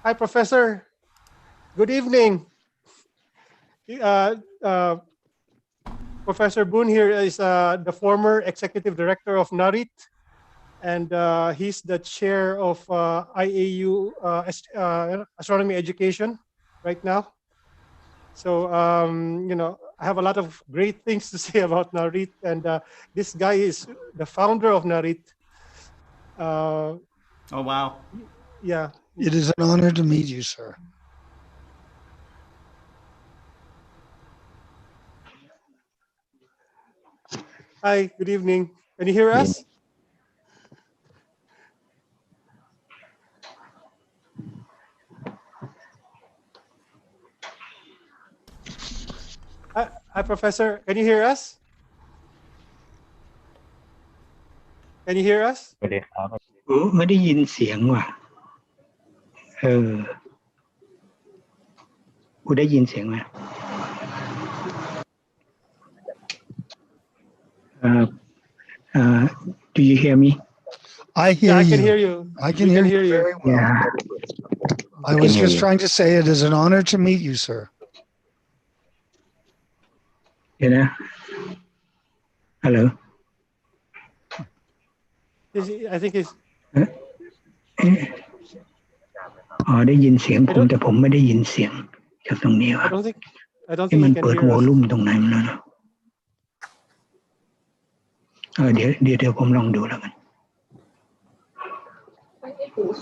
Hi, Professor. Good evening. Uh, uh, Professor Boone here is the former executive director of NARIT, and he's the chair of IAU astronomy education right now. So, I have a lot of great things to say about NARIT, and this guy is the founder of NARIT. Oh, wow. Yeah. It is an honor to meet you, sir. Hi, good evening. Can you hear us? Hi, Professor. Can you hear us? Can you hear us? ไม่ได้ครับ ไม่ได้ยินเสียงว่ะได้ยินเสียงไหมDo you hear me? I hear I you. can hear you. I can hear you very well. Yeah. I was just trying to say it is an honor to meet you, sir. เดี๋ยวนะ Hello. I think it's ได้ยินเสียงผมแต่ผมไม่ได้ยินเสียงจากตรงนี้ว่ะ I don't ที่ think มัน he can เปิด hear วอล us. ลุ่มตรงไหนมันแล้วเนาะเดี๋ยวผมลองดูแล้วกัน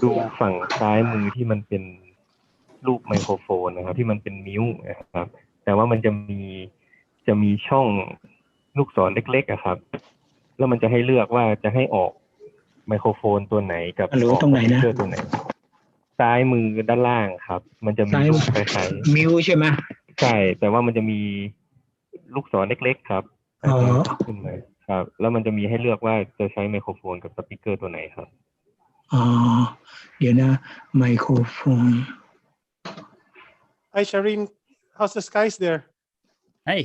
ดูฝั่งซ้ายมือที่มันเป็นรูปไมโครโฟนนะครับที่มันเป็นนิ้วนะครับแต่ว่ามันจะมีช่องลูกศรเล็กๆครับแล้วมันจะให้เลือกว่าจะให้ออกไมโครโฟนตัวไหนกับออก ตรงไหนนะ เชื่อตัวไหนซ้ายมือด้านล่างครับมันจะมีรูปคล้ายๆ มิวใช่ไหม ใช่แต่ว่ามันจะมีลูกศรเล็กๆครับขึ้นมาครับแล้วมันจะมีให้เลือกว่าจะใช้ไมโครโฟนกับสปีกเกอร์ตัวไหนครับเดี๋ยวนะไมโครโฟน Hi, Shireen. How's the skies there? Hey,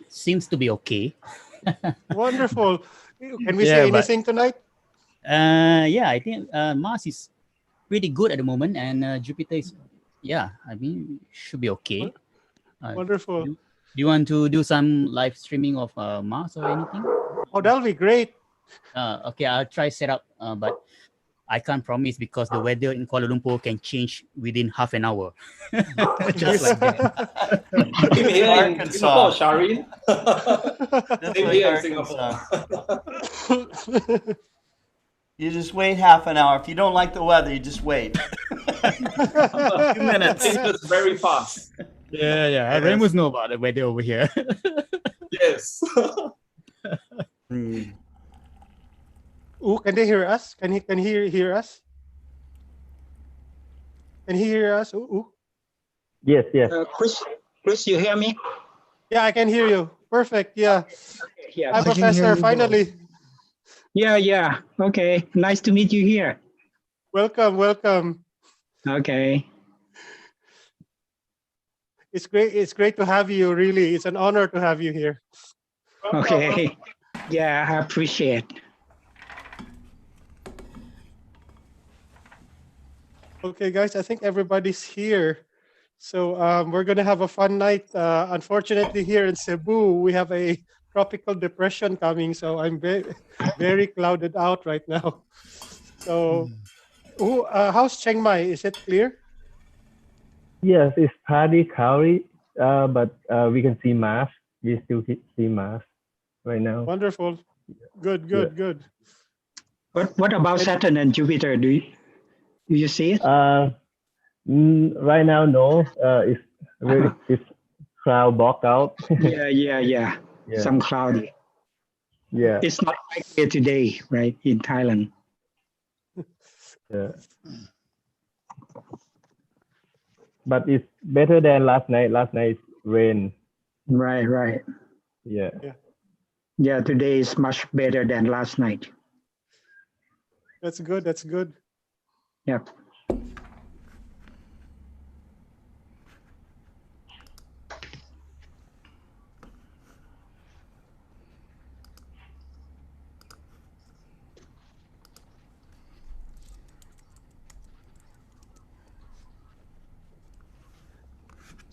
seems to be okay. Wonderful. Can we say anything tonight? Yeah, I think Mars is pretty good at the moment, and Jupiter is, should be okay. Wonderful. Do you want to do some live streaming of Mars or anything? Oh, that'll be great. Okay, I'll try set up, but I can't promise because the weather in Kuala Lumpur can change within half an hour. Just like that. Same here in Singapore, Shireen. Same here in Singapore. You just wait half an hour. If you don't like the weather, you just wait. A few minutes. It's very fast. Yeah. Raymond know about the weather over here. Yes. Ooh, can they hear us? Can he hear us? Can he hear us? Ooh. Yes Chris, you hear me? Yeah, I can hear you. Perfect. Yeah. Hi, Professor. Finally. Yeah. Okay. Nice to meet you here. Welcome. Okay. It's great to have you. Really, it's an honor to have you here. Okay. Yeah, I appreciate. Okay, guys, I think everybody's here. So we're going to have a fun night. Unfortunately, here in Cebu, we have a tropical depression coming. So I'm very clouded out right now. So how's Chiang Mai? Is it clear? Yes, it's partly cloudy, but we can see Mars. We still see Mars right now. Wonderful. Good. What about Saturn and Jupiter? Do you see it? Right now, no. It's cloud blocked out. Yeah. Some cloudy. Yeah. It's not like here today, right? In Thailand. Yeah. But it's better than last night. Last night rain. Right. Yeah, today is much better than last night. That's good. Yep.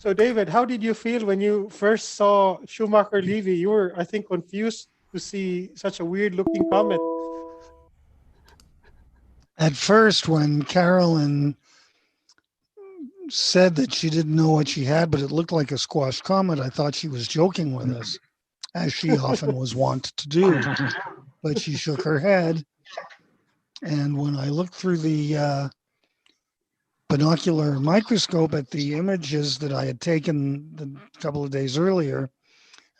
So David, how did you feel when you first saw Schumacher-Levy? You were, I think, confused to see such a weird-looking comet. At first, when Carolyn said that she didn't know what she had, but it looked like a squash comet, I thought she was joking with us, as she often was wont to do. But she shook her head. And when I looked through the binocular microscope at the images that I had taken a couple of days earlier,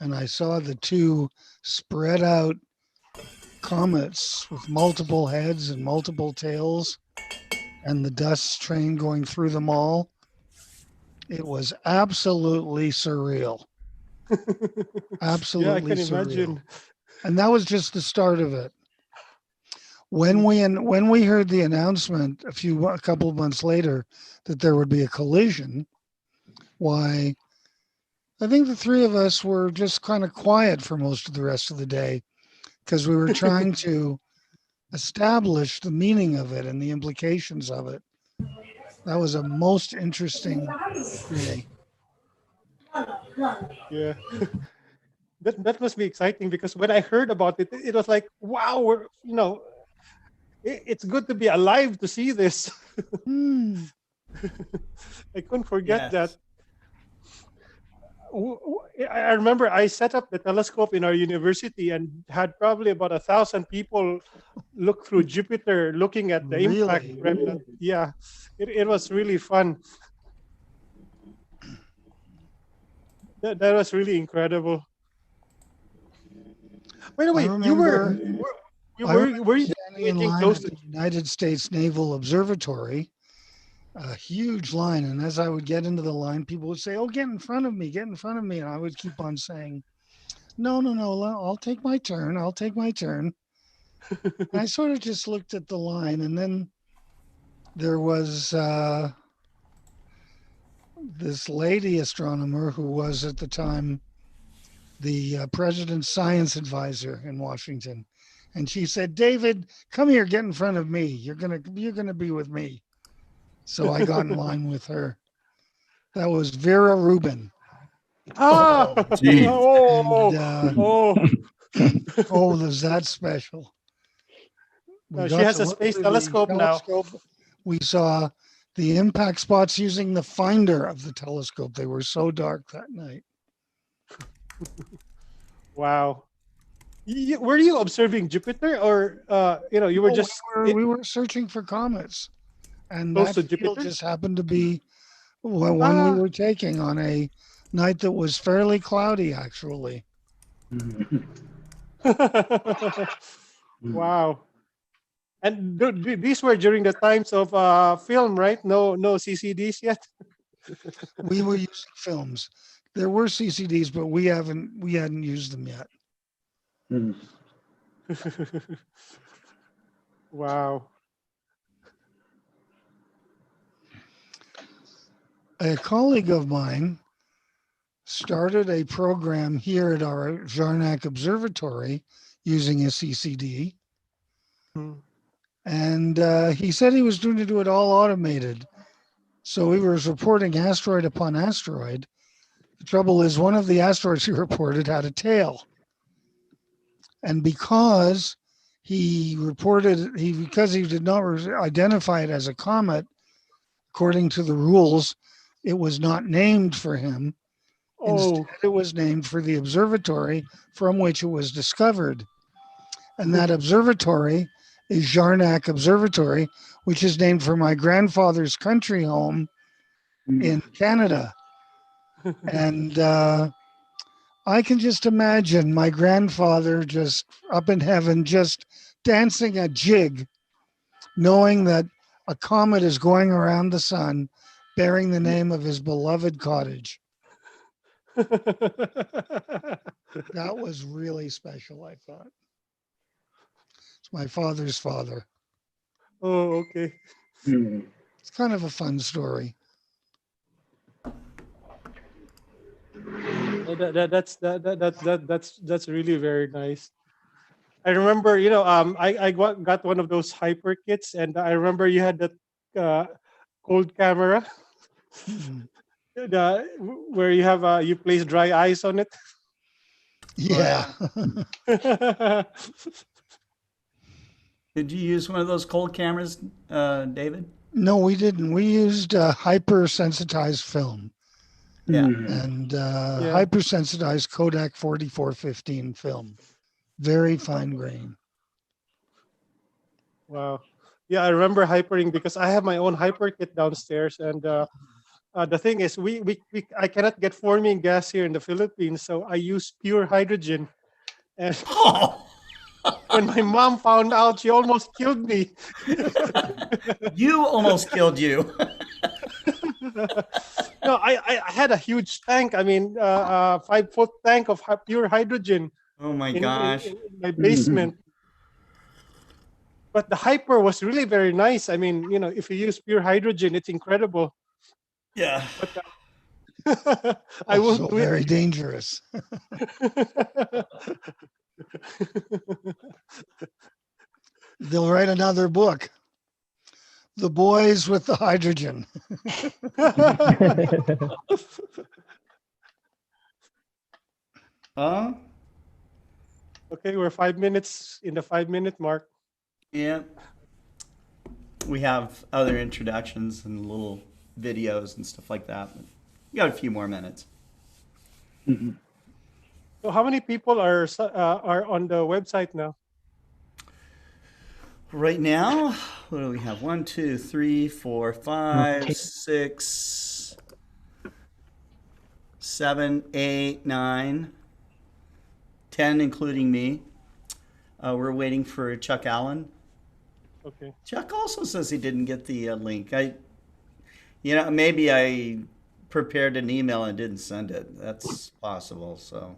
and I saw the two spread out comets with multiple heads and multiple tails and the dust train going through them all, it was absolutely surreal. Absolutely Yeah, I can surreal. imagine. And that was just the start of it. When we heard the announcement a couple of months later that there would be a collision, why, I think the three of us were just kind of quiet for most of the rest of the day because we were trying to establish the meaning of it and the implications of it. That was a most interesting day. Yeah. That must be exciting because when I heard about it, it was like, wow, it's good to be alive to see this. I couldn't forget that. I remember I set up the telescope in our university and had probably about 1,000 people look through Jupiter looking at the impact remnant. Yeah, it was really fun. That was really incredible. By the way, were you standing in line close at the United States Naval Observatory, a huge line, and as I would get into the line, people would say, "Oh, get in front of me, and I would keep on saying, "No, I'll take my turn. I sort of just looked at the line, and then there was this lady astronomer who was at the time the president's science advisor in Washington, and she said, "David, come here, get in front of me. You're gonna be with me." So I got in line with her. That was Vera Rubin. Ah, Gee. Was that special? She has a space telescope now. We saw the impact spots using the finder of the telescope. They were so dark that night. Wow. Were you observing Jupiter, or you were just we were searching for comets, and close that to field Jupiter? just happened to be one we were taking on a night that was fairly cloudy, actually. Wow. And these were during the times of film, right? No CCDs yet. We were using films. There were CCDs, but we hadn't used them yet. Wow. A colleague of mine started a program here at our Jarnac Observatory using a CCD. And he said he was going to do it all automated. So he was reporting asteroid upon asteroid. The trouble is, one of the asteroids he reported had a tail. And because he did not identify it as a comet, according to the rules, it was not named for him. Instead, it was named for the observatory from which it was discovered. And that observatory is Jarnac Observatory, which is named for my grandfather's country home in Canada. And I can just imagine my grandfather just up in heaven, just dancing a jig, knowing that a comet is going around the sun bearing the name of his beloved cottage. That was really special, I thought. It's my father's father. Oh, okay. It's kind of a fun story. That's really very nice. I remember, I got one of those hyper kits, and I remember you had that cold camera. the where you have you place dry ice on it. Yeah. Did you use one of those cold cameras, David? No, we didn't. We used hypersensitized film Yeah. and Yeah. hypersensitized Kodak 4415 film. Very fine grain. Wow. Yeah, I remember hypering because I have my own hyper kit downstairs, and the thing is, I cannot get forming gas here in the Philippines, so I use pure hydrogen. And Oh, when my mom found out, she almost killed me. you almost killed you. No, I had a huge tank. I mean, 5-foot tank of pure hydrogen Oh my in gosh. my basement. But the hyper was really very nice. I mean, if you use pure hydrogen, it's incredible. Yeah. But I won't Also do it. very dangerous. They'll write another book. The Boys with the Hydrogen. Huh? Okay, we're 5 minutes in the 5-minute mark. Yeah. We have other introductions and little videos and stuff like that. But we got a few more minutes. So, how many people are on the website now? Right now, what do we have? 1, 2, 3, 4, 5, 6, 7, 8, 9, 10, including me. We're waiting for Chuck Allen. Okay. Chuck also says he didn't get the link. Maybe I prepared an email and didn't send it. That's possible. So,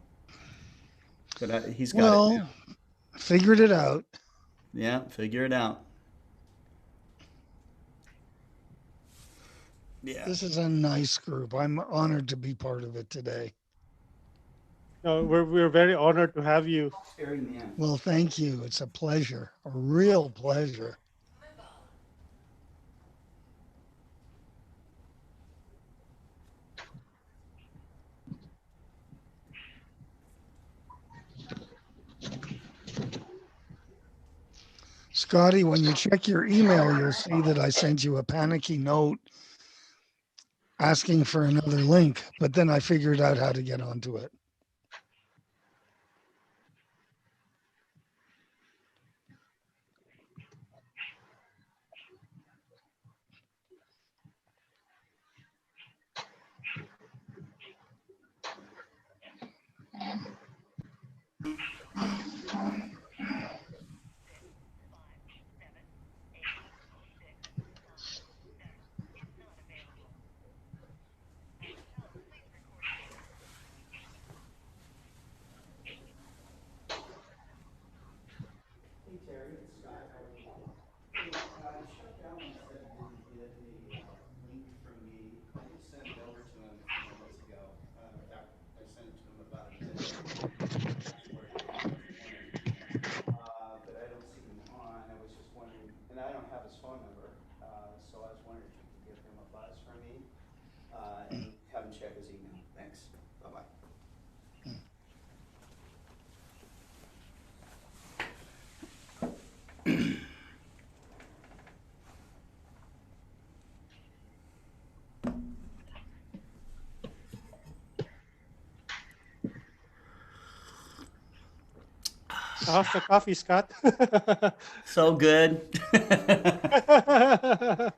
but he's got it now. Figured it out. Yeah, figure it out. Yeah. This is a nice group. I'm honored to be part of it today. No, we're very honored to have you. Scary man. Well, thank you. It's a pleasure, a real pleasure. Scotty, when you check your email, you'll see that I sent you a panicky note asking for another link, but then I figured out how to get onto it. And have him check his email. Thanks. Bye-bye. How's the coffee, Scott? So good.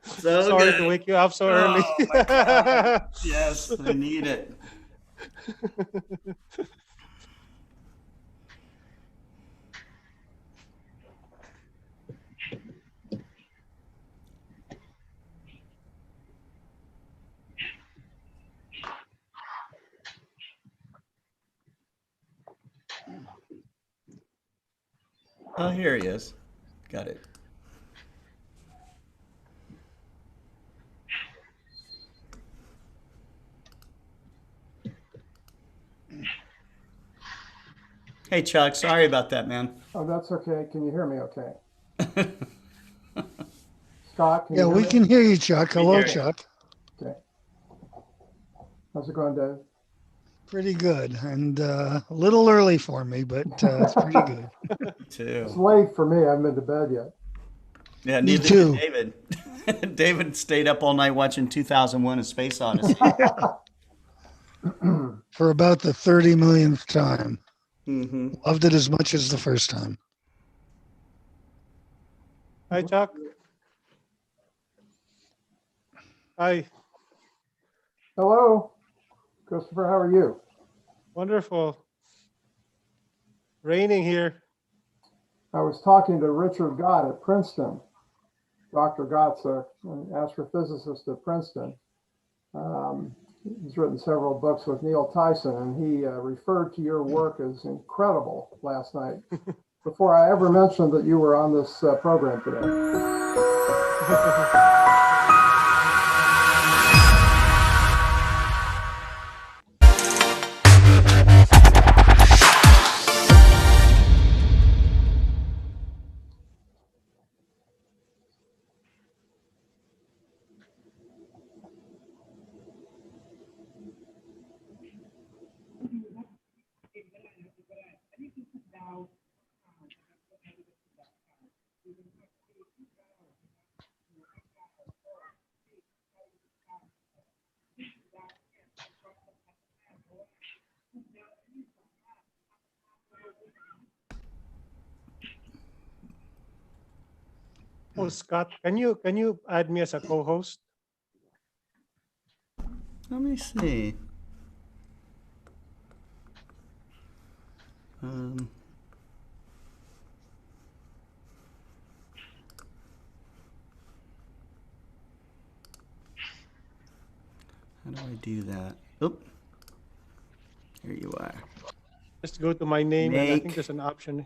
So Sorry good. to wake you up so early. Oh my God. Yes, I need it. Oh, here he is. Got it. Hey, Chuck. Sorry about that, man. Oh, that's okay. Can you hear me okay? Scott, can Yeah, you hear we me? can hear you, Chuck. Hello, hear you. Chuck. Okay. How's it going, Dave? Pretty good, and a little early for me, but it's pretty good. It's Too. late for me. I haven't been to bed yet. Yeah, Me neither too. did David. David stayed up all night watching 2001: A Space Odyssey. For about the 30 millionth time. Hmm. Loved it as much as the first time. Hi, Chuck. Hi. Hello, Christopher. How are you? Wonderful. Raining here. I was talking to Richard Gott at Princeton. Dr. Gott's an astrophysicist at Princeton. He's written several books with Neil Tyson, and he referred to your work as incredible last night before I ever mentioned that you were on this program today. Oh, Scott, can you add me as a co-host? Let me see. Um, how do I do that? Oop. Here you are. Just go to my name, and I think Make. there's an option.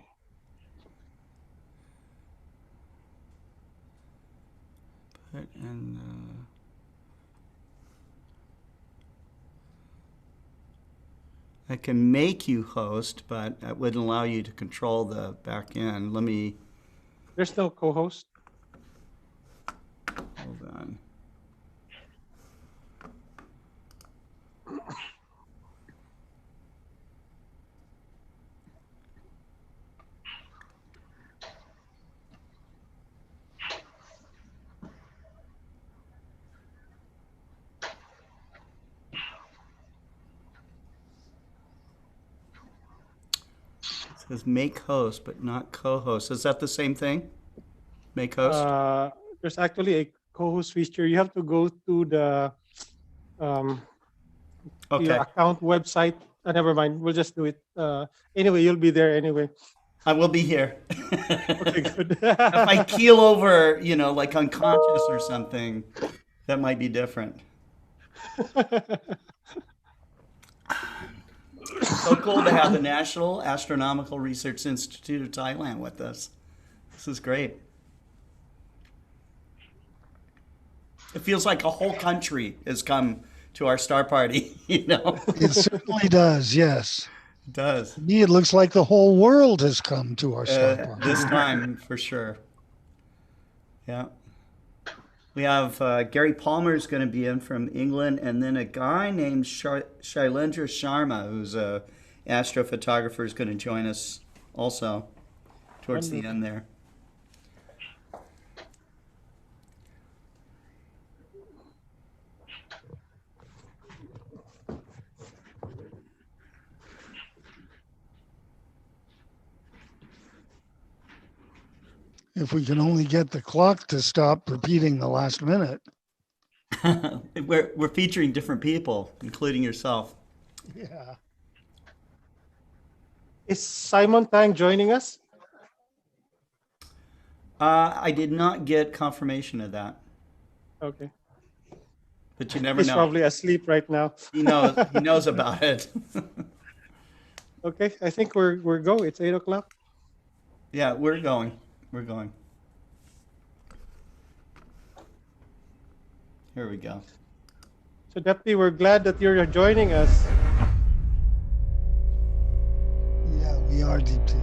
Put in. I can make you host, but that wouldn't allow you to control the back end. Let me. There's no co-host. Hold on. It says make host, but not co-host. Is that the same thing? Make host? There's actually a co-host feature. You have to go to the your Okay. account website. Never mind. We'll just do it. Anyway, you'll be there anyway. I will be here. Okay, good. If I keel over, like unconscious or something, that might be different. So cool to have the National Astronomical Research Institute of Thailand with us. This is great. It feels like a whole country has come to our star party, It certainly does, yes. It does. To me, it looks like the whole world has come to our star party. This time, for sure. Yeah. We have Gary Palmer's going to be in from England, and then a guy named Shailendra Sharma, who's a astrophotographer, is going to join us also towards the end there. If we can only get the clock to stop repeating the last minute. We're featuring different people, including yourself. Yeah. Is Simon Tang joining us? I did not get confirmation of that, Okay. but you never He's know. probably asleep right now. He knows about it. Okay, I think we're go. It's 8 o'clock. Yeah, we're going. We're going. Here we go. So, Deputy, we're glad that you're joining us. Yeah, we are deep tea.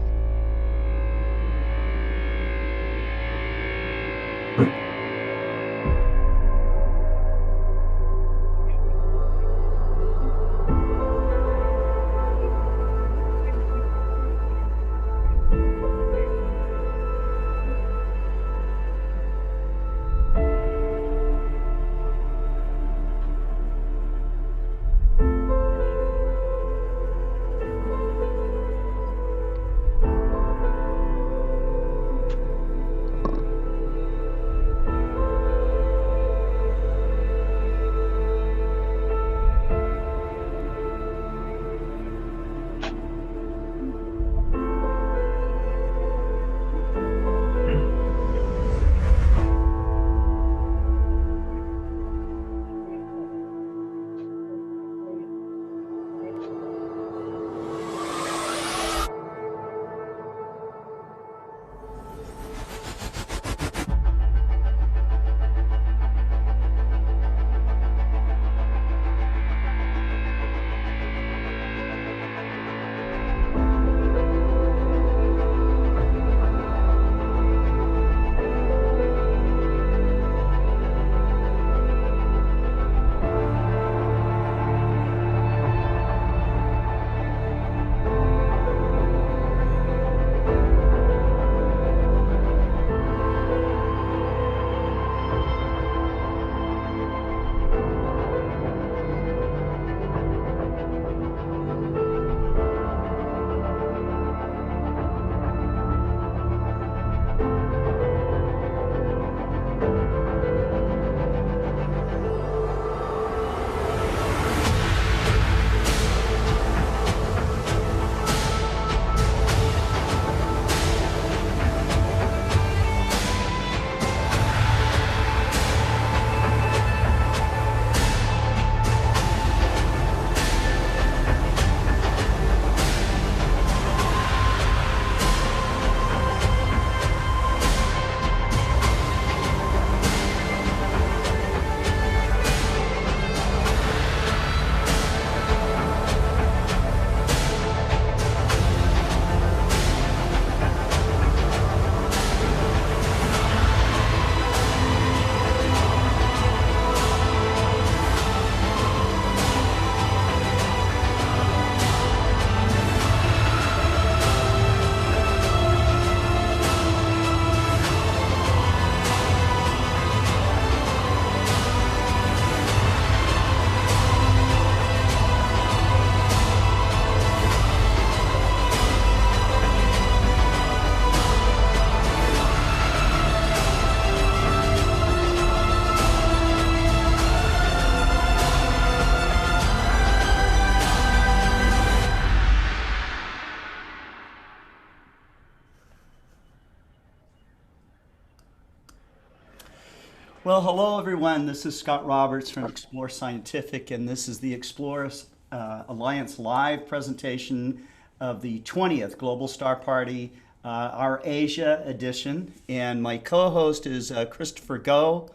Well, hello everyone. This is Scott Roberts from Explore Scientific, and this is the Explore Alliance live presentation of the 20th Global Star Party, our Asia edition. And my co-host is Christopher Go.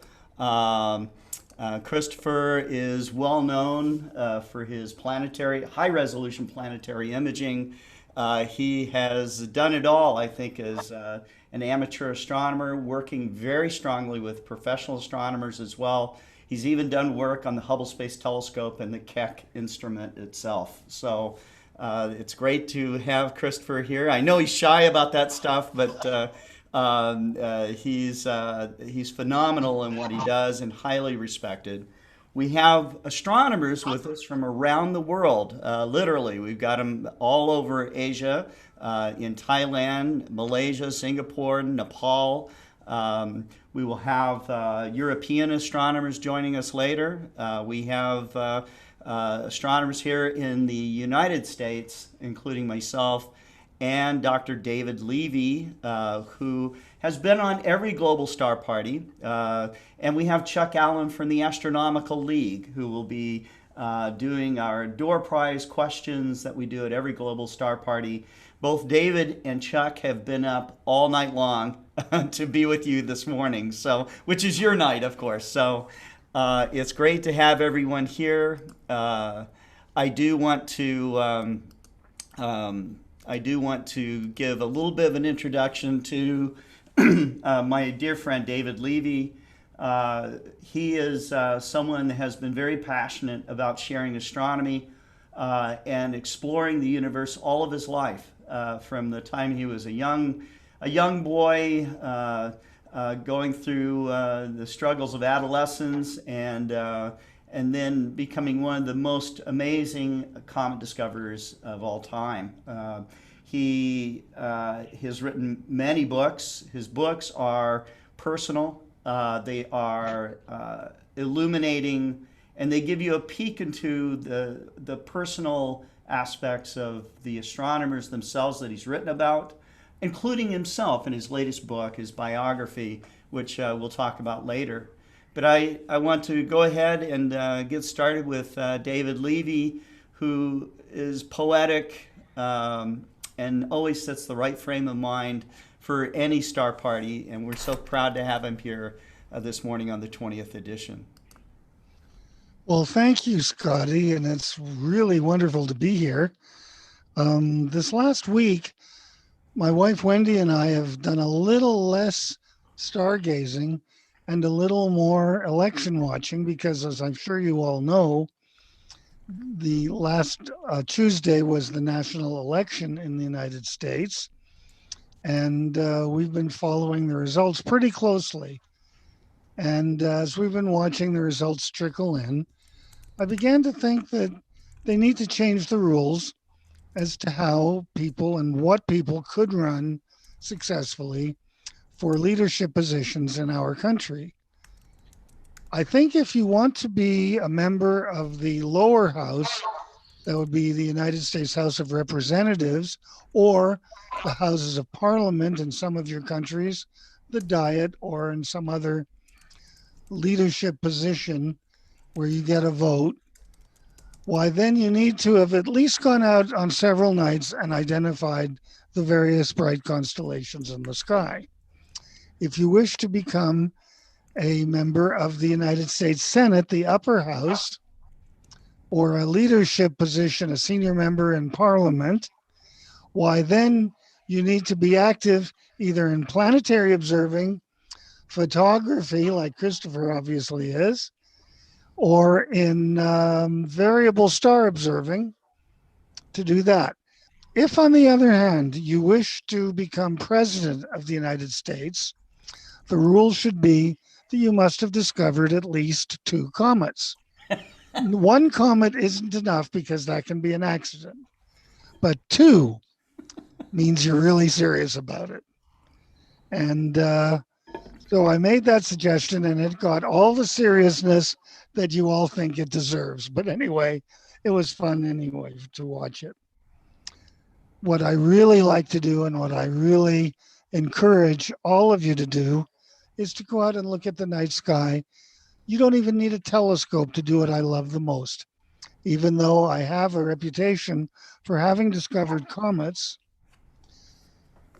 Christopher is well known for his high-resolution planetary imaging. He has done it all, I think, as an amateur astronomer, working very strongly with professional astronomers as well. He's even done work on the Hubble Space Telescope and the Keck instrument itself. So it's great to have Christopher here. I know he's shy about that stuff, but he's phenomenal in what he does and highly respected. We have astronomers with us from around the world, literally. We've got them all over Asia, in Thailand, Malaysia, Singapore, Nepal. We will have European astronomers joining us later. We have astronomers here in the United States, including myself, and Dr. David Levy, who has been on every Global Star Party. And we have Chuck Allen from the Astronomical League, who will be doing our door prize questions that we do at every Global Star Party. Both David and Chuck have been up all night long to be with you this morning, so which is your night, of course. So it's great to have everyone here. I do want to give a little bit of an introduction to my dear friend David Levy. He is someone that has been very passionate about sharing astronomy and exploring the universe all of his life, from the time he was a young boy, going through the struggles of adolescence, and then becoming one of the most amazing comet discoverers of all time. He has written many books. His books are personal. They are illuminating, and they give you a peek into the personal aspects of the astronomers themselves that he's written about, including himself in his latest book, his biography, which we'll talk about later. But I want to go ahead and get started with David Levy, who is poetic and always sets the right frame of mind for any star party. And we're so proud to have him here this morning on the 20th edition. Well, thank you, Scotty, and it's really wonderful to be here. This last week, my wife Wendy and I have done a little less stargazing and a little more election watching because, as I'm sure you all know, the last Tuesday was the national election in the United States, and we've been following the results pretty closely. And as we've been watching the results trickle in, I began to think that they need to change the rules as to how people and what people could run successfully for leadership positions in our country. I think if you want to be a member of the lower house, that would be the United States House of Representatives, or the Houses of Parliament in some of your countries, the Diet, or in some other leadership position where you get a vote, why then you need to have at least gone out on several nights and identified the various bright constellations in the sky. If you wish to become a member of the United States Senate, the upper house, or a leadership position, a senior member in Parliament, why then you need to be active either in planetary observing, photography, like Christopher obviously is, or in variable star observing to do that. If, on the other hand, you wish to become president of the United States, the rule should be that you must have discovered at least 2 comets. 1 comet isn't enough because that can be an accident, but 2 means you're really serious about it. And so I made that suggestion, and it got all the seriousness that you all think it deserves. But anyway, it was fun anyway to watch it. What I really like to do, and what I really encourage all of you to do, is to go out and look at the night sky. You don't even need a telescope to do what I love the most. Even though I have a reputation for having discovered comets,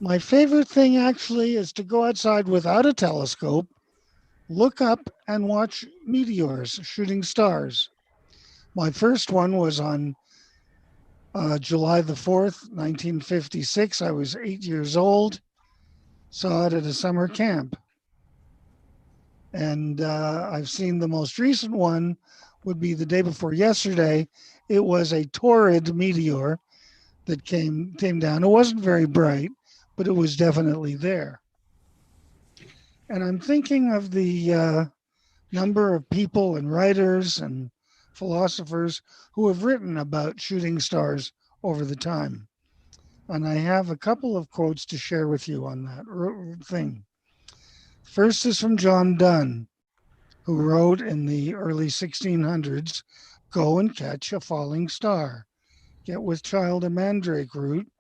my favorite thing actually is to go outside without a telescope, look up and watch meteors, shooting stars. My first one was on July the 4th, 1956. I was 8 years old, saw it at a summer camp. And I've seen the most recent one would be the day before yesterday. It was a Taurid meteor that came down. It wasn't very bright, but it was definitely there. And I'm thinking of the number of people and writers and philosophers who have written about shooting stars over the time. And I have a couple of quotes to share with you on that thing. First is from John Donne, who wrote in the early 1600s, "Go and catch a falling star. Get with child a mandrake root.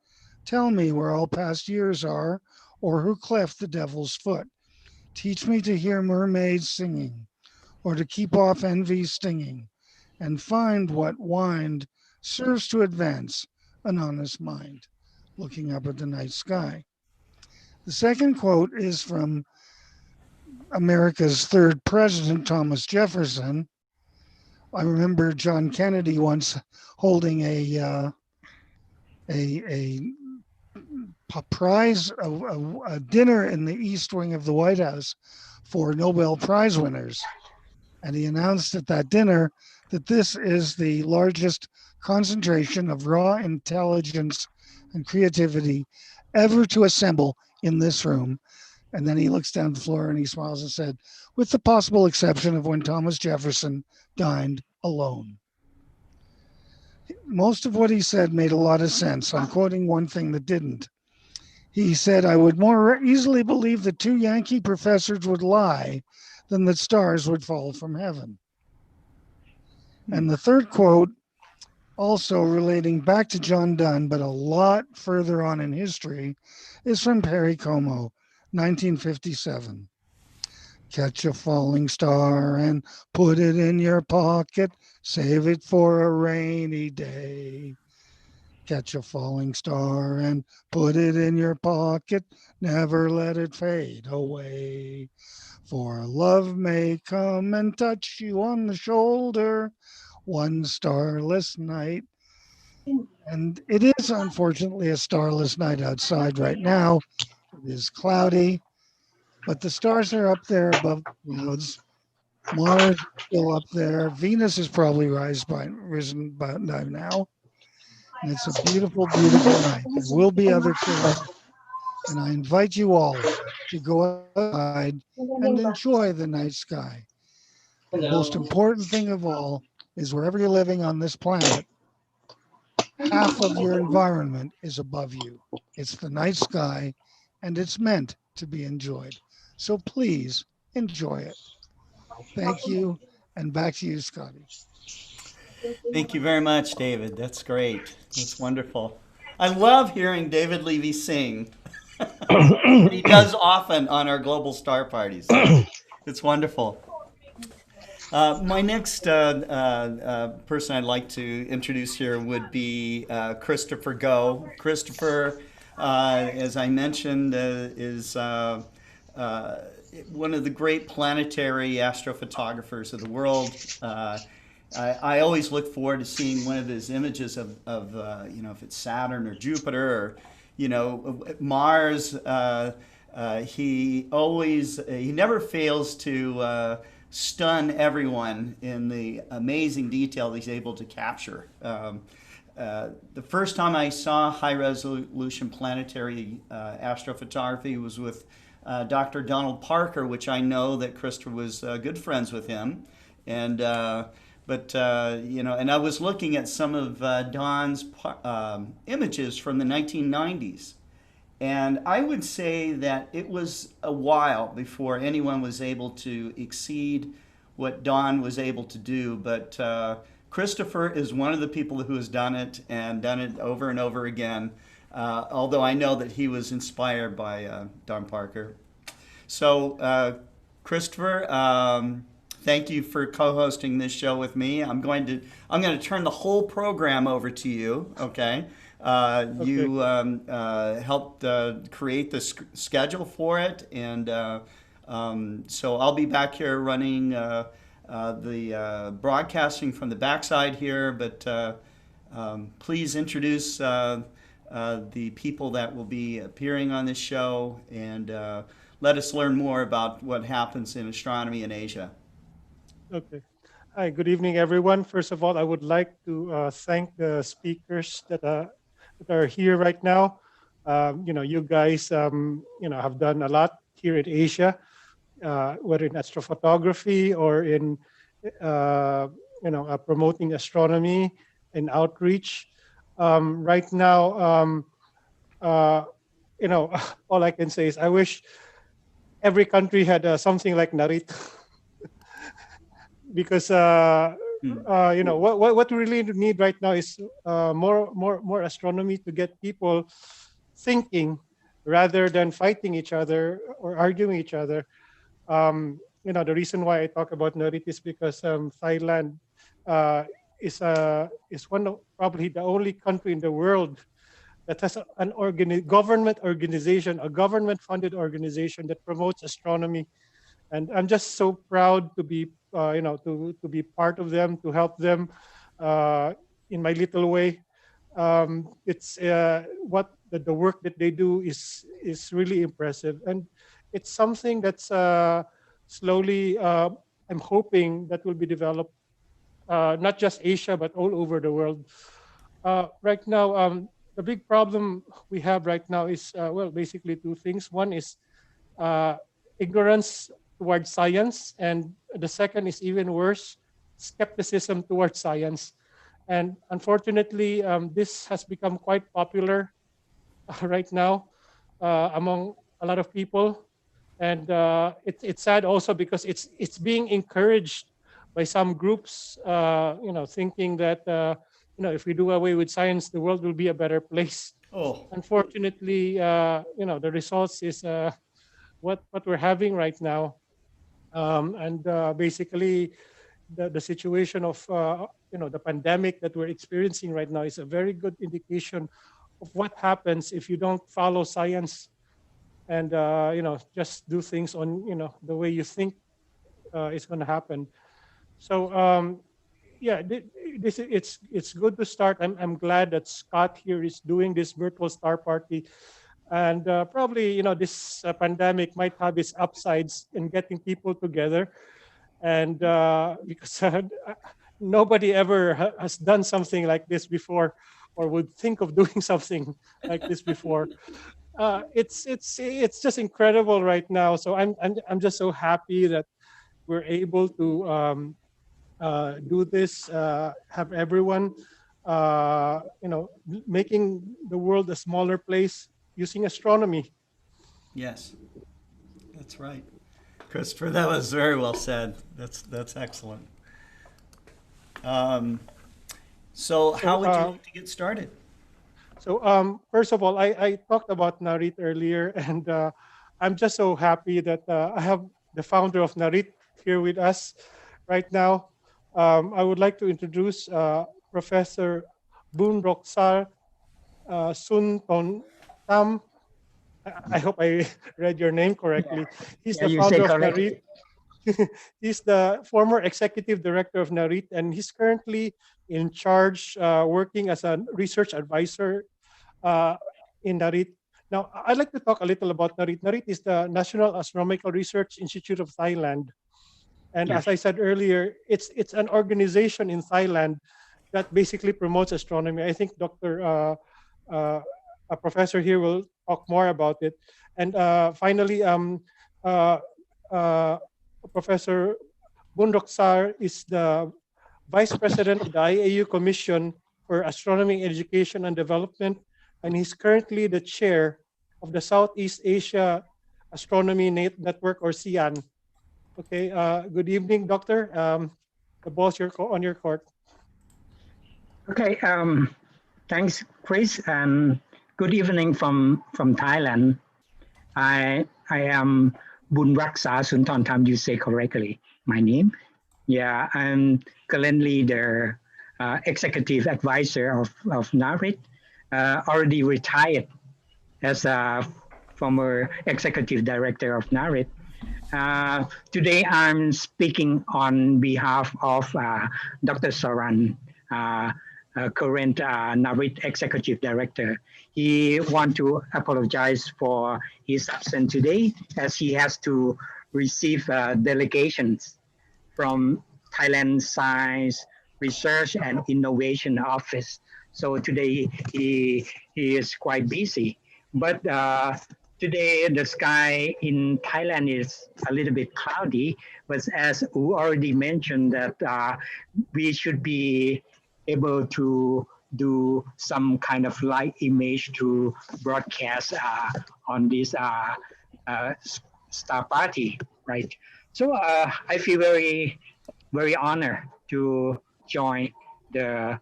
Tell me where all past years are, or who cleft the devil's foot. Teach me to hear mermaids singing, or to keep off envy's stinging, and find what wind serves to advance an honest mind," looking up at the night sky. The second quote is from America's third president, Thomas Jefferson. I remember John Kennedy once holding a prize, a dinner in the East Wing of the White House for Nobel Prize winners. And he announced at that dinner that this is the largest concentration of raw intelligence and creativity ever to assemble in this room. And then he looks down the floor and he smiles and said, "With the possible exception of when Thomas Jefferson dined alone." Most of what he said made a lot of sense. I'm quoting one thing that didn't. He said, "I would more easily believe that two Yankee professors would lie than that stars would fall from heaven." And the third quote, also relating back to John Donne, but a lot further on in history, is from Perry Como, 1957. "Catch a falling star and put it in your pocket. Save it for a rainy day. Catch a falling star and put it in your pocket. Never let it fade away. For love may come and touch you on the shoulder one starless night." And it is unfortunately a starless night outside right now. It is cloudy, but the stars are up there above the clouds. Mars is still up there. Venus is probably risen by now. And it's a beautiful, beautiful night. There will be other killers. And I invite you all to go outside and enjoy the night sky. The most important thing of all is wherever you're living on this planet, half of your environment is above you. It's the night sky, and it's meant to be enjoyed. So please enjoy it. Thank you, and back to you, Scotty. Thank you very much, David. That's great. That's wonderful. I love hearing David Levy sing. He does often on our global star parties. It's wonderful. My next person I'd like to introduce here would be Christopher Go. Christopher, as I mentioned, is one of the great planetary astrophotographers of the world. I always look forward to seeing one of his images of if it's Saturn or Jupiter or, Mars. He never fails to stun everyone in the amazing detail he's able to capture. The first time I saw high-resolution planetary astrophotography was with Dr. Donald Parker, which I know that Christopher was good friends with him, and and I was looking at some of Don's images from the 1990s. And I would say that it was a while before anyone was able to exceed what Don was able to do. But Christopher is one of the people who has done it and done it over and over again, although I know that he was inspired by Don Parker. So, Christopher, thank you for co-hosting this show with me. I'm going to turn the whole program over to you. Okay. You helped create the schedule for it, and so I'll be back here running the broadcasting from the backside here. But please introduce the people that will be appearing on this show, and let us learn more about what happens in astronomy in Asia. Okay. Hi, good evening, everyone. First of all, I would like to thank the speakers that are here right now. You guys, have done a lot here in Asia, whether in astrophotography or in, promoting astronomy and outreach. Right now, all I can say is I wish every country had something like Narit. Because what we really need right now is more astronomy to get people thinking rather than fighting each other or arguing each other. The reason why I talk about Narit is because Thailand is one of probably the only country in the world that has an government organization, a government-funded organization that promotes astronomy. And I'm just so proud to be, to be part of them, to help them in my little way. It's what the work that they do is really impressive, and it's something that's slowly. I'm hoping that will be developed, not just Asia but all over the world. Right now, the big problem we have right now is basically two things. One is ignorance towards science, and the second is even worse, skepticism towards science. And unfortunately, this has become quite popular right now among a lot of people, and it's sad also because it's being encouraged by some groups, thinking that if we do away with science, the world will be a better place. Oh, Unfortunately, the results is what we're having right now. And basically, the situation of the pandemic that we're experiencing right now is a very good indication of what happens if you don't follow science and just do things on the way you think is going to happen. So it's good to start. I'm glad that Scott here is doing this virtual star party. And probably, this pandemic might have its upsides in getting people together. And because nobody ever has done something like this before, or would think of doing something like this before. It's just incredible right now. So I'm just so happy that we're able to do this, have everyone, making the world a smaller place using astronomy. yes, that's right, Christopher. That was very well said. That's excellent. So how would you like to get started? So first of all, I talked about Narit earlier, and I'm just so happy that I have the founder of Narit here with us right now. I would like to introduce Professor Boon Roksar Sun Ton Tam. I hope I read your name correctly. He's the founder of Narit. He's the former executive director of Narit, and he's currently in charge, working as a research advisor in Narit. Now, I'd like to talk a little about Narit. Narit is the National Astronomical Research Institute of Thailand. And as I said earlier, it's an organization in Thailand that basically promotes astronomy. I think a professor here will talk more about it. And finally, Professor Bundoksar is the Vice President of the IAU Commission for Astronomy Education and Development, and he's currently the chair of the Southeast Asia Astronomy Network, or SIAN. Okay, good evening, Doctor. The ball's on your court. Okay, thanks, Chris, and good evening from Thailand. I am Bunraksa Suntontam, you say correctly my name. Yeah, I'm currently the executive advisor of NARIT, already retired as a former executive director of NARIT. Today, I'm speaking on behalf of Dr. Soran, current NARIT executive director. He wants to apologize for his absence today, as he has to receive delegations from Thailand Science Research and Innovation Office. So today he is quite busy. But today the sky in Thailand is a little bit cloudy. But as we already mentioned, that we should be able to do some kind of light image to broadcast on this star party, right? So I feel very honored to join the,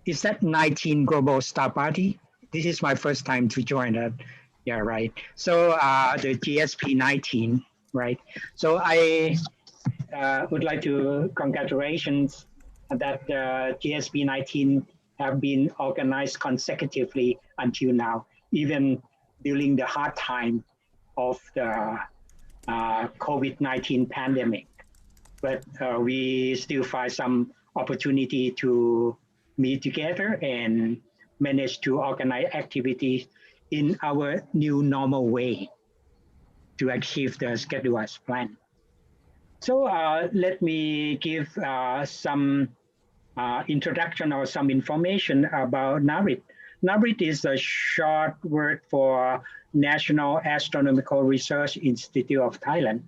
is that 19 Global Star Party? This is my first time to join that. Yeah, right. So the GSP 19, right? So I would like to congratulations that the GSP 19 have been organized consecutively until now, even during the hard time of the COVID-19 pandemic. But we still find some opportunity to meet together and manage to organize activities in our new normal way to achieve the schedule as planned. So let me give some introduction or some information about NARIT. NARIT is a short word for National Astronomical Research Institute of Thailand.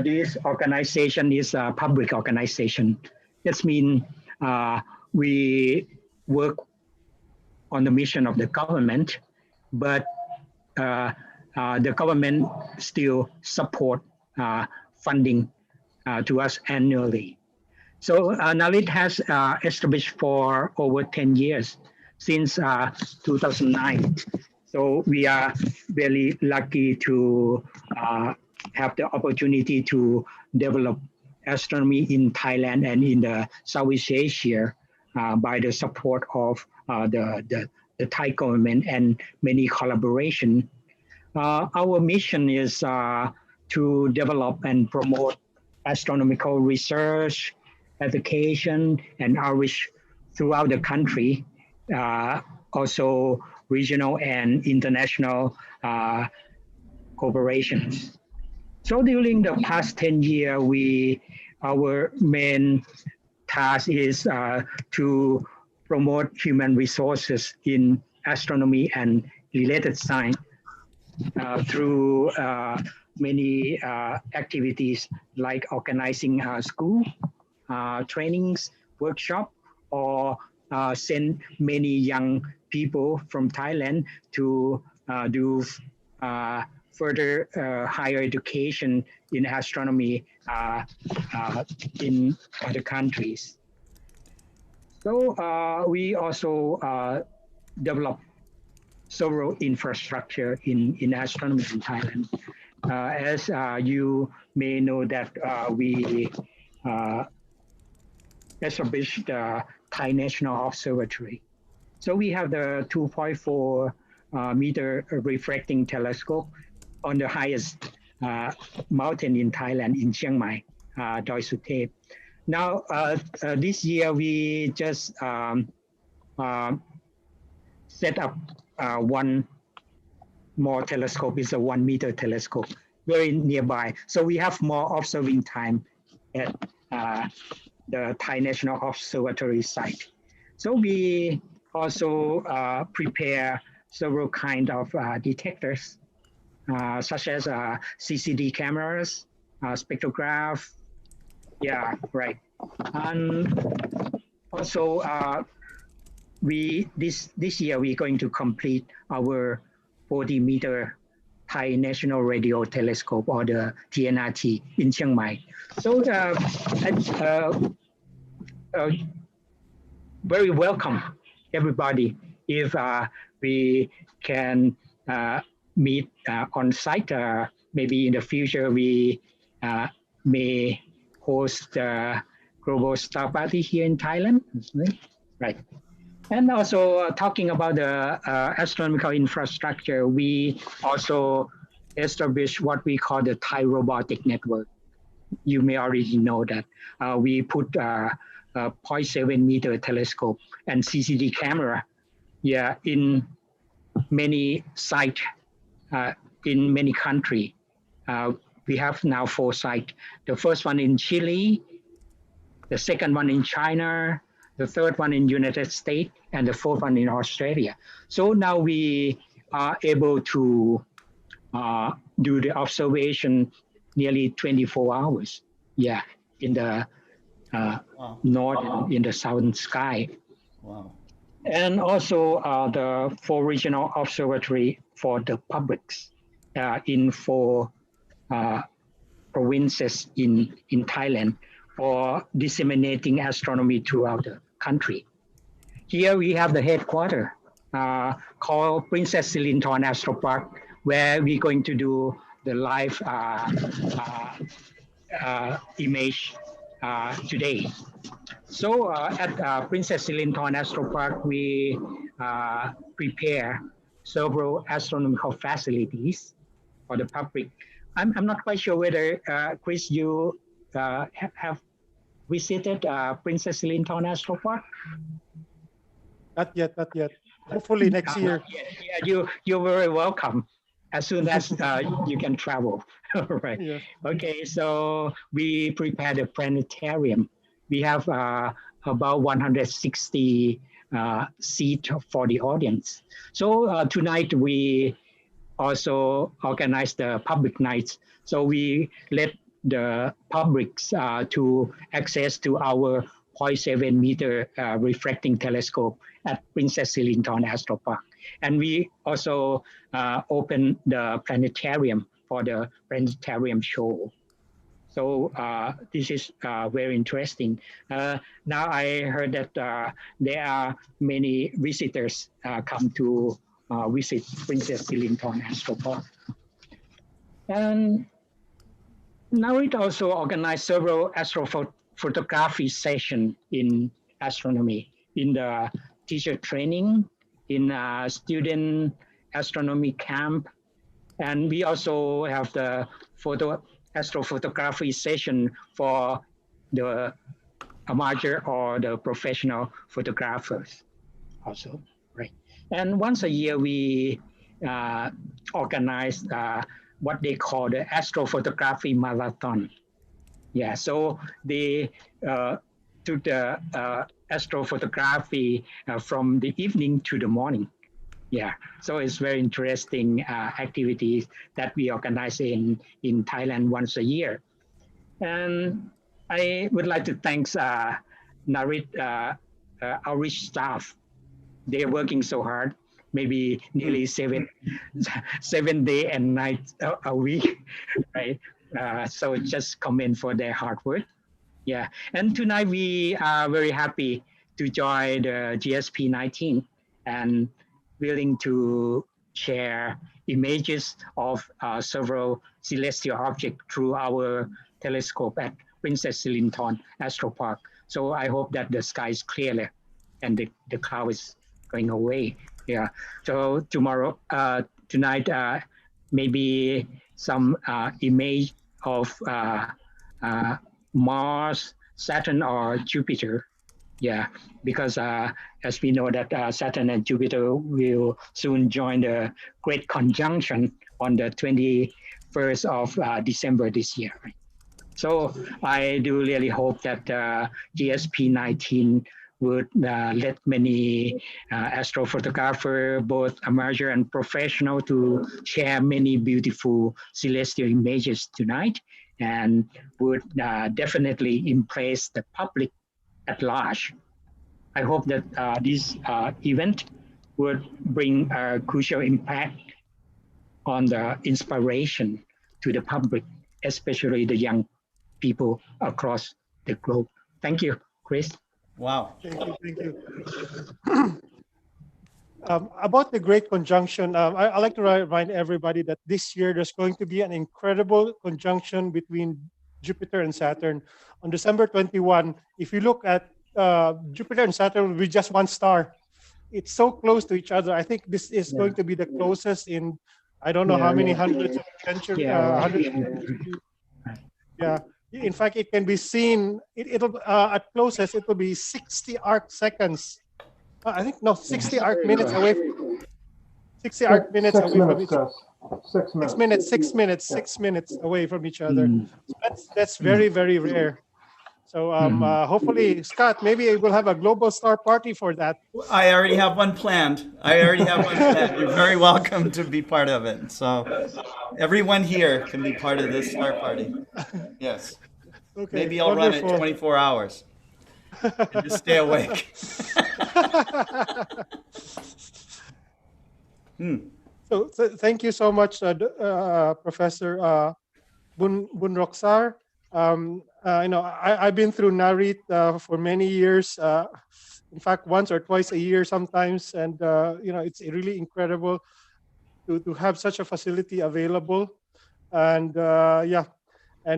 This organization is a public organization. This means we work on the mission of the government, but the government still support funding to us annually. So NARIT has established for over 10 years, since 2009. So we are very lucky to have the opportunity to develop astronomy in Thailand and in the Southeast Asia by the support of the Thai government and many collaboration. Our mission is to develop and promote astronomical research, education, and outreach throughout the country, also regional and international cooperations. So during the past 10 years, our main task is to promote human resources in astronomy and related science through many activities like organizing school, trainings, workshop, or send many young people from Thailand to do further higher education in astronomy in other countries. So we also develop several infrastructure in astronomy in Thailand. As you may know that we established the Thai National Observatory. So we have the 2.4 meter refracting telescope on the highest mountain in Thailand, in Chiang Mai, Doi Suthep. Now, this year we just set up one more telescope. It's a 1 meter telescope, very nearby. So we have more observing time at the Thai National Observatory site. So we also prepare several kind of detectors, such as CCD cameras, spectrograph. Yeah, right. And also, this year we're going to complete our 40 meter Thai National Radio Telescope, or the TNRT, in Chiang Mai. So very welcome everybody if we can meet on site maybe in the future we may host the global star party here in Thailand, right? And also talking about the astronomical infrastructure, we also established what we call the Thai robotic network. You may already know that we put a 0.7 meter telescope and CCD camera, in many sites in many countries. We have now 4 sites. The first one in Chile, the second one in China, the third one in United States, and the fourth one in Australia. So now we are able to do the observation nearly 24 hours. Yeah, in the Wow. north and in the southern sky. Wow. And also the 4 regional observatory for the publics in 4 provinces in Thailand for disseminating astronomy throughout the country. Here we have the headquarters called Princess Silintorn Astro Park, where we're going to do the live image today. So at Princess Silintorn Astro Park, we prepare several astronomical facilities for the public. I'm not quite sure whether, Chris, you have visited Princess Silintorn Astro Park? Not yet, not yet. Hopefully next year. You're very welcome as soon as you can travel. Right. Yeah. Okay, so we prepared a planetarium. We have about 160 seats for the audience. So tonight we also organize the public nights. So we let the publics to access to our 0.7 meter refracting telescope at Princess Silintorn Astro Park. And we also open the planetarium for the planetarium show. So this is very interesting. Now I heard that there are many visitors come to visit Princess Silintorn Astro Park. And now it also organized several astrophotography sessions in astronomy, in the teacher training, in student astronomy camp, and we also have the astrophotography session for the amateur or the professional photographers also, right? And once a year we organize what they call the astrophotography marathon. Yeah, so they took the astrophotography from the evening to the morning. Yeah, so it's very interesting activities that we organize in Thailand once a year. And I would like to thank Narit outreach staff. They're working so hard, maybe nearly 7 day and night a week, right? So just comment for their hard work. Yeah, and tonight we are very happy to join the GSP 19 and willing to share images of several celestial objects through our telescope at Princess Silintorn Astro Park. So I hope that the sky is clearer and the cloud is going away. Yeah. So tonight, maybe some image of Mars, Saturn, or Jupiter. Yeah, because as we know that Saturn and Jupiter will soon join the Great Conjunction on the 21st of December this year. So I do really hope that GSP 19 would let many astrophotographers, both amateur and professional, to share many beautiful celestial images tonight, and would definitely impress the public at large. I hope that this event would bring a crucial impact on the inspiration to the public, especially the young people across the globe. Thank you, Chris. Wow. Thank you, thank you. About the Great Conjunction, I like to remind everybody that this year there's going to be an incredible conjunction between Jupiter and Saturn. On December 21, if you look at Jupiter and Saturn with just one star, it's so close to each other. I think this is going to be the closest in, I don't know how many hundreds of centuries, hundreds of centuries. Yeah. In fact, it can be seen, it'll at closest, it will be 60 arc seconds. I think, no, 60 arc minutes away. 60 arc minutes away from each other. 6 minutes. 6 minutes away from each other. So that's very, very rare. So hopefully, Scott, maybe we'll have a global star party for that. I already have one planned. You're very welcome to be part of it. So everyone here can be part of this star party. Yes. Okay, Maybe I'll run it 24 hours. And just stay awake. So thank you so much, Professor Bun Roksar. I've been through NARIT for many years. In fact, once or twice a year sometimes, and it's really incredible to have such a facility available. And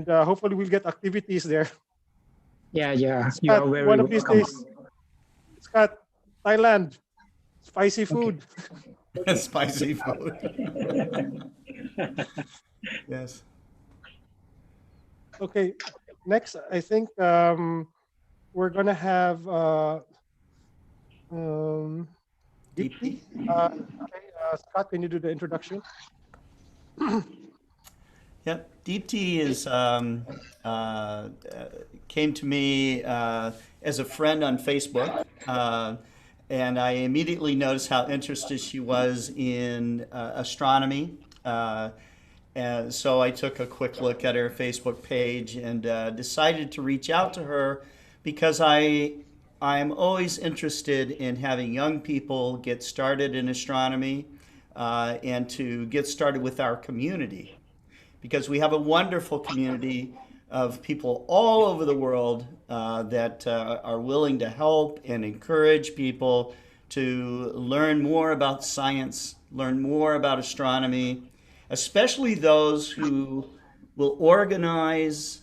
hopefully we'll get activities there. Yeah. You Scott, are very one of these welcome. days, Scott, Thailand, spicy food. Spicy food. Yes. Okay, next, I think we're gonna have Deepti. Scott, can you do the introduction? Yep, Deepti came to me as a friend on Facebook, and I immediately noticed how interested she was in astronomy. And so I took a quick look at her Facebook page and decided to reach out to her because I'm always interested in having young people get started in astronomy and to get started with our community. Because we have a wonderful community of people all over the world that are willing to help and encourage people to learn more about science, learn more about astronomy, especially those who will organize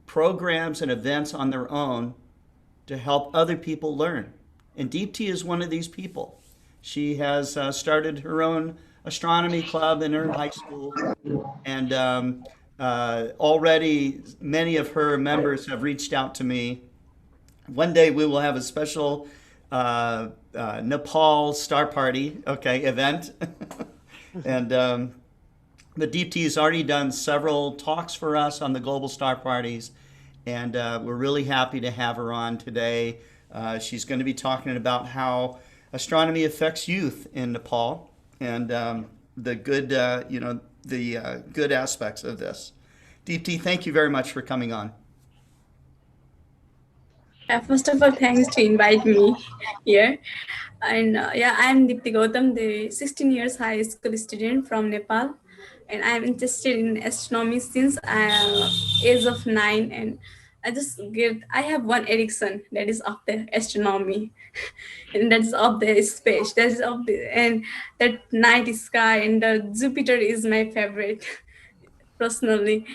programs and events on their own to help other people learn. And Deepti is one of these people. She has started her own astronomy club in her high school, and already many of her members have reached out to me. One day we will have a special Nepal star party, event. And the Deepti has already done several talks for us on the global star parties, and we're really happy to have her on today. She's going to be talking about how astronomy affects youth in Nepal and the good, good aspects of this. Deepti, thank you very much for coming on. First of all, thanks to invite me here. And I'm Deepti Gautam, the 16 years high school student from Nepal. And I'm interested in astronomy since age of 9. And I have one addiction, that is of the astronomy. And that is of the space, and that night sky, and the Jupiter is my favorite, personally.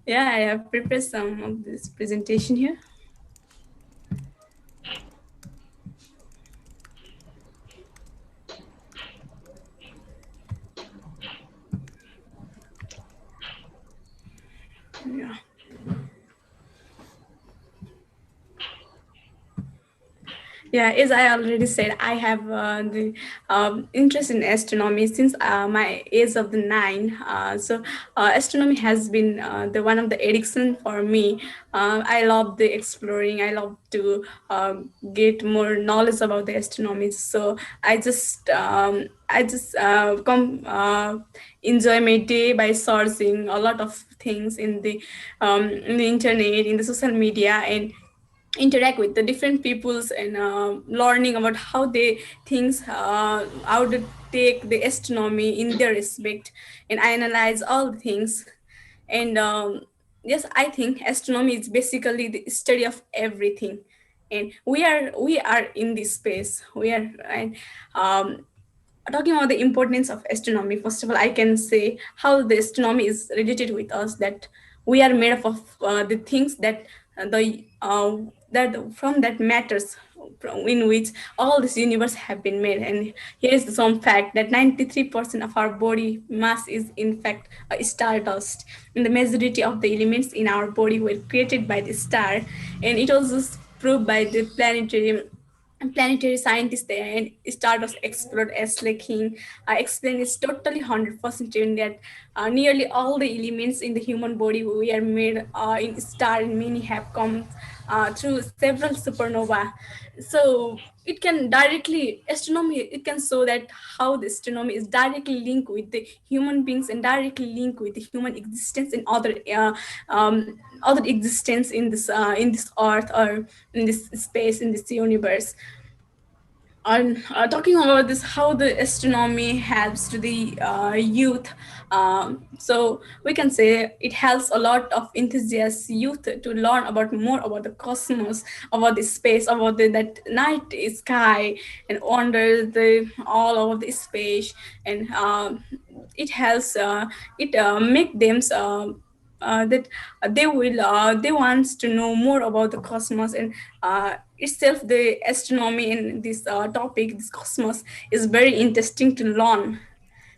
Yeah, I have prepared some of this presentation here. Yeah. Yeah, as I already said, I have the interest in astronomy since my age of the 9. So astronomy has been the one of the addiction for me. I love the exploring. I love to get more knowledge about the astronomy. So I just enjoy my day by searching a lot of things in the internet, in the social media, and interact with the different peoples, and learning about how they things how they take the astronomy in their respect, and I analyze all the things. And yes, I think astronomy is basically the study of everything. and we are in this space. We are, and talking about the importance of astronomy, first of all, I can say how the astronomy is related with us, that we are made up of the things that that from that matters in which all this universe have been made. And here is some fact that 93% of our body mass is in fact stardust, and the majority of the elements in our body were created by the star. And it was proved by the planetary scientists there, and stardust explored as King explained is totally 100% in that nearly all the elements in the human body we are made in star, and many have come through several supernova. So it can directly astronomy, it can show that how the astronomy is directly linked with the human beings and directly linked with the human existence and other existence in this earth or in this space, in this universe. On talking about this, how the astronomy helps to the youth. So we can say it helps a lot of enthusiast youth to learn about more about the cosmos, about the space, about that night sky, and wonder the all over the space. And it helps it make them that they want to know more about the cosmos. And itself the astronomy in this topic, this cosmos, is very interesting to learn.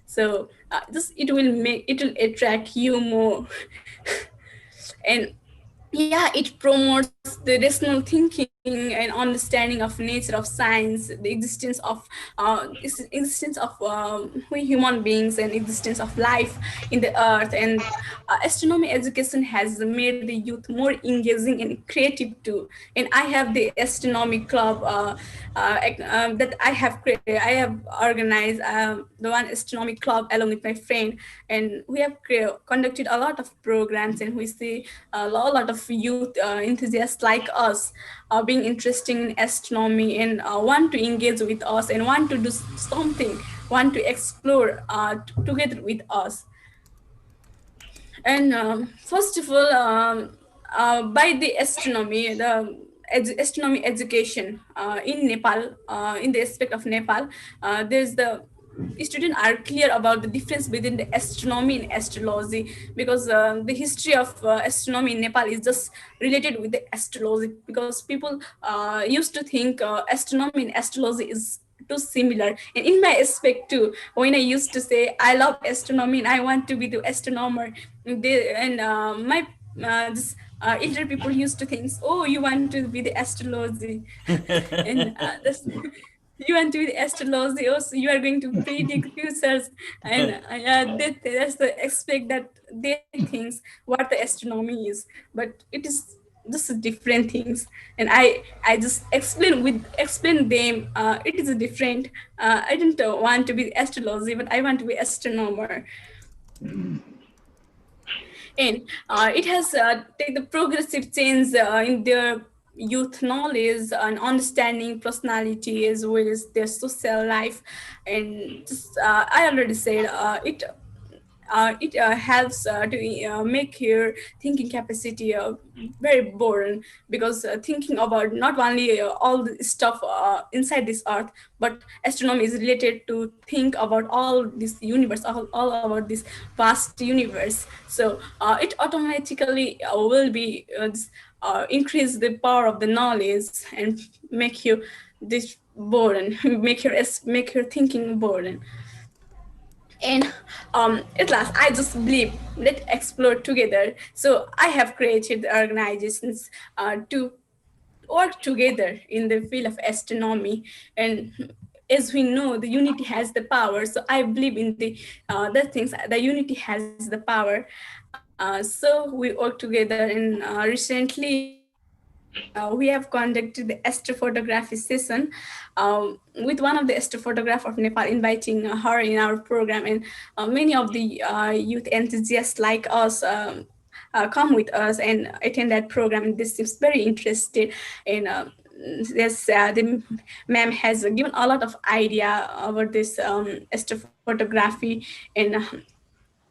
So this it will attract you more. And yeah, it promotes the rational thinking and understanding of nature of science, the existence of we human beings, and existence of life in the earth. And astronomy education has made the youth more engaging and creative too. And I have the astronomy club that I have organized the one astronomy club along with my friend. And we have conducted a lot of programs, and we see a lot of youth enthusiasts like us being interested in astronomy, and want to engage with us and want to do something, want to explore together with us. And first of all, by the astronomy, the astronomy education in Nepal, in the aspect of Nepal, there's the students are clear about the difference between the astronomy and astrology, because the history of astronomy in Nepal is just related with the astrology, because people used to think astronomy and astrology is too similar. And in my aspect too, when I used to say I love astronomy and I want to be the astronomer, and my this elder people used to think, oh, you want to be the astrology. And that's you want to be the astrology, also you are going to predict futures. And that's the aspect that they think what the astronomy is. But it is just different things. And I just explain them it is a different. I didn't want to be astrology, but I want to be astronomer. And it has take the progressive change in their youth knowledge and understanding personality as well as their social life. And just, I already said it helps to make your thinking capacity very boring, because thinking about not only all the stuff inside this earth, but astronomy is related to think about all this universe, all about this vast universe. So it automatically will be increase the power of the knowledge and make you this boring, make your thinking boring. And at last, I just believe let's explore together. So I have created organizations to work together in the field of astronomy. And as we know, the unity has the power. So I believe in the things. The unity has the power. So we work together. And recently, we have conducted the astrophotography session with one of the astrophotographer of Nepal, inviting her in our program. And many of the youth enthusiasts like us come with us and attend that program. This is very interested. And yes, the ma'am has given a lot of idea about this astrophotography. And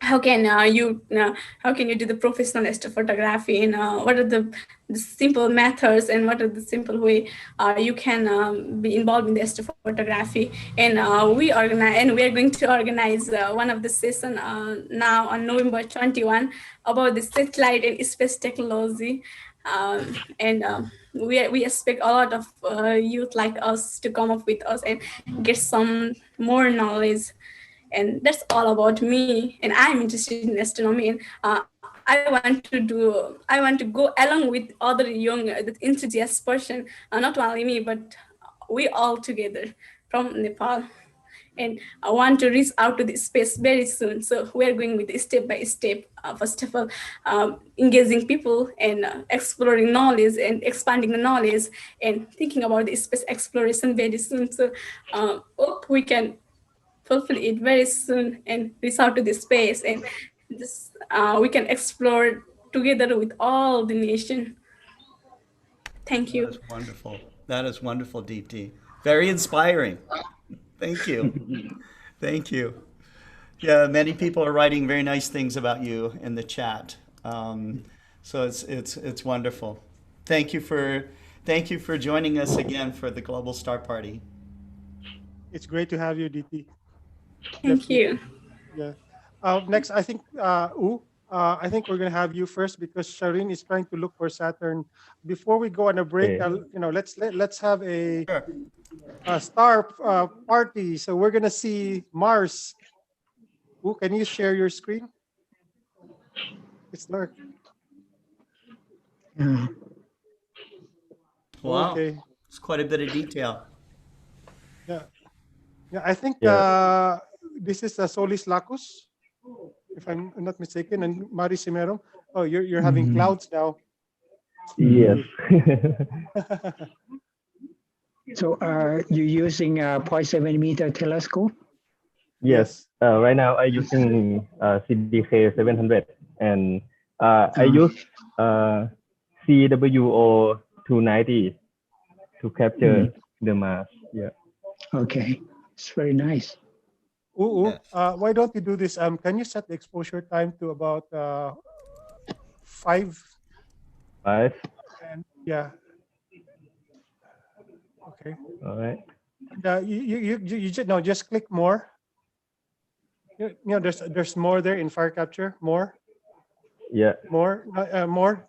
how can how can you do the professional astrophotography, and what are the simple methods, and what are the simple way you can be involved in the astrophotography. And we are going to organize one of the session now on November 21 about the satellite and space technology. And we expect a lot of youth like us to come up with us and get some more knowledge. And that's all about me, and I'm interested in astronomy. And I want to go along with other young enthusiast person, not only me but we all together from Nepal. And I want to reach out to the space very soon. So we're going with step by step. First of all, engaging people and exploring knowledge and expanding the knowledge and thinking about the space exploration very soon. So hope we can fulfill it very soon and reach out to the space, and this we can explore together with all the nation. Thank That you. is wonderful. That is wonderful, Deepti. Very inspiring. Thank you. Thank you. Yeah, many people are writing very nice things about you in the chat. So it's wonderful. Thank you for joining us again for the Global Star Party. It's great to have you, DT. Thank you. Yeah. Next, I think I think we're gonna have you first because Shireen is trying to look for Saturn. Before we go on a break, Okay. let's have Sure. a star party. So we're gonna see Mars. Ooh, can you share your screen? It's dark. Yeah. Wow. Okay. It's quite a bit of detail. Yeah. Yeah. I think Yeah. this is Solis Lacus, if I'm not mistaken, and Mari Cimerom. Oh, you're having clouds now. Yes. So are you using a 0.7 meter telescope? Yes. Right now I'm using CDK 700 and I use CWO 290 to capture the Mars. Yeah. Okay, it's very nice. Ooh, Yes. why don't you do this? Can you set the exposure time to about 5? 5. And yeah, okay. All right. And, you just no, just click more. There's more there in fire capture. More, Yeah. more.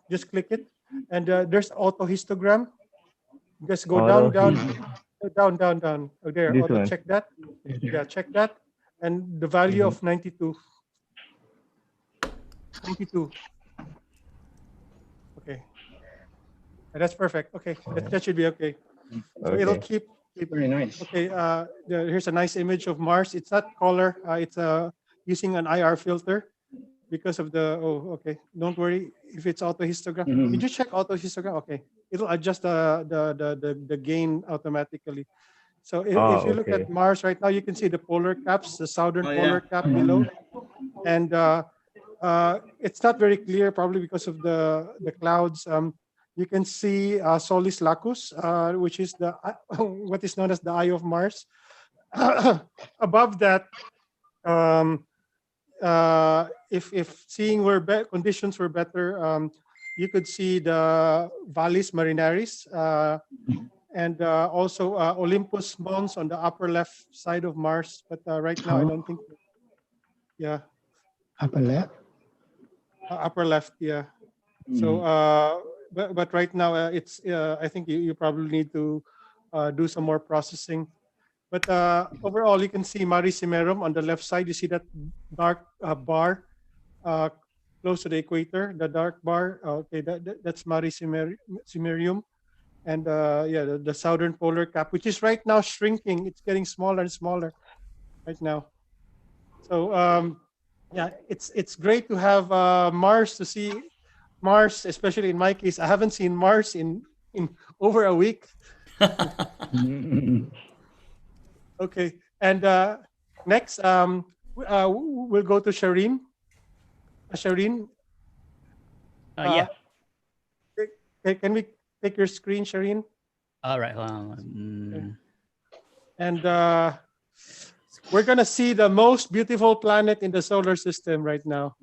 Just click it, and there's auto histogram. Just go Auto down. Oh, there, This auto one. check that. Yeah, check that, and the value of 92. 92. Okay, that's perfect. Okay, that should be okay. So it'll Okay. keep. Very nice. Okay, here's a nice image of Mars. It's not color. It's using an IR filter because of the. Oh, okay. Don't worry if it's auto histogram. Did you check auto histogram? Okay, it'll adjust the gain automatically. So if you look Okay. at Mars right now, you can see the polar caps, the southern Oh, polar yeah. cap below, and it's not very clear, probably because of the clouds. You can see Solis Lacus, which is the what is known as the eye of Mars. Above that, if seeing where conditions were better, you could see the Valles Marinaris and also Olympus Mons on the upper left side of Mars. But right now, I don't think. Yeah, Upper left. upper left. Yeah. So, but right now it's. I think you probably need to do some more processing. But overall, you can see Mare Cimerum on the left side. You see that dark bar close to the equator. The dark bar. Okay, that's Mare Cimerium, and yeah, the southern polar cap, which is right now shrinking. It's getting smaller and smaller right now. So yeah, it's great to have Mars to see. Mars, especially in my case, I haven't seen Mars in over a week. Okay, and next we'll go to Shireen. Shireen, Yeah. can we take your screen, Shireen? All right. And We're gonna see the most beautiful planet in the solar system right now.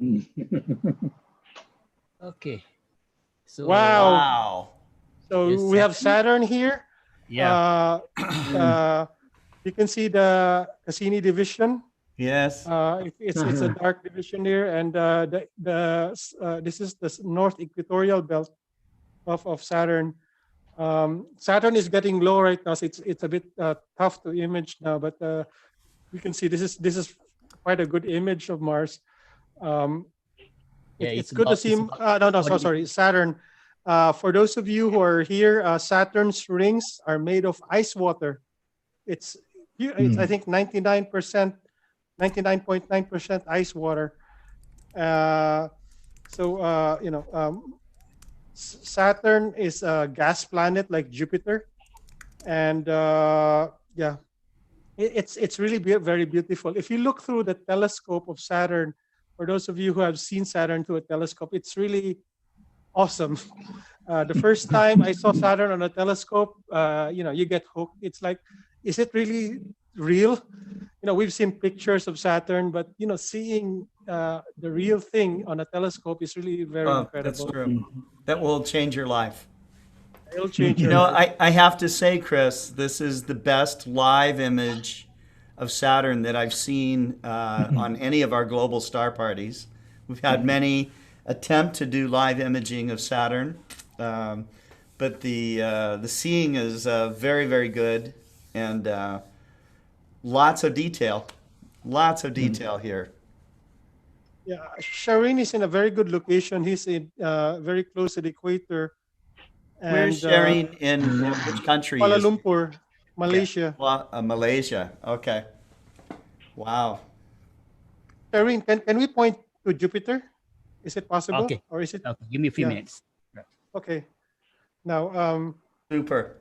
Okay. So Wow. Wow. So Yes, we have Saturn here. Yeah. You can see the Cassini division. Yes. It's a dark division here, and this is the north equatorial belt of Saturn. Saturn is getting low right now, so it's a bit tough to image now, but we can see this is quite a good image of Mars. Yeah, It's good to see. Sorry, Saturn. For those of you who are here, Saturn's rings are made of ice water. It's I think 99%, 99.9% ice water. Saturn is a gas planet like Jupiter, and yeah, it's really very beautiful. If you look through the telescope of Saturn, for those of you who have seen Saturn through a telescope, it's really awesome. The first time I saw Saturn on a telescope, you get hooked. It's like, is it really real? We've seen pictures of Saturn, but seeing the real thing on a telescope is really very incredible. That's true. That will change your life. It'll change your life. I have to say, Chris, this is the best live image of Saturn that I've seen on any of our global star parties. We've had many attempt to do live imaging of Saturn, but the seeing is very, very good, and lots of detail here. Yeah, Shireen is in a very good location. He's in very close to the equator. And, where's Shireen in which country? Kuala Lumpur, Malaysia. Yeah. Malaysia. Okay. Wow. Shireen, can we point to Jupiter? Is it possible? Okay. Or is it? Okay. Give me a few minutes. Okay. Now, super.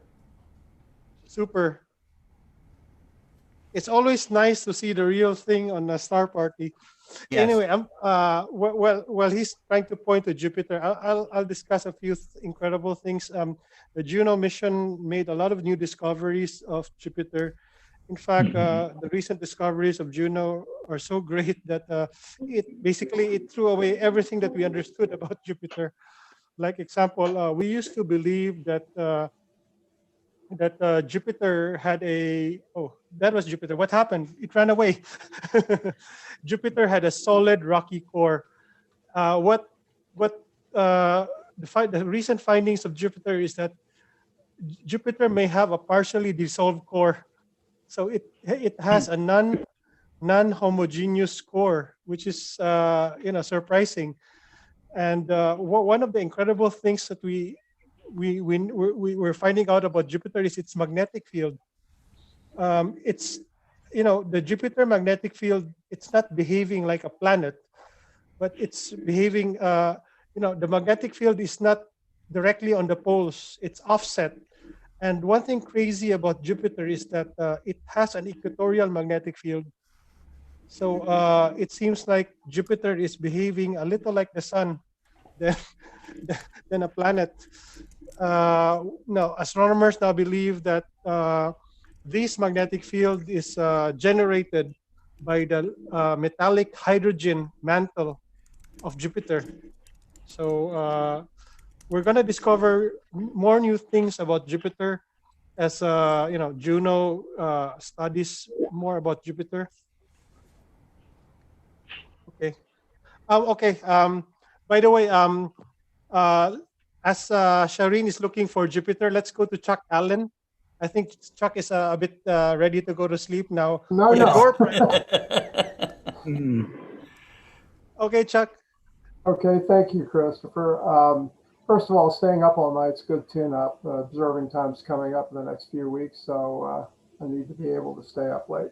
It's always nice to see the real thing on a star party. Yes. Anyway, while he's trying to point to Jupiter, I'll discuss a few incredible things. The Juno mission made a lot of new discoveries of Jupiter. In fact, the recent discoveries of Juno are so great that it threw away everything that we understood about Jupiter. Like example, we used to believe that Jupiter had that was Jupiter. What happened? It ran away. Jupiter had a solid rocky core. The recent findings of Jupiter is that Jupiter may have a partially dissolved core. So it has a non-homogeneous core, which is surprising. And one of the incredible things that we're finding out about Jupiter is its magnetic field. The Jupiter magnetic field, it's not behaving like a planet, but it's behaving, the magnetic field is not directly on the poles, it's offset. And one thing crazy about Jupiter is that it has an equatorial magnetic field. So it seems like Jupiter is behaving a little like the sun than a planet. Astronomers now believe that this magnetic field is generated by the metallic hydrogen mantle of Jupiter. So we're going to discover more new things about Jupiter as Juno studies more about Jupiter. Okay. By the way, as Shireen is looking for Jupiter, let's go to Chuck Allen. I think Chuck is a bit ready to go to sleep now. No. Okay, Chuck. Okay, thank you, Christopher. First of all, staying up all night's good tune-up. Observing time's coming up in the next few weeks, so I need to be able to stay up late.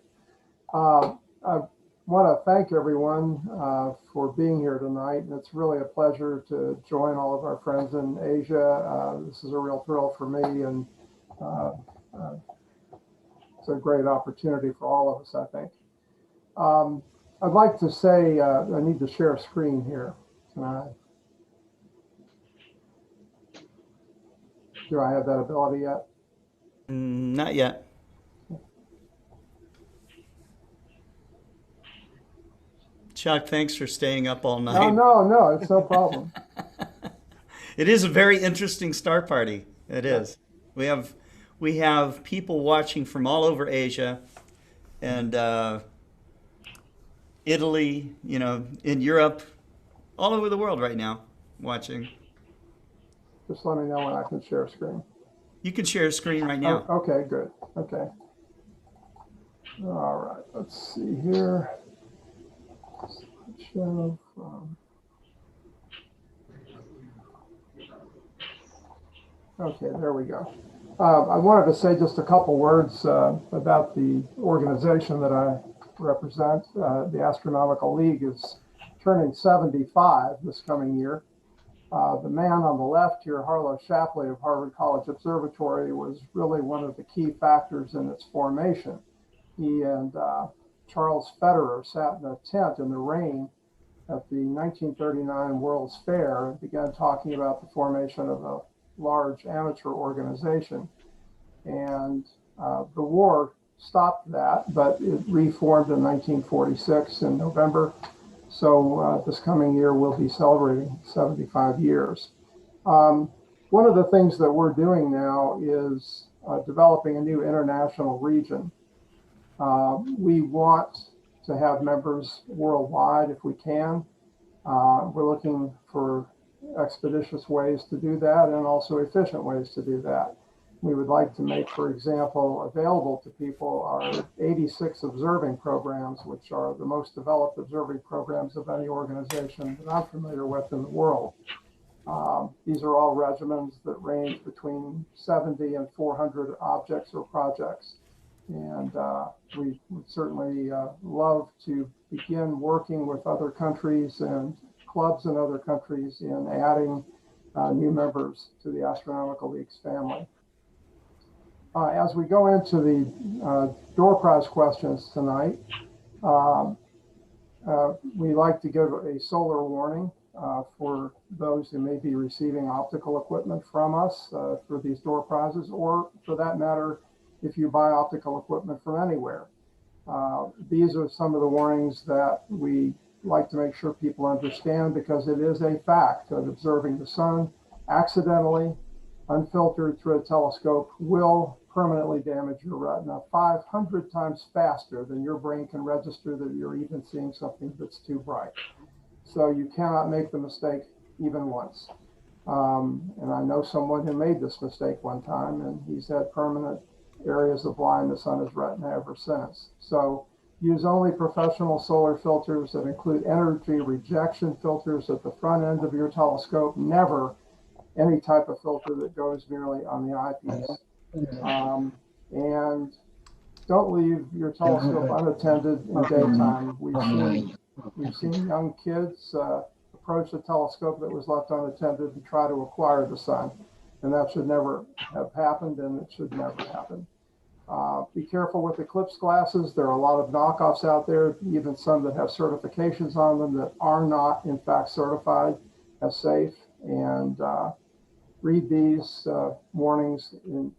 I want to thank everyone for being here tonight. And it's really a pleasure to join all of our friends in Asia. This is a real thrill for me, and it's a great opportunity for all of us, I think. I'd like to say I need to share a screen here. Do I have that ability yet? Not yet. Chuck, thanks for staying up all No, night. no, it's no problem. It is a very interesting star party. It is. We have people watching from all over Asia and Italy, in Europe, all over the world right now watching. Just let me know when I can share screen. You can share a screen right now. Oh, okay, good. Okay. All right, let's see here. Show from. Okay, there we go. I wanted to say just a couple words about the organization that I represent. The Astronomical League is turning 75 this coming year. The man on the left here, Harlow Shapley of Harvard College Observatory, was really one of the key factors in its formation. He and Charles Federer sat in a tent in the rain at the 1939 World's Fair and began talking about the formation of a large amateur organization. And the war stopped that, but it reformed in 1946 in November. So this coming year, we'll be celebrating 75 years. One of the things that we're doing now is developing a new international region. We want to have members worldwide if we can. We're looking for expeditious ways to do that and also efficient ways to do that. We would like to make, for example, available to people our 86 observing programs, which are the most developed observing programs of any organization that I'm familiar with in the world. These are all regimens that range between 70 and 400 objects or projects. And we would certainly love to begin working with other countries and clubs in other countries in adding new members to the Astronomical League's family. As we go into the door prize questions tonight, we like to give a solar warning for those who may be receiving optical equipment from us for these door prizes, or for that matter, if you buy optical equipment from anywhere. These are some of the warnings that we like to make sure people understand, because it is a fact that observing the sun accidentally, unfiltered through a telescope, will permanently damage your retina 500 times faster than your brain can register that you're even seeing something that's too bright. So you cannot make the mistake even once. And I know someone who made this mistake one time, and he's had permanent areas of blindness on his retina ever since. So use only professional solar filters that include energy rejection filters at the front end of your telescope, never any type of filter that goes merely on the eyepiece. And don't leave your telescope unattended in daytime. We've seen young kids approach a telescope that was left unattended and try to acquire the sun. And that should never have happened, and it should never happen. Be careful with eclipse glasses. There are a lot of knockoffs out there, even some that have certifications on them that are not, in fact, certified as safe. And read these warnings, and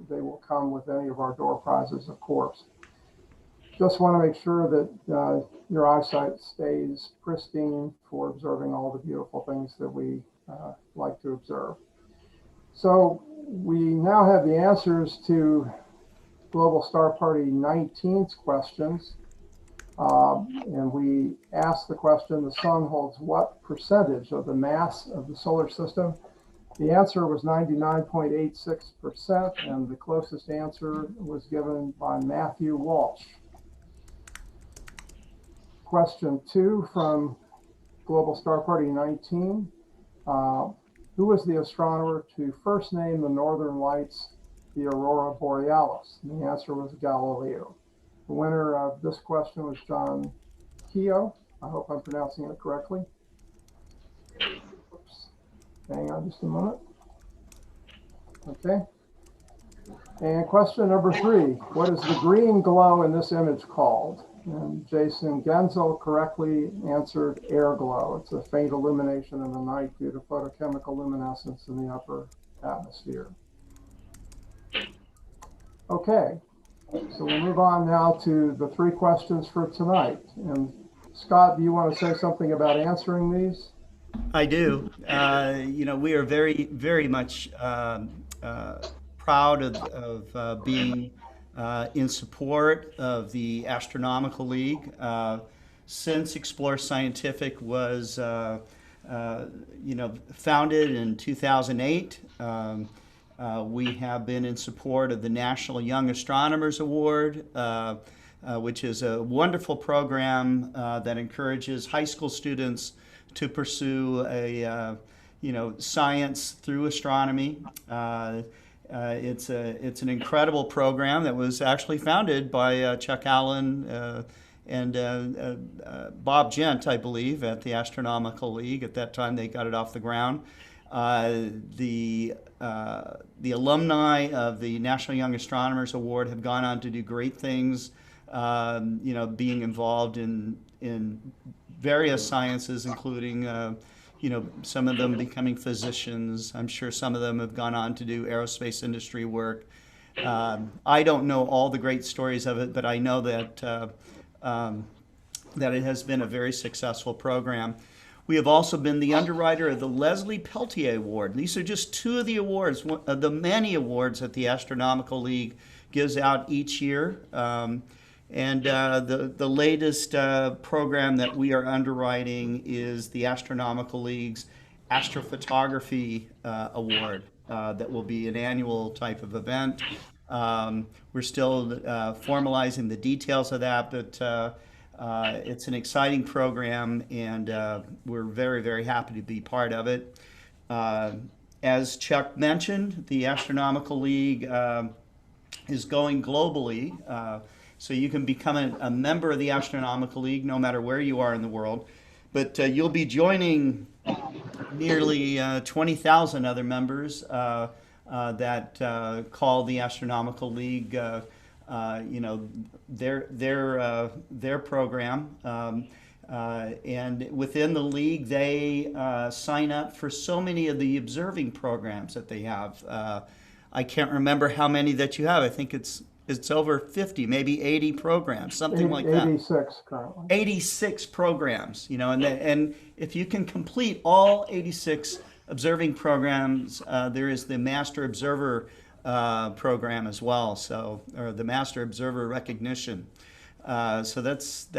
they will come with any of our door prizes, of course. Just want to make sure that your eyesight stays pristine for observing all the beautiful things that we like to observe. So we now have the answers to Global Star Party 19's questions. And we asked the question, the sun holds what percentage of the mass of the solar system? The answer was 99.86%, and the closest answer was given by Matthew Walsh. Question 2 from Global Star Party 19. Who was the astronomer to first name the northern lights the aurora borealis? And the answer was Galileo. The winner of this question was John Keogh. I hope I'm pronouncing it correctly. Oops. Hang on just a moment. Okay. And question number 3. What is the green glow in this image called? And Jason Genzel correctly answered air glow. It's a faint illumination in the night due to photochemical luminescence in the upper atmosphere. Okay, so we'll move on now to the 3 questions for tonight. And Scott, do you want to say something about answering these? I do. We are very, very much proud of being in support of the Astronomical League. Since Explore Scientific was, founded in 2008, we have been in support of the National Young Astronomers Award, which is a wonderful program that encourages high school students to pursue science through astronomy. It's an incredible program that was actually founded by Chuck Allen and Bob Gent, I believe, at the Astronomical League. At that time, they got it off the ground. The alumni of the National Young Astronomers Award have gone on to do great things. Being involved in various sciences, including, some of them becoming physicians. I'm sure some of them have gone on to do aerospace industry work. I don't know all the great stories of it, but I know that it has been a very successful program. We have also been the underwriter of the Leslie Peltier Award. These are just two of the awards, of the many awards that the Astronomical League gives out each year. The latest program that we are underwriting is the Astronomical League's Astrophotography Award. That will be an annual type of event. We're still formalizing the details of that, but it's an exciting program, and we're very, very happy to be part of it. As Chuck mentioned, the Astronomical League is going globally. So you can become a member of the Astronomical League no matter where you are in the world. But you'll be joining nearly 20,000 other members that call the Astronomical League, their program. And within the league, they sign up for so many of the observing programs that they have. I can't remember how many that you have. I think it's over 50, maybe 80 programs, something like that. 86 currently. 86 programs, and if you can complete all 86 observing programs, there is the Master Observer program as well, or the Master Observer recognition. So it's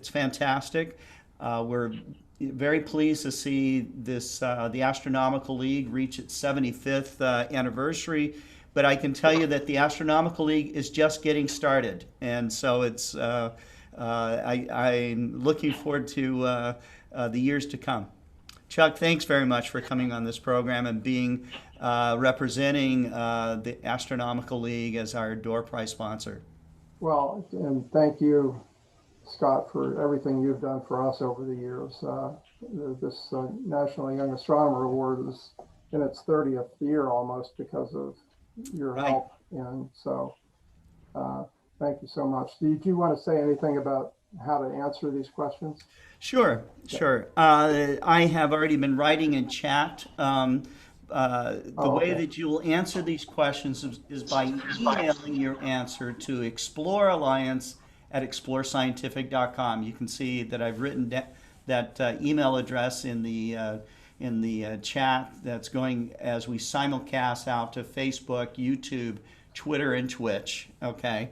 fantastic. We're very pleased to see the Astronomical League reach its 75th anniversary. But I can tell you that the Astronomical League is just getting started, and so I'm looking forward to the years to come. Chuck, thanks very much for coming on this program and being representing the Astronomical League as our door prize sponsor. Well, and thank you, Scott, for everything you've done for us over the years. This National Young Astronomer Award is in its 30th year almost because of your help, and so thank you so much. Did you want to say anything about how to answer these questions? Sure. I have already been writing in chat. The way that you will answer these questions is by emailing your answer to explorealliance@explorescientific.com. You can see that I've written that email address in the chat that's going as we simulcast out to Facebook, YouTube, Twitter, and Twitch. Okay.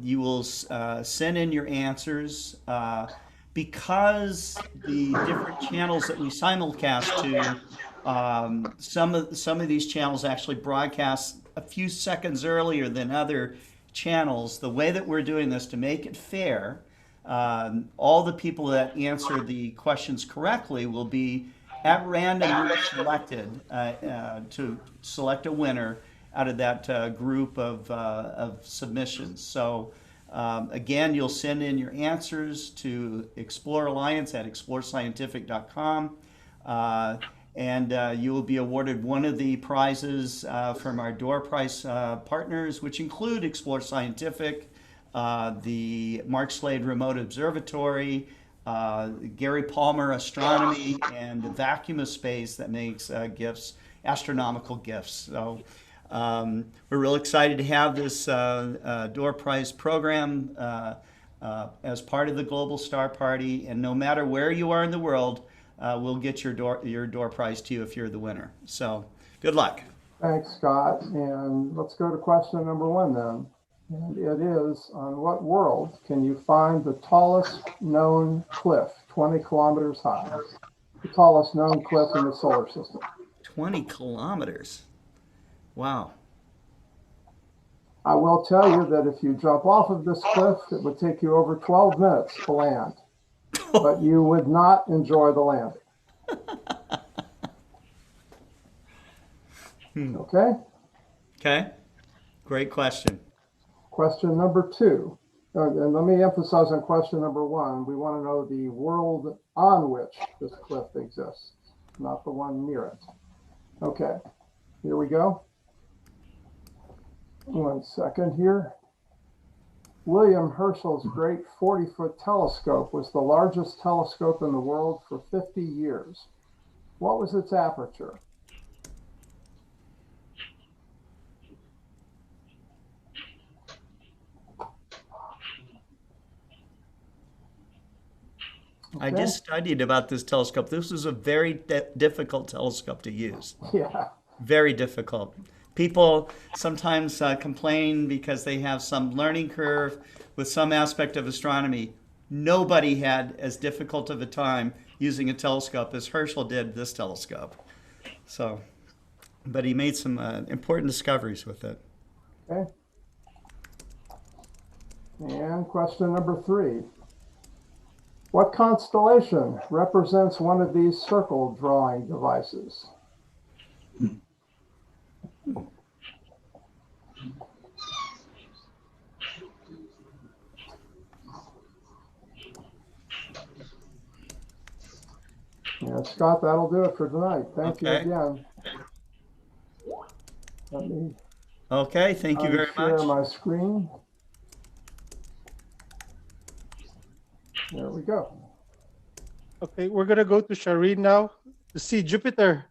You will send in your answers because the different channels that we simulcast to, some of these channels actually broadcast a few seconds earlier than other channels. The way that we're doing this to make it fair, all the people that answer the questions correctly will be at random selected to select a winner out of that group of submissions. So again, you'll send in your answers to explorealliance@explorescientific.com, and you will be awarded one of the prizes from our door prize partners, which include Explore Scientific, the Mark Slade Remote Observatory, Gary Palmer Astronomy, and the Vacuum of Space that makes gifts, astronomical gifts. So we're real excited to have this door prize program. as part of the Global Star Party. And no matter where you are in the world, we'll get your door prize to you if you're the winner. So good luck. Thanks, Scott. And let's go to question number 1 then. And it is, on what world can you find the tallest known cliff, 20 kilometers high? The tallest known cliff in the solar system. 20 kilometers. Wow. I will tell you that if you jump off of this cliff, it would take you over 12 minutes to land, but you would not enjoy the landing. Okay? Okay. Great question. Question number 2. And let me emphasize on question number 1. We want to know the world on which this cliff exists, not the one near it. Okay, here we go. 1 second here. William Herschel's great 40-foot telescope was the largest telescope in the world for 50 years. What was its aperture? I just studied about this telescope. This is a very difficult telescope to use. Yeah. Very difficult. People sometimes complain because they have some learning curve with some aspect of astronomy. Nobody had as difficult of a time using a telescope as Herschel did this telescope. So, but he made some important discoveries with it. Okay. And question number 3. What constellation represents one of these circle drawing devices? Yeah, Scott, that'll do it for tonight. Thank you again. Let me thank you very much. share my screen. There we go. Okay, we're gonna go to Shireen now to see Jupiter.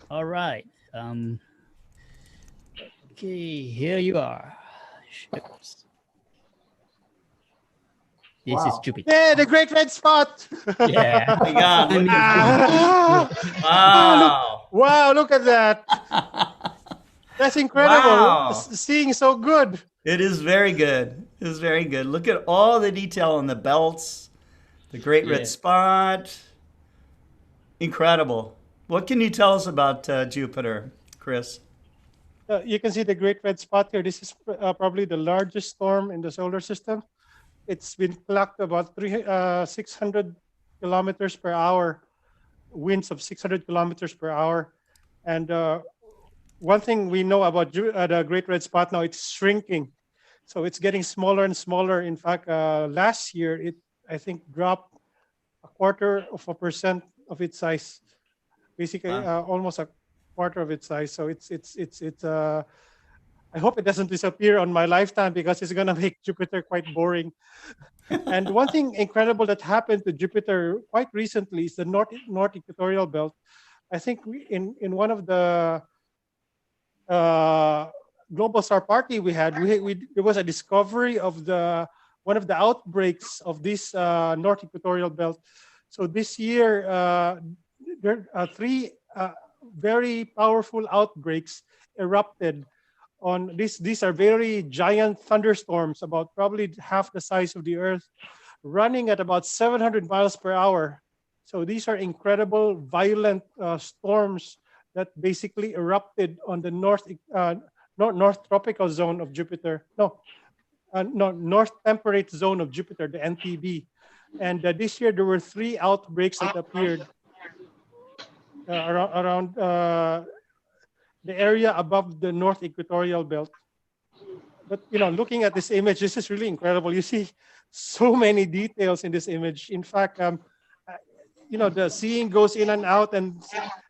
All right. Okay, here you are. Oops. This is Jupiter. Yeah, the great red spot. Yeah. Oh my God, look at Wow. Wow, look at that. That's incredible. Wow. Seeing so good. It is very good. It is very good. Look at all the detail on the belts, the great red spot. Incredible. What can you tell us about Jupiter, Chris? You can see the great red spot here. This is probably the largest storm in the solar system. It's been clocked about 600 kilometers per hour, winds of 600 kilometers per hour. And one thing we know about the great red spot now, it's shrinking. So it's getting smaller and smaller. In fact, last year, it, I think, dropped 0.25% of its size, basically almost a quarter of its size. So it's I hope it doesn't disappear on my lifetime because it's going to make Jupiter quite boring. And one thing incredible that happened to Jupiter quite recently is the North Equatorial Belt. I think in one of the Global Star Party we had, there was a discovery of one of the outbreaks of this North Equatorial Belt. So this year, there are 3 very powerful outbreaks erupted on this. These are very giant thunderstorms, about probably half the size of the Earth, running at about 700 miles per hour. So these are incredible, violent storms that basically erupted on the north tropical zone of Jupiter. North temperate zone of Jupiter, the NTB. And this year there were 3 outbreaks that appeared around the area above the North Equatorial Belt. But looking at this image, this is really incredible. You see so many details in this image. In fact, the seeing goes in and out. And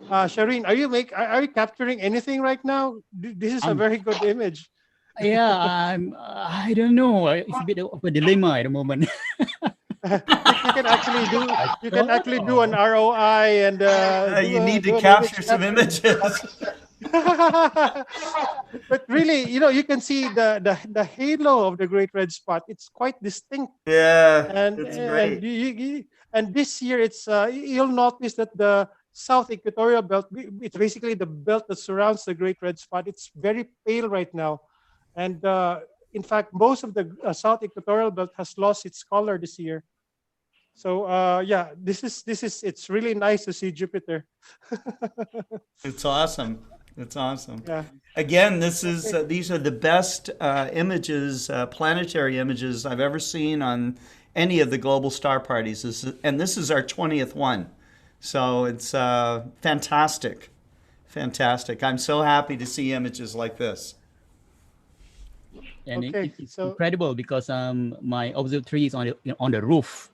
Shireen, are you capturing anything right now? This is a very good image. Yeah, I don't know. It's a bit of a dilemma at the moment. You can actually do an ROI and you need to capture some images. But really, you can see the halo of the Great Red Spot. It's quite distinct. Yeah, and it's and great. and this year it's you'll notice that the South Equatorial Belt, it's basically the belt that surrounds the Great Red Spot. It's very pale right now, and in fact, most of the South Equatorial Belt has lost its color this year. So yeah, this is it's really nice to see Jupiter. It's awesome. It's awesome. Yeah. Again, these are the best images, planetary images I've ever seen on any of the global star parties. And this is our 20th one. So it's fantastic. Fantastic. I'm so happy to see images like this. And Okay, it's so- incredible because my observatory is on the roof,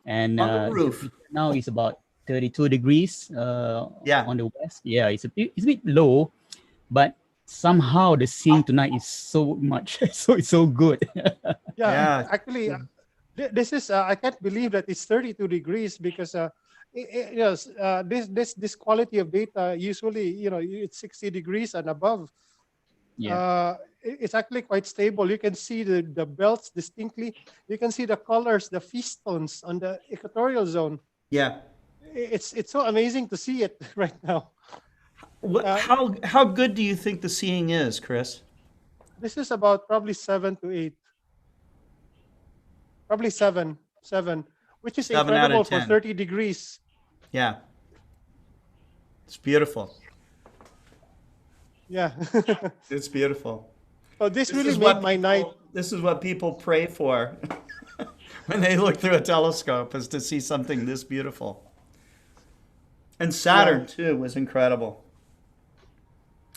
and On the roof. now it's about 32 degrees Yeah. on the west. Yeah, it's a bit low, but somehow the seeing tonight is so much it's so good. Yeah, Yeah. actually, this is I can't believe that it's 32 degrees because yes, this quality of data usually it's 60 degrees and above. Yeah. It's actually quite stable. You can see the belts distinctly. You can see the colors, the festoons on the equatorial zone. Yeah. It's so amazing to see it right now. How good do you think the seeing is, Chris? This is about probably 7 to 8. Probably 7, which is 7 out of incredible for 10. 30 degrees. Yeah. It's beautiful. Yeah. It's beautiful. So this really is made what my night. This is what people pray for when they look through a telescope, is to see something this beautiful. And Saturn, too, was incredible.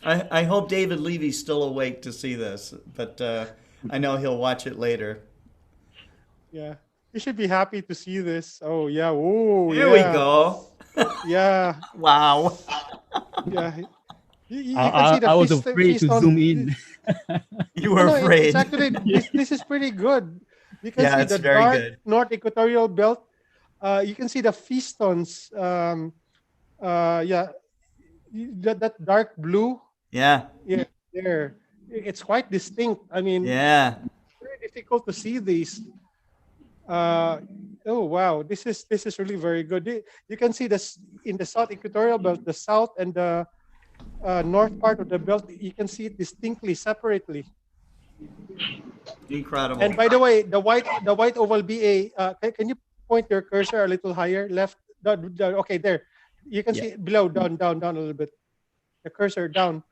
I hope David Levy's still awake to see this, but I know he'll watch it later. Yeah. You should be happy to see this. Oh, yeah. Oh, Here yeah. we go. Yeah. Wow. Yeah. You can see the I was afraid to zoom in. You were No, afraid. it's actually this is pretty good. You can Yeah, see it's the very dark good. North Equatorial Belt. You can see the festoons. Yeah, that dark blue. Yeah. Yeah, there. It's quite distinct. I mean, Yeah. very difficult to see these. Oh wow, this is really very good. You can see this in the South Equatorial Belt, the south and the north part of the belt. You can see it distinctly, separately. Incredible. And by the way, the white oval BA. Can you point your cursor a little higher, left? Okay, there. You can see it below, down a little bit. The cursor down.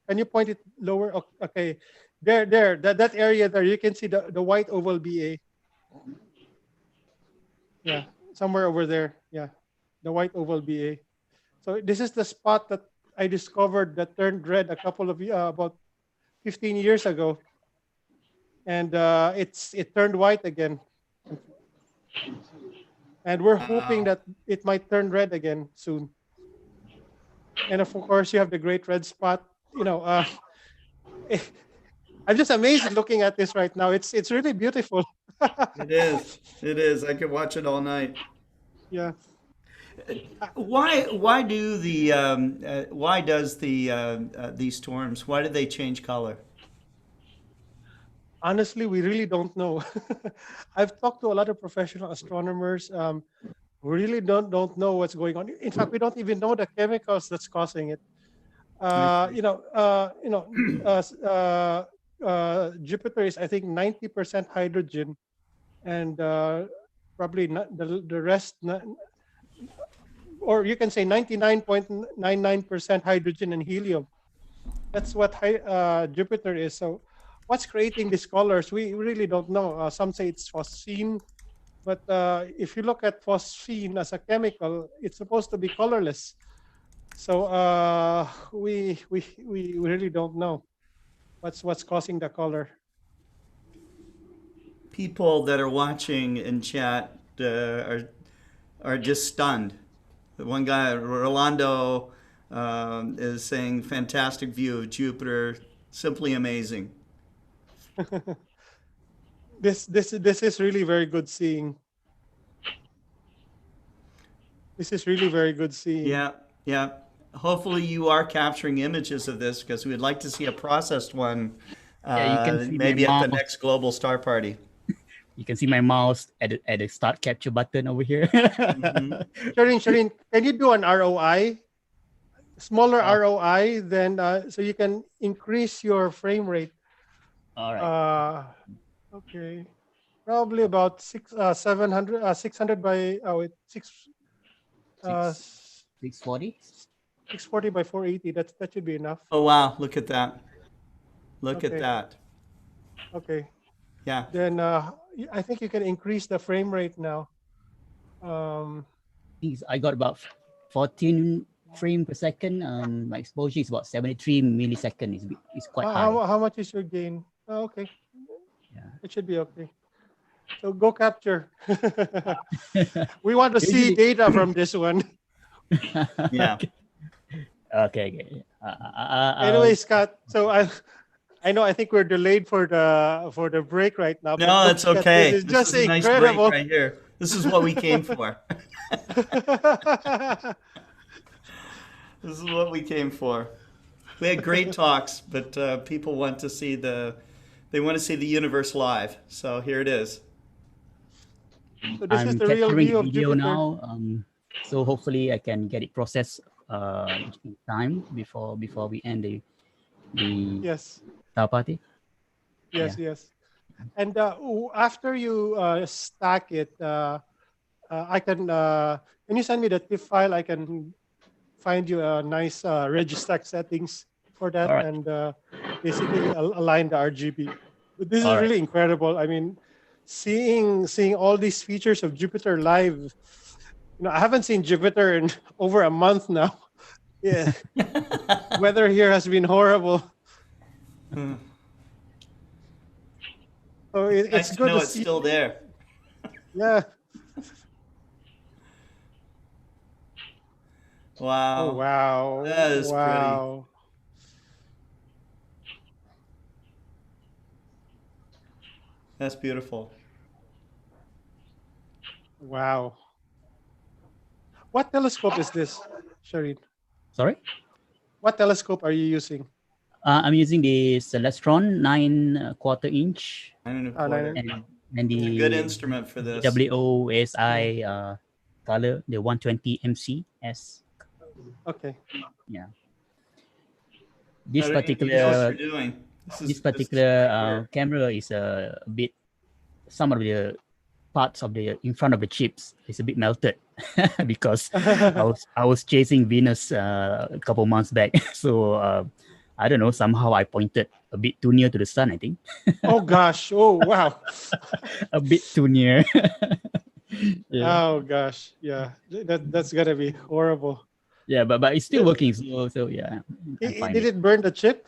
Can you point it lower? Okay, there. That area there. You can see the white oval BA. Yeah, somewhere over there. Yeah, the white oval BA. So this is the spot that I discovered that turned red a couple of about 15 years ago, and it turned white again. And we're hoping that it might turn red again soon. And of course, you have the Great Red Spot. I'm just amazed looking at this right now. It's really beautiful. It is. It is. I could watch it all night. Yeah. Why does these storms? Why do they change color? Honestly, we really don't know. I've talked to a lot of professional astronomers. We really don't know what's going on. In fact, we don't even know the chemicals that's causing it. Jupiter is, I think, 90% hydrogen, and probably not the rest, or you can say 99.99% hydrogen and helium. That's what Jupiter is. So what's creating these colors? We really don't know. Some say it's phosphine, but if you look at phosphine as a chemical, it's supposed to be colorless. So we really don't know what's causing the color. People that are watching in chat are just stunned. The one guy, Rolando, is saying, "Fantastic view of Jupiter, simply amazing." This is really very good seeing. This is really very good seeing. Yeah, yeah. hopefully you are capturing images of this because we'd like to see a processed one. Yeah, you can see Maybe my at the mouse. next Global Star Party. You can see my mouse at the start capture button over here. Shireen, can you do an ROI? Smaller Oh. ROI, then so you can increase your frame rate. All right. Okay. Probably about 600 by Six- 640. 640 by 480. That should be enough. Oh, wow. Look at that. Look at Okay. that. Okay. Yeah. Then I think you can increase the frame rate now. I got about 14 frame per second. My exposure is about 73 millisecond. It's quite high. How much is your gain? Oh, okay. Yeah. It should be okay. So go capture. We want to see data from this one. Yeah. Okay. Anyway, Scott. So I think we're delayed for the break right now. No, but it's okay. This is just a nice break incredible. right here. This is what we came for. This is what we came for. We had great talks, but people want to see the universe live. So here it is. So this is I'm the real capturing view of video Jupiter. now. So hopefully I can get it processed in time before we end the Yes. star party. Yes. And after you stack it, I can you send me the TIFF file? I can find you a nice Registack settings for that. All right. And basically align the RGB. But this is All right. really incredible. I mean, seeing all these features of Jupiter live. I haven't seen Jupiter in over a month now. Yeah. Weather here has been horrible. So Nice it's to good know to it's see. still there. Yeah. Wow. Oh, wow. That is wow. That's beautiful. Wow. What telescope is this, Shireen? Sorry? What telescope are you using? I'm using the Celestron 9/4 inch 9 and the good instrument for this. WOSI color, the 120 MC-S. Okay. Yeah. I don't even know what you're doing. This particular camera is a bit, some of the parts of the in front of the chips is a bit melted because I was chasing Venus a couple months back. So I don't know, somehow I pointed a bit too near to the sun, I think. Oh gosh. Oh wow. A bit too near. Yeah. Oh gosh. Yeah. That's gonna be horrible. Yeah, but it's still working. So yeah. Did it burn the chip?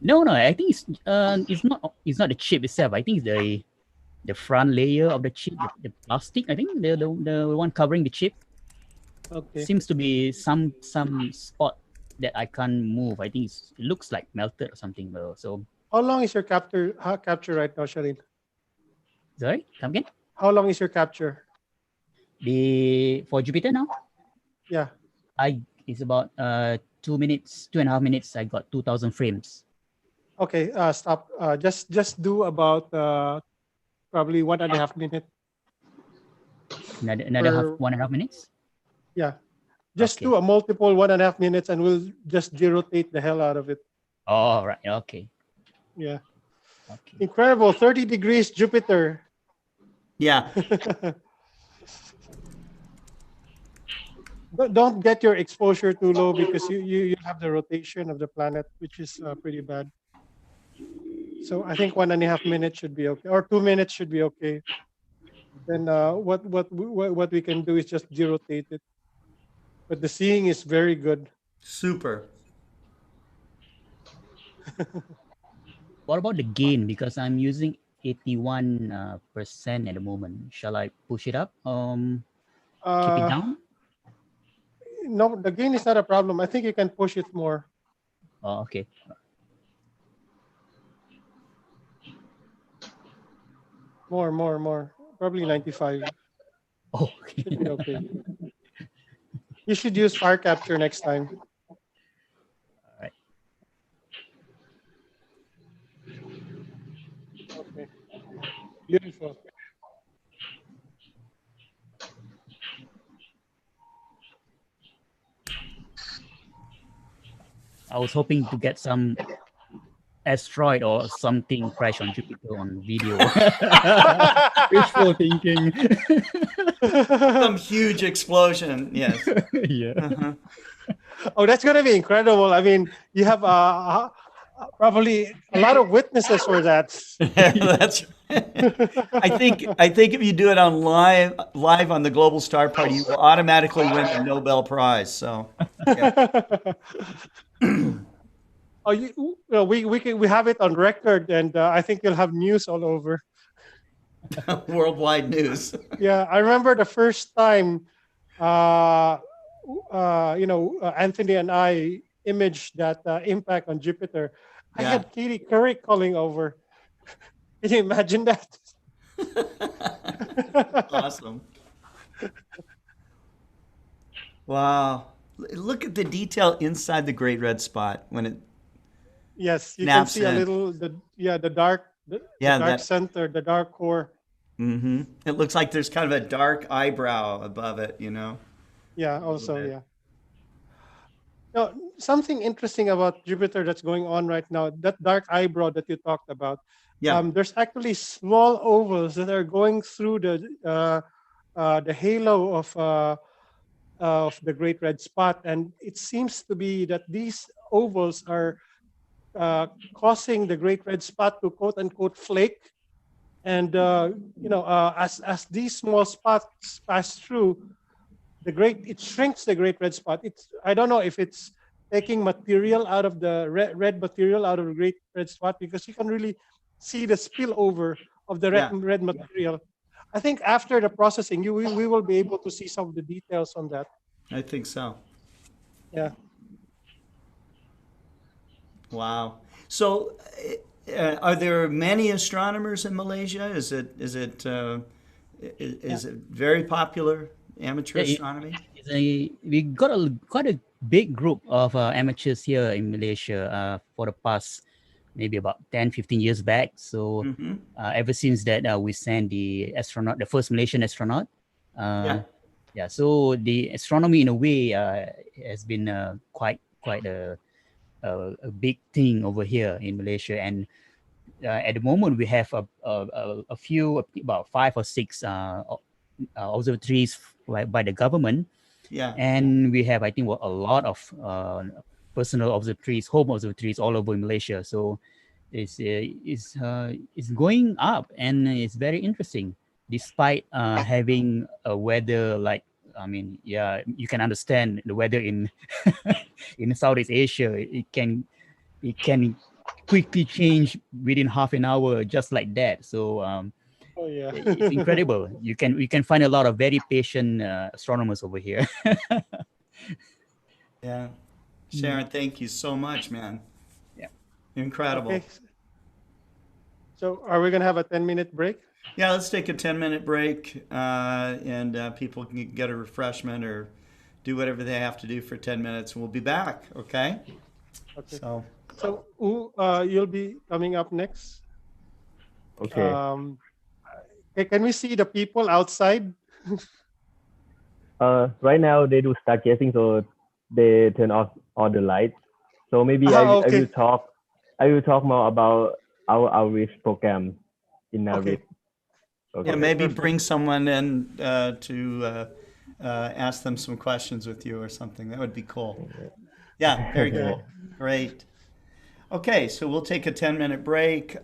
No, I think it's not the chip itself. I think it's the front layer of the chip, the plastic. I think the one covering the chip. Okay. Seems to be some spot that I can't move. I think it looks like melted or something. So how long is your capture right now, Shireen? Sorry, come again? How long is your capture? For Jupiter now? Yeah. It's about 2 minutes, 2.5 minutes. I got 2,000 frames. Okay, stop. Just do about probably 1.5 minutes. Another 1.5 minutes? Yeah. Just do a multiple 1.5 minutes and we'll just derotate the hell out of it. Oh, right. Okay. Yeah. Okay. Incredible. 30 degrees Jupiter. Yeah. Don't get your exposure too low because you have the rotation of the planet, which is pretty bad. So I think 1.5 minutes should be okay, or 2 minutes should be okay. Then what we can do is just derotate it. But the seeing is very good. Super. What about the gain? Because I'm using 81% at the moment. Shall I push it up? Keep it down? No, the gain is not a problem. I think you can push it more. Oh, okay. More. Probably 95. Oh, okay. Should be okay. You should use fire capture next time. Beautiful. I was hoping to get some asteroid or something crash on Jupiter on video. Wishful thinking. Some huge explosion. Yes. Yeah. Uh-huh. Oh, that's gonna be incredible. I mean, you have probably a lot of witnesses for that. That's. I think if you do it on live on the Global Star Party, you will automatically win the Nobel Prize. So. Yeah. Oh, we have it on record, and I think you'll have news all over. Worldwide news. Yeah, I remember the first time, Anthony and I imaged that impact on Jupiter. I Yeah. had Katie Couric calling over. Can you imagine that? Awesome. Wow. Look at the detail inside the Great Red Spot when it. Yes, you can Snaps see a in. little the dark Yeah, dark that. center, the dark core. Mm-hmm. It looks like there's kind of a dark eyebrow above it, you know. Yeah, A little also bit. yeah. Now, something interesting about Jupiter that's going on right now, that dark eyebrow that you talked about. Yeah. There's actually small ovals that are going through the halo of the Great Red Spot, and it seems to be that these ovals are causing the Great Red Spot to quote unquote flake. And as these small spots pass through it shrinks the Great Red Spot. I don't know if it's taking material out of the red material out of the Great Red Spot, because you can really see the spillover of the Yeah. red material. I think after the processing, we will be able to see some of the details on that. I think so. Yeah. Wow. So, are there many astronomers in Malaysia? Is it very popular amateur Yeah, astronomy? we got quite a big group of amateurs here in Malaysia for the past maybe about 10, 15 years back. So Mm-hmm. ever since that, we sent the first Malaysian astronaut. Yeah. Yeah, so the astronomy in a way has been quite a big thing over here in Malaysia. And at the moment, we have a few, about 5 or 6 observatories by the government. Yeah. And we have, I think, a lot of personal observatories, home observatories all over Malaysia. So it's going up, and it's very interesting, despite having a weather like, I mean, yeah, you can understand the weather in in Southeast Asia. It can quickly change within half an hour, just like that. So Oh yeah. it's incredible. We can find a lot of very patient astronomers over here. Yeah. Sharon, thank you so much, man. Yeah. Incredible. Okay. So are we gonna have a 10-minute break? Yeah, let's take a 10-minute break, and people can get a refreshment or do whatever they have to do for 10 minutes. We'll be back, okay? Okay. So, So you'll be coming up next. Okay. Can we see the people outside? Right now they do stargazing, so they turn off all the lights. So maybe I Okay. will talk more about our outreach program in Narit. Okay. yeah, Okay. maybe perfect. bring someone in to ask them some questions with you or something. That would be cool. Yeah, very Yeah. cool. Great. Okay, so we'll take a 10-minute break.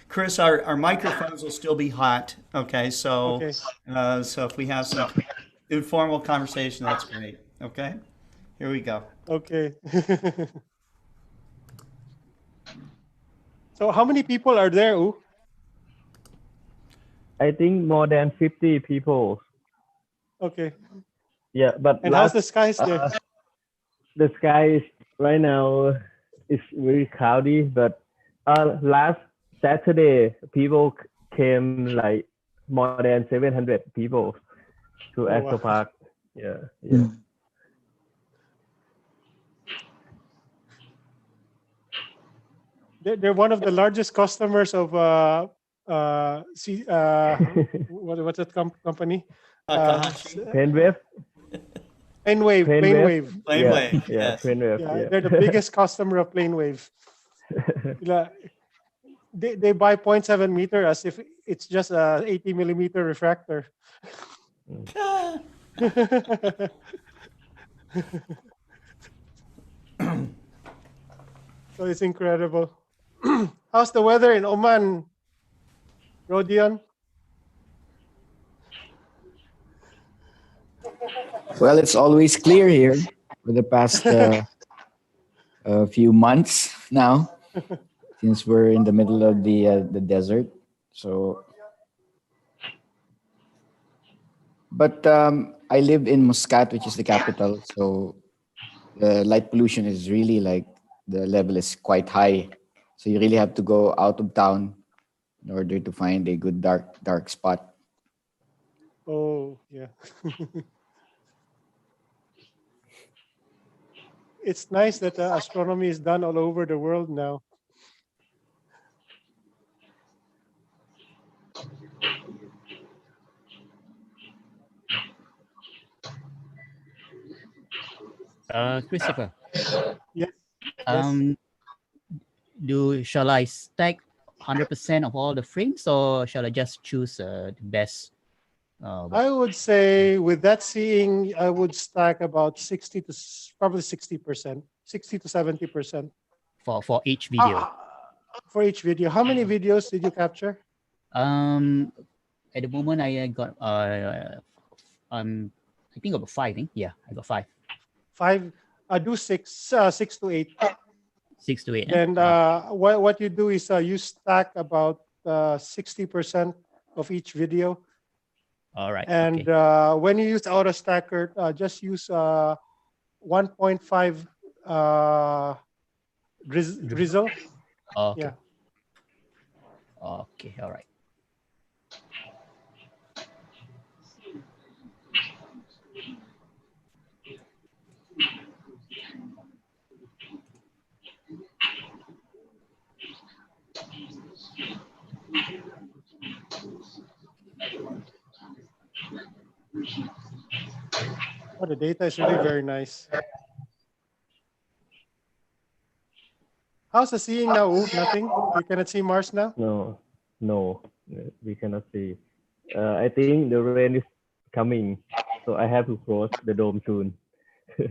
Chris, our microphones will still be hot. Okay, so Okay. so if we have some informal conversation, that's great. Okay, here we go. Okay. So how many people are there, U? I think more than 50 people. Okay. Yeah, but And how's the skies there? the sky is right now is very cloudy, but last Saturday people came like more than 700 people to Oh, Astro wow. Park. Yeah. They're one of the largest customers of see, what's that company? Takahashi. Painwave. Plainwave. Plainwave. Plainwave, Yeah, yes. Painwave. Yeah, Yeah. they're the biggest customer of Plainwave. They buy 0.7 meter as if it's just a 80 millimeter refractor. So it's incredible. How's the weather in Oman, Rodion? Well, it's always clear here for the past few months now, since we're in the middle of the desert. So, but I live in Muscat, which is the capital. So the light pollution is really like the level is quite high. So you really have to go out of town in order to find a good dark spot. Oh, yeah. It's nice that astronomy is done all over the world now. Christopher, Yes. Yes. Shall I stack 100% of all the frames, or shall I just choose the best? I would say with that seeing, I would stack about 60 to probably 60%, 60 to 70%. For each video? For each video. How many videos did you capture? At the moment, I got I think about 5. Yeah, I got 5. 5. Do 6 to 8. 6 to 8. Then what you do is you stack about 60% of each video. All right. And when you use auto stacker, just use 1.5 drizzle. Okay. Yeah. Okay. All right. Oh, the data is really very nice. How's the seeing now? Ooh, nothing? You cannot see Mars now? No, we cannot see. I think the rain is coming, so I have to close the dome soon.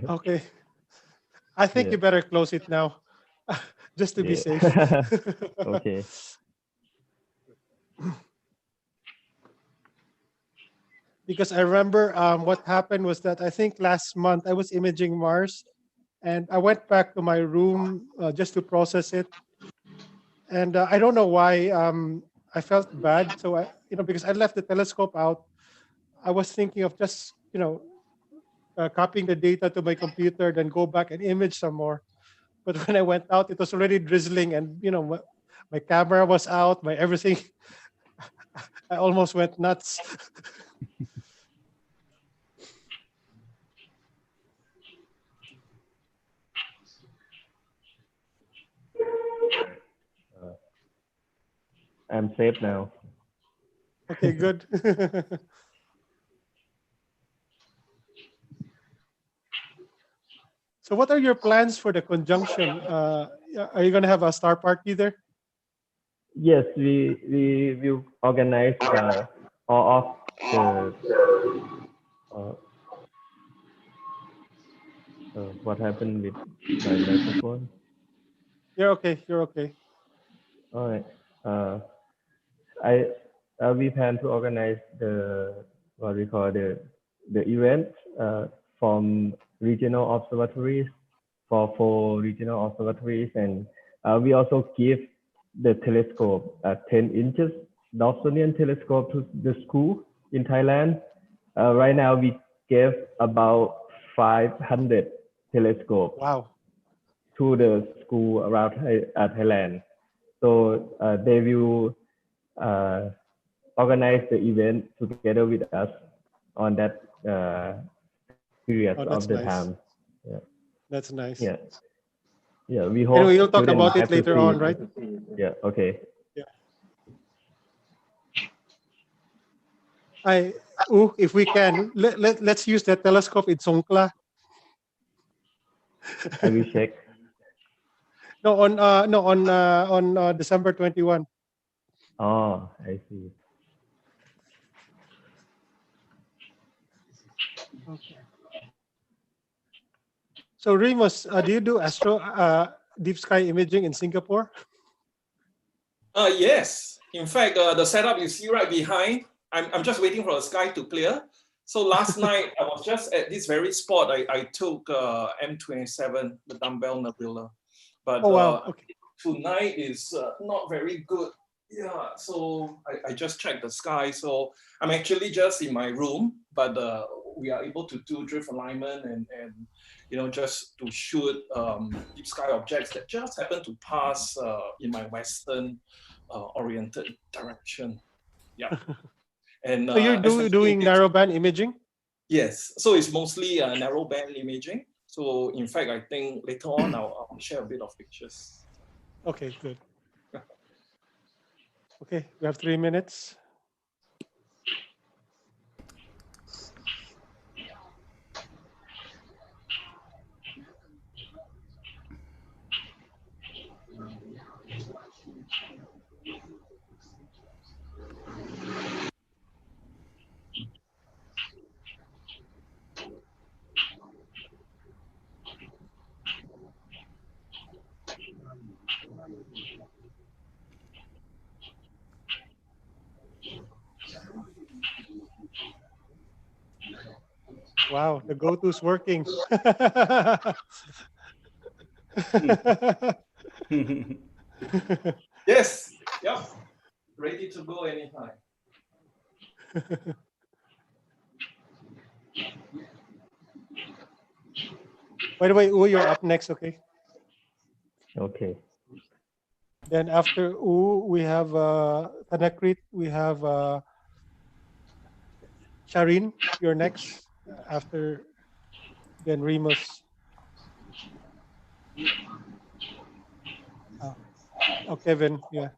Okay. I think you better close it now, just to be safe. Okay. Because I remember what happened was that I think last month I was imaging Mars, and I went back to my room just to process it, and I don't know why I felt bad. So because I left the telescope out, I was thinking of just copying the data to my computer, then go back and image some more. But when I went out, it was already drizzling, and my camera was out, my everything. I almost went nuts. I'm safe now. Okay, good. So what are your plans for the conjunction? Are you going to have a star party there? Yes, we will organize all of the what happened with my microphone. You're okay. You're okay. All right. We plan to organize what we call the event from regional observatories for 4 regional observatories, and we also give the telescope 10 inches Dobsonian telescope to the school in Thailand. Right now we gave about 500 telescopes. Wow. To the school around Thailand. So they will organize the event together with us on that period of the nice. time. Yeah. That's nice. Yeah. Yeah. We hope. Anyway, we'll talk about it later on, right? Yeah. Okay. Yeah. If we can, let's use that telescope in Songkla. I will check. No, on December 21. Oh, I see. Okay. So Remus, do you do deep sky imaging in Singapore? Yes. In fact, the setup you see right behind, I'm just waiting for the sky to clear. So last night, I was just at this very spot. I took M27, the dumbbell nebula. But Oh, wow. Okay. tonight is not very good. Yeah, so I just checked the sky. So I'm actually just in my room, but we are able to do drift alignment and just to shoot deep sky objects that just happen to pass in my western oriented direction. Yeah. And So you're doing narrowband imaging? Yes. So it's mostly narrowband imaging. So in fact, I think later on I'll share a bit of pictures. Okay, good. Okay, we have 3 minutes. Wow, the go-to's working. Yes. Yep. Ready to go anytime. By the way, you're up next, okay? Okay. Then after we have Tanakrit, we have Sharin, you're next. After then Remus. Oh, Kevin, yeah.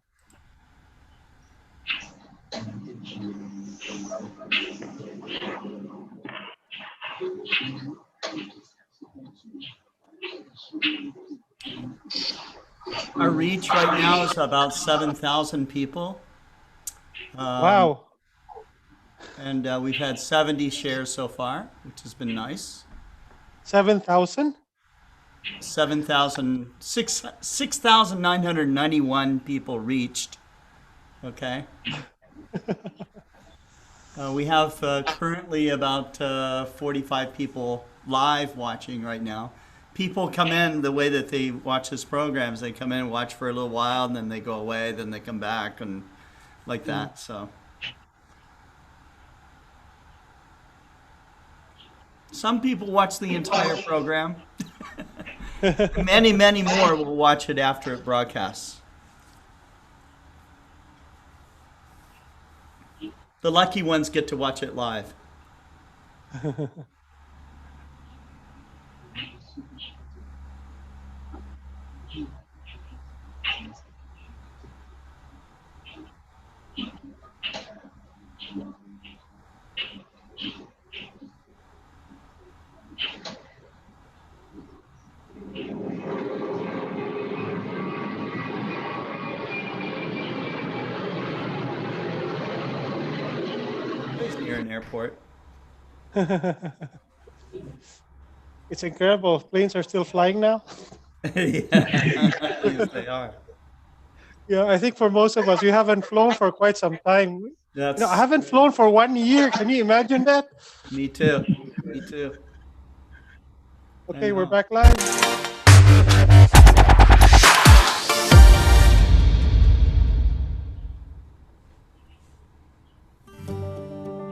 Our reach right now is about 7,000 people. Wow. And we've had 70 shares so far, which has been nice. 7,000? 6,991 people reached. Okay. We have currently about 45 people live watching right now. People come in the way that they watch this program is they come in and watch for a little while and then they go away, then they come back and like that. So some people watch the entire program. Many, many more will watch it after it broadcasts. The lucky ones get to watch it live. It's near an airport. It's incredible. Planes are still flying now. Yes, they are. Yeah, I think for most of us, we haven't flown for quite some time. That's, I haven't flown for 1 year. Can you imagine that? Me too. Me too. Okay, we're back live.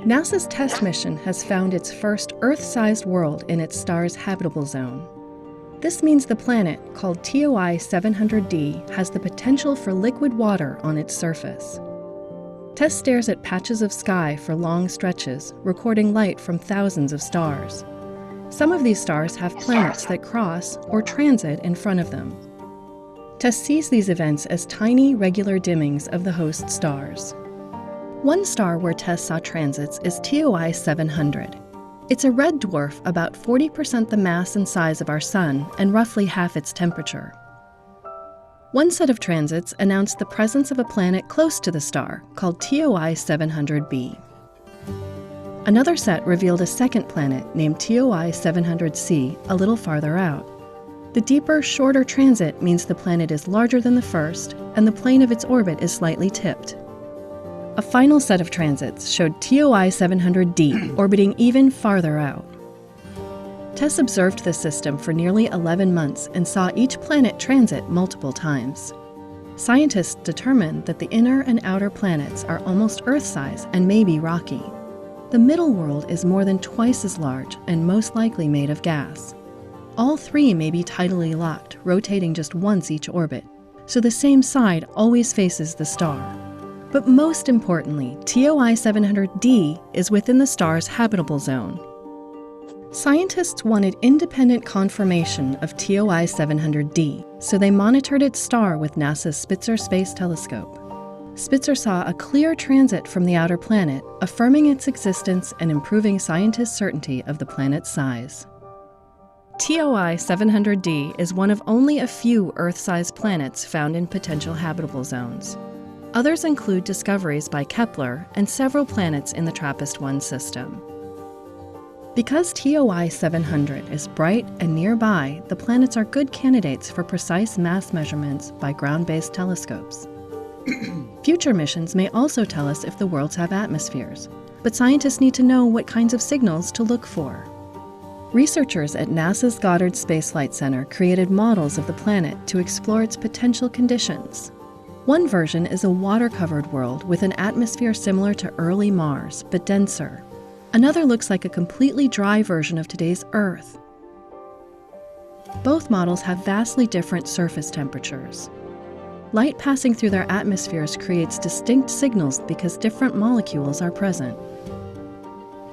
NASA's TESS mission has found its first Earth-sized world in its star's habitable zone. This means the planet, called TOI 700d, has the potential for liquid water on its surface. TESS stares at patches of sky for long stretches, recording light from thousands of stars. Some of these stars have planets that cross or transit in front of them. TESS sees these events as tiny, regular dimmings of the host stars. One star where Tess saw transits is TOI 700. It's a red dwarf about 40% the mass and size of our Sun and roughly half its temperature. One set of transits announced the presence of a planet close to the star, called TOI 700b. Another set revealed a second planet named TOI 700c a little farther out. The deeper, shorter transit means the planet is larger than the first, and the plane of its orbit is slightly tipped. A final set of transits showed TOI 700d orbiting even farther out. Tess observed this system for nearly 11 months and saw each planet transit multiple times. Scientists determined that the inner and outer planets are almost Earth-size and may be rocky. The middle world is more than twice as large and most likely made of gas. All three may be tidally locked, rotating just once each orbit, so the same side always faces the star. But most importantly, TOI 700d is within the star's habitable zone. Scientists wanted independent confirmation of TOI 700d, so they monitored its star with NASA's Spitzer Space Telescope. Spitzer saw a clear transit from the outer planet, affirming its existence and improving scientists' certainty of the planet's size. TOI 700d is one of only a few Earth-sized planets found in potential habitable zones. Others include discoveries by Kepler and several planets in the TRAPPIST-1 system. Because TOI 700 is bright and nearby, the planets are good candidates for precise mass measurements by ground-based telescopes. Future missions may also tell us if the worlds have atmospheres, but scientists need to know what kinds of signals to look for. Researchers at NASA's Goddard Space Flight Center created models of the planet to explore its potential conditions. One version is a water-covered world with an atmosphere similar to early Mars, but denser. Another looks like a completely dry version of today's Earth. Both models have vastly different surface temperatures. Light passing through their atmospheres creates distinct signals because different molecules are present.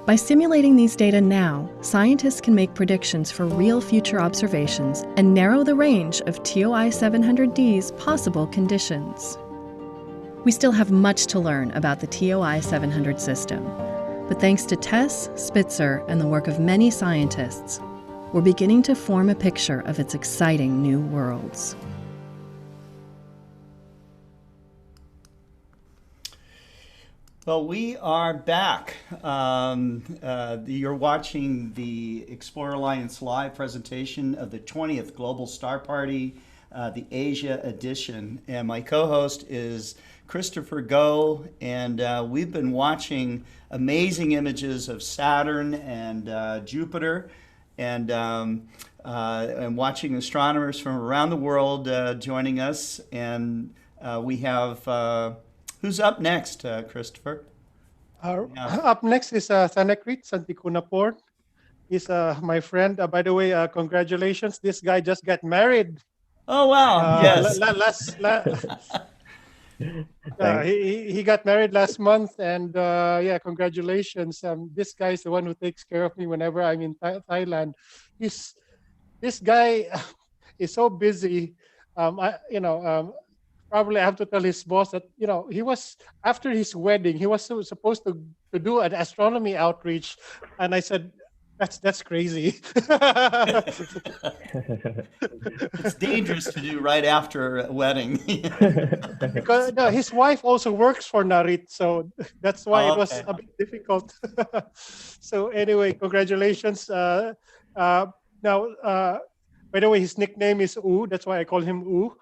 By simulating these data now, scientists can make predictions for real future observations and narrow the range of TOI 700d's possible conditions. We still have much to learn about the TOI 700 system, but thanks to Tess, Spitzer, and the work of many scientists, we're beginning to form a picture of its exciting new worlds. Well, we are back. You're watching the Explorer Alliance live presentation of the 20th Global Star Party, the Asia edition. And my co-host is Christopher Go, and we've been watching amazing images of Saturn and Jupiter, and watching astronomers from around the world joining us. And we have... who's up next, Christopher? Up next is Sanakrit Santikunapor. He's my friend. By the way, congratulations. This guy just got married. Oh, wow. Yes. He got married last month, and yeah, congratulations. This guy is the one who takes care of me whenever I'm in Thailand. This guy is so busy. Probably I have to tell his boss that, he was, after his wedding, he was supposed to do an astronomy outreach. And I said, that's crazy. It's dangerous to do right after a wedding. Because his wife also works for Narit, so that's why it was a bit difficult. So anyway, congratulations. Now, by the way, his nickname is U. That's why I call him U.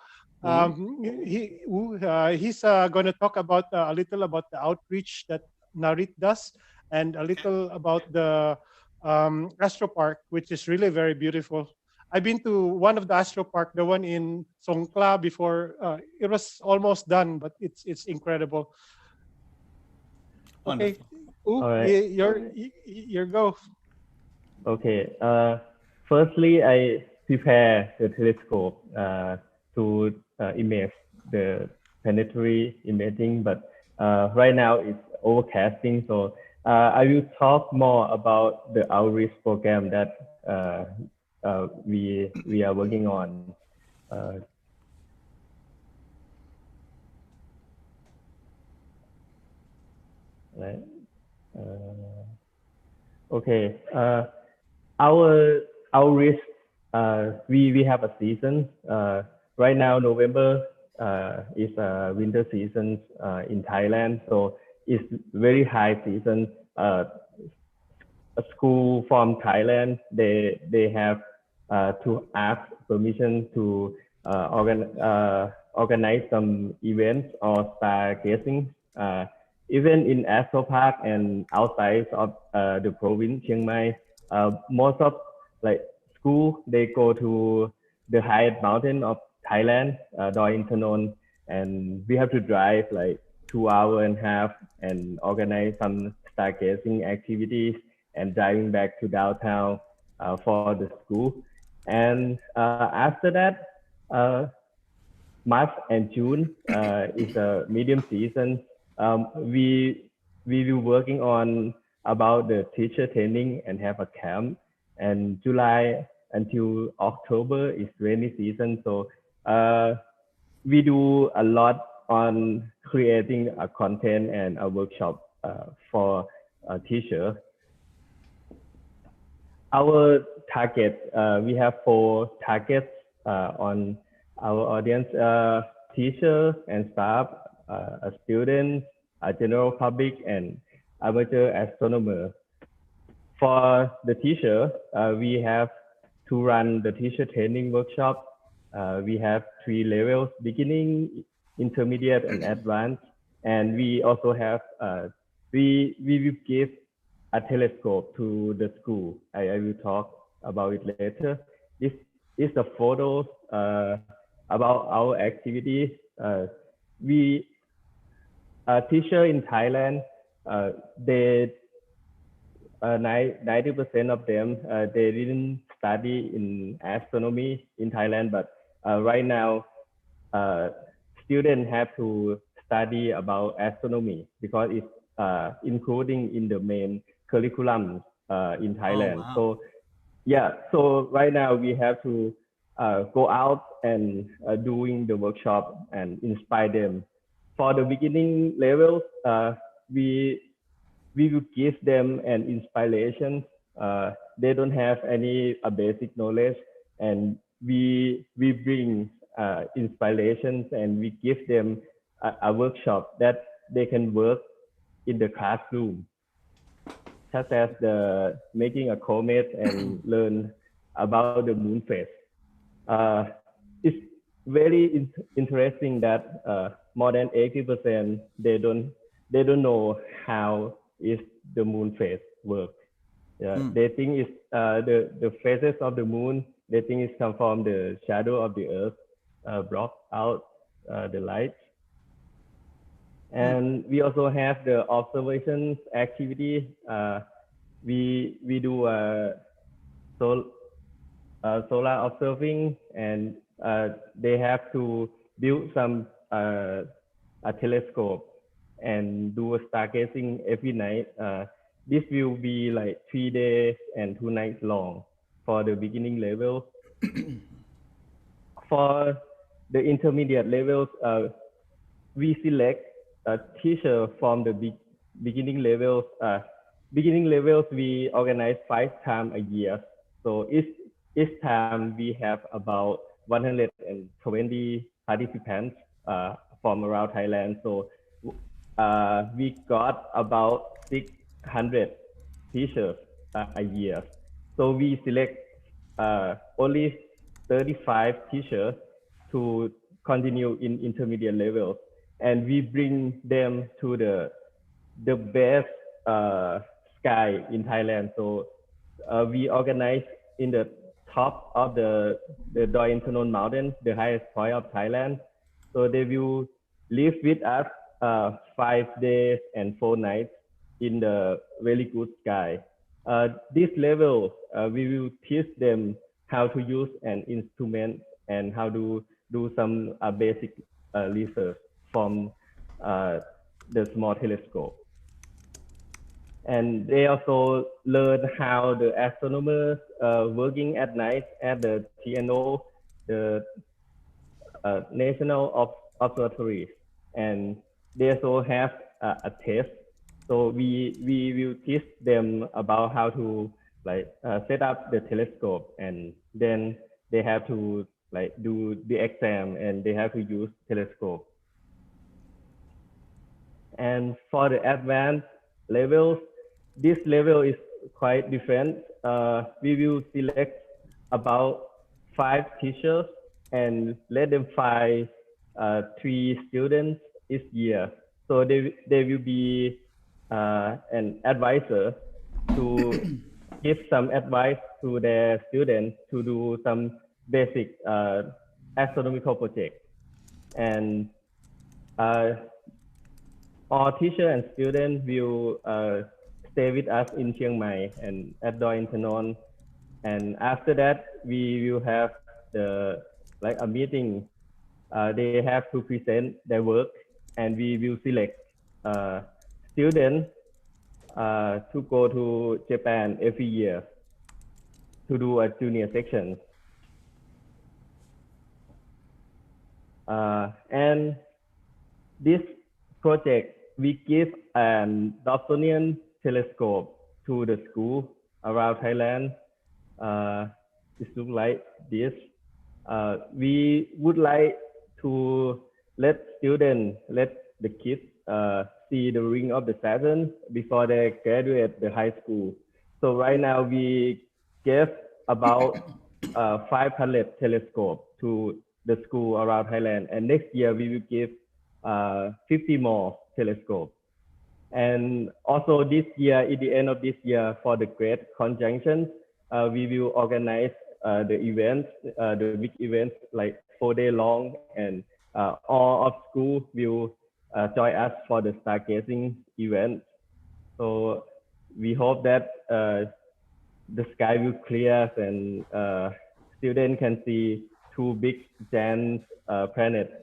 He's going to talk about a little about the outreach that Narit does, and a little about the Astro Park, which is really very beautiful. I've been to one of the Astro Park, the one in Songkla before. It was almost done, but it's incredible. Wonderful. Okay, your go. Okay. Firstly, I prepare the telescope to image the planetary imaging, but right now it's overcasting. So I will talk more about the outreach program that we are working on. right. Okay. Our risk. We have a season. Right now, November is a winter season in Thailand, so it's very high season. A school from Thailand, they have to ask permission to organize some events or stargazing. Even in Astro Park and outside of the province Chiang Mai, most of like school they go to the highest mountain of Thailand, Doi Inthanon, and we have to drive like 2 hours and a half and organize some stargazing activities and driving back to downtown for the school. And after that, March and June is a medium season. We will working on about the teacher training and have a camp. And July until October is rainy season. So we do a lot on creating a content and a workshop for a teacher. Our target, we have 4 targets on our audience: teacher and staff, a student, a general public, and amateur astronomer. For the teacher, we have to run the teacher training workshop. We have 3 levels: beginning, intermediate, and advanced. And we also have we will give a telescope to the school. I will talk about it later. This is a photo about our activities. We teacher in Thailand, they 90% of them they didn't study in astronomy in Thailand, but right now students have to study about astronomy because it's including in the main curriculum in Thailand. wow. So yeah, so right now we have to go out and doing the workshop and inspire them. For the beginning levels, we will give them an inspiration. They don't have any basic knowledge, and we bring inspirations and we give them a workshop that they can work in the classroom, such as the making a comet and learn about the moon phase. It's very interesting that more than 80% they don't know how is the moon phase work. They think it's the phases of the moon. They think it's come from the shadow of the earth, block out the light. And we also have the observations activity. We do solar observing, and they have to build some a telescope and do a stargazing every night. This will be like 3 days and 2 nights long for the beginning level. For the intermediate levels, we select a teacher from the beginning levels. Beginning levels we organize 5 times a year. So each time we have about 120 participants from around Thailand. So we got about 600 teachers a year. So we select only 35 teachers to continue in intermediate levels, and we bring them to the best sky in Thailand. So we organize in the top of the Doi Inthanon mountain, the highest point of Thailand. So they will live with us 5 days and 4 nights in the very good sky. This level, we will teach them how to use an instrument and how to do some basic research from the small telescope. And they also learn how the astronomers working at night at the TNO, the National Observatory. And they also have a test So we will teach them about how to set up the telescope, and then they have to do the exam, and they have to use telescope. And for the advanced levels, this level is quite different. We will select about 5 teachers and let them find 3 students each year. So they will be an advisor to give some advice to their students to do some basic astronomical projects. And our teacher and students will stay with us in Chiang Mai and at Doi Intanon. And after that, we will have a meeting. They have to present their work, and we will select students to go to Japan every year to do a junior section. And this project, we give an Dobsonian telescope to the school around Thailand. It looks like this. We would like to let the kids see the ring of the Saturn before they graduate the high school. So right now we gave about 500 telescopes to the school around Thailand, and next year we will give 50 more telescopes. And also this year, at the end of this year, for the Great Conjunction, we will organize the events, the big events, like 4-day long, and all of school will join us for the stargazing event. So we hope that the sky will clear and students can see 2 big giant planets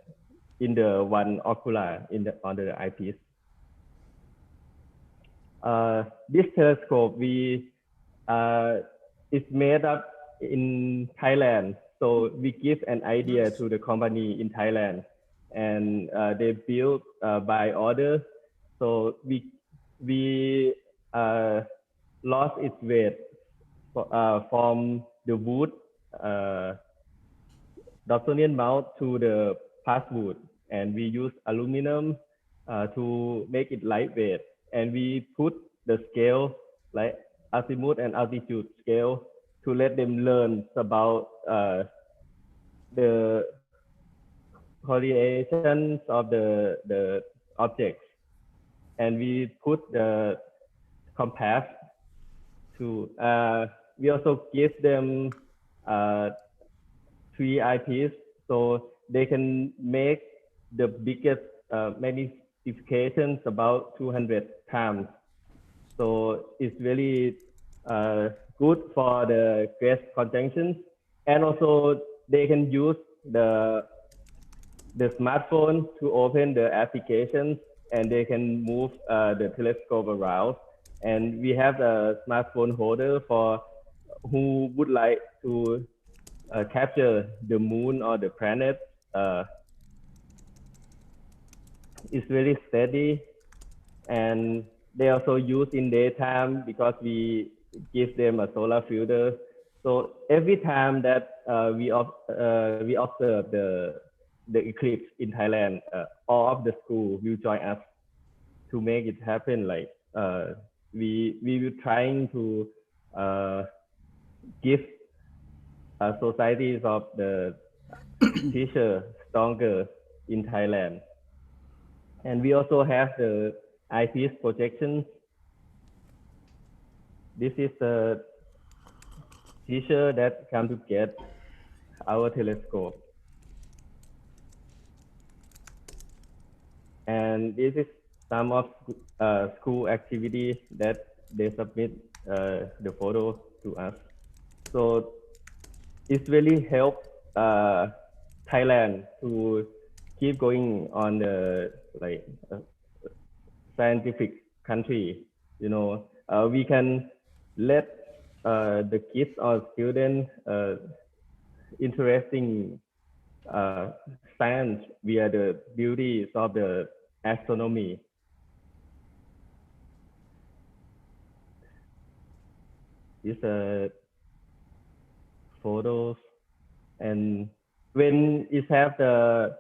in the one ocular on the eyepiece. This telescope is made up in Thailand. So we give an idea to the company in Thailand, and they build by order. So we lost its weight from the wood Dobsonian mount to the passwood, and we use aluminum to make it lightweight, and we put the scale like azimuth and altitude scale to let them learn about the correlations of the objects, and we put the compass to we also give them 3 eyepieces so they can make the biggest magnifications about 200 times. So it's really good for the Great Conjunction, and also they can use the smartphone to open the applications, and they can move the telescope around. And we have a smartphone holder for who would like to capture the moon or the planet. It's very steady, and they also use in daytime because we give them a solar filter. So every time that we observe the eclipse in Thailand, all of the school will join us to make it happen. Like we were trying to give societies of the teacher stronger in Thailand. And we also have the eyepiece projection. This is the teacher that come to get our telescope. And this is some of school activity that they submit the photo to us. So it's really helped Thailand to keep going on the scientific country. You know, we can let the kids or students interesting science via the beauties of the astronomy. is photos, and when it have the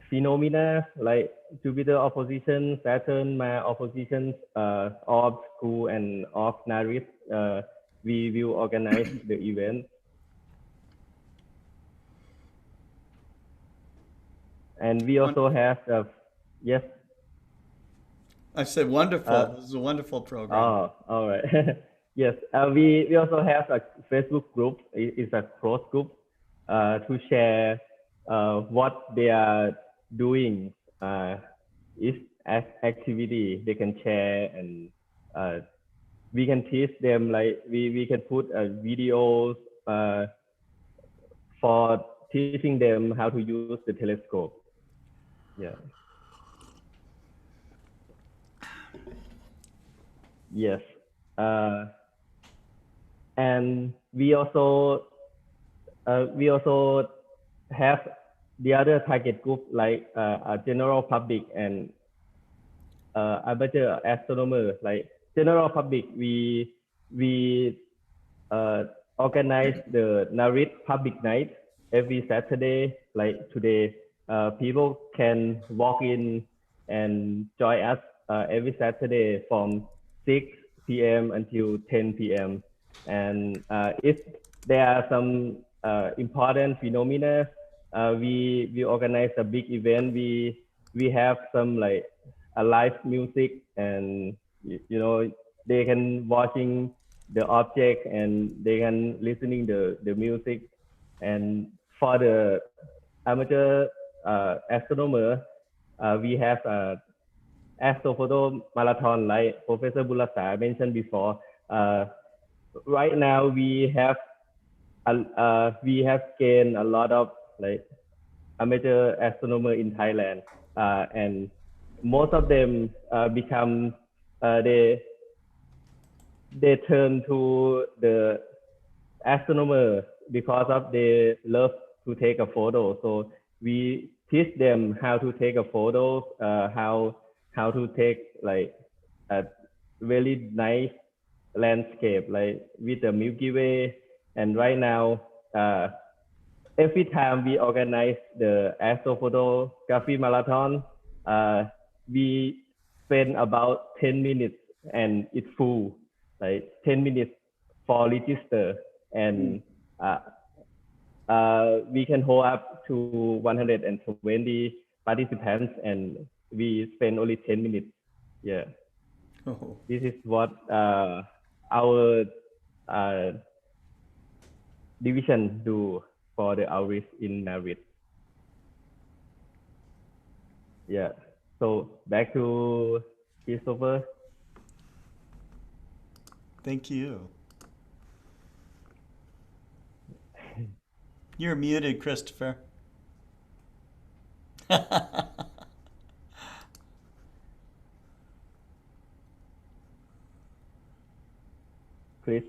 phenomena like Jupiter opposition, Saturn, Mars opposition, of School and of Naris, we will organize the event. And we also have the, yes. I said wonderful. This is a wonderful program. Oh, all right. Yes, we also have a Facebook group. It's a cross group to share what they are doing. Each activity they can share, and we can teach them, like we can put videos for teaching them how to use the telescope. Yeah. Yes. And we also have the other target group, like a general public and amateur astronomer. Like general public, we organize the Narit Public Night every Saturday. Like today, people can walk in and join us every Saturday from 6 p.m. until 10 p.m. And if there are some important phenomena, we organize a big event. We have some like a live music, and they can watching the object and they can listening the music. And for the amateur astronomer, we have a astrophoto marathon, like Professor Bulasa mentioned before. Right now we have gained a lot of like amateur astronomer in Thailand, and most of them become they turn to the astronomer because of they love to take a photo. So we teach them how to take a photo, how to take like a really nice landscape, like with the Milky Way. And right now, every time we organize the astrophotography marathon, we spend about 10 minutes and it's full, like 10 minutes for register. And we can hold up to 120 participants, and we spend only 10 minutes. Yeah. Oh. This is what our division do for the outreach in Narit. Yeah. So back to Christopher. Thank you. You're muted, Christopher. Chris.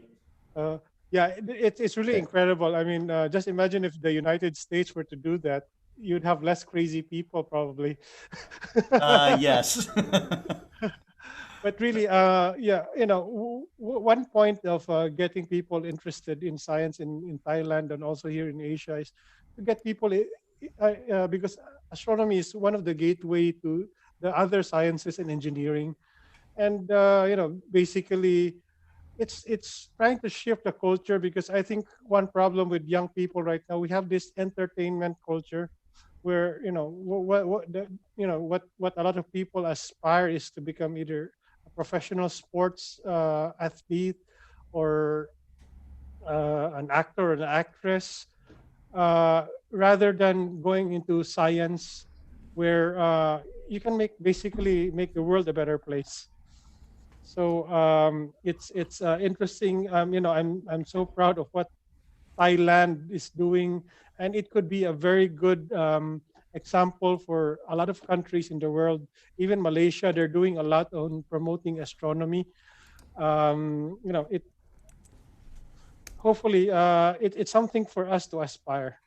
Yeah, it's really incredible. I mean, just imagine if the United States were to do that, you'd have less crazy people probably. Yes. But really, yeah, one point of getting people interested in science in Thailand and also here in Asia is to get people, because astronomy is one of the gateway to the other sciences and engineering. And, basically, it's trying to shift the culture, because I think one problem with young people right now, we have this entertainment culture where what a lot of people aspire is to become either a professional sports athlete or an actor or an actress, rather than going into science where you can basically make the world a better place. So it's interesting. I'm so proud of what Thailand is doing, and it could be a very good example for a lot of countries in the world. Even Malaysia, they're doing a lot on promoting astronomy. It hopefully it's something for us to aspire.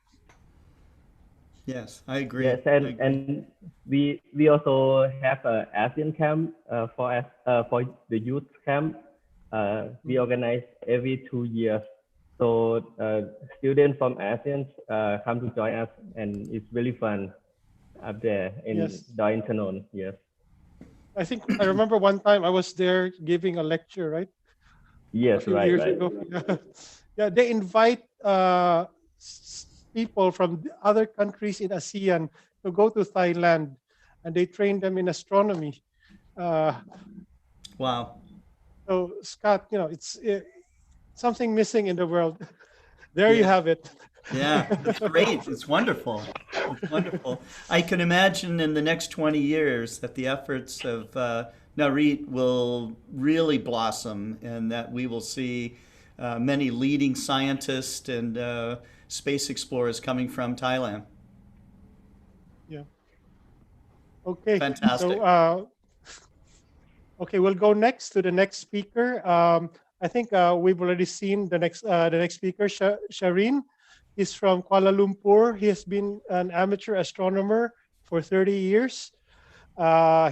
Yes, I agree. Yes, and we also have an ASEAN camp for the youth camp. We organize every 2 years. So students from ASEAN come to join us, and it's really fun up there in Yes. Dointanon. Yes. I think I remember one time I was there giving a lecture, right? A Yes, few right, years right. ago. Yeah. Yeah, they invite people from the other countries in ASEAN to go to Thailand, and they train them in astronomy. Wow. So Scott, it's something missing in the world. There you Yeah. have it. Yeah, it's great. It's wonderful. It's wonderful. I can imagine in the next 20 years that the efforts of Narit will really blossom and that we will see many leading scientists and space explorers coming from Thailand. Yeah. Okay. Fantastic. So okay, we'll go next to the next speaker. I think we've already seen the next speaker, Shireen. He's from Kuala Lumpur. He has been an amateur astronomer for 30 years.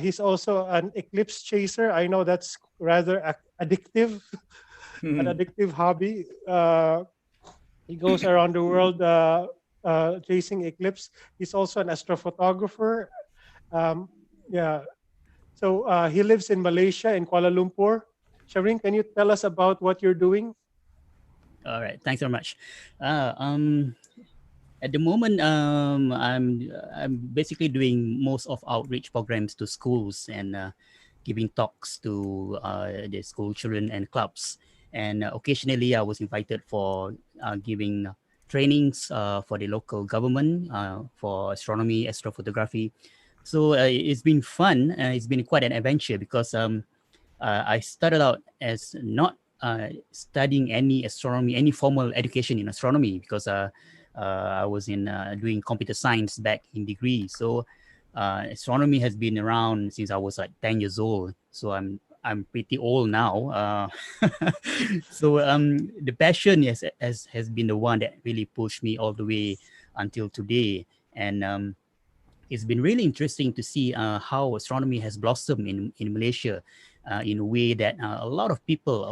He's also an eclipse chaser. I know that's rather addictive, an addictive hobby. He goes around the world chasing eclipse. He's also an astrophotographer. Yeah. So he lives in Malaysia, in Kuala Lumpur. Shireen, can you tell us about what you're doing? All right, thanks very much. At the moment, I'm basically doing most of outreach programs to schools and giving talks to the school children and clubs. And occasionally, I was invited for giving trainings for the local government for astronomy, astrophotography. So it's been fun. It's been quite an adventure because I started out as not studying any astronomy, any formal education in astronomy, because I was in doing computer science back in degree. So astronomy has been around since I was like 10 years old. So I'm pretty old now. So the passion has been the one that really pushed me all the way until today. And it's been really interesting to see how astronomy has blossomed in Malaysia in a way that a lot of people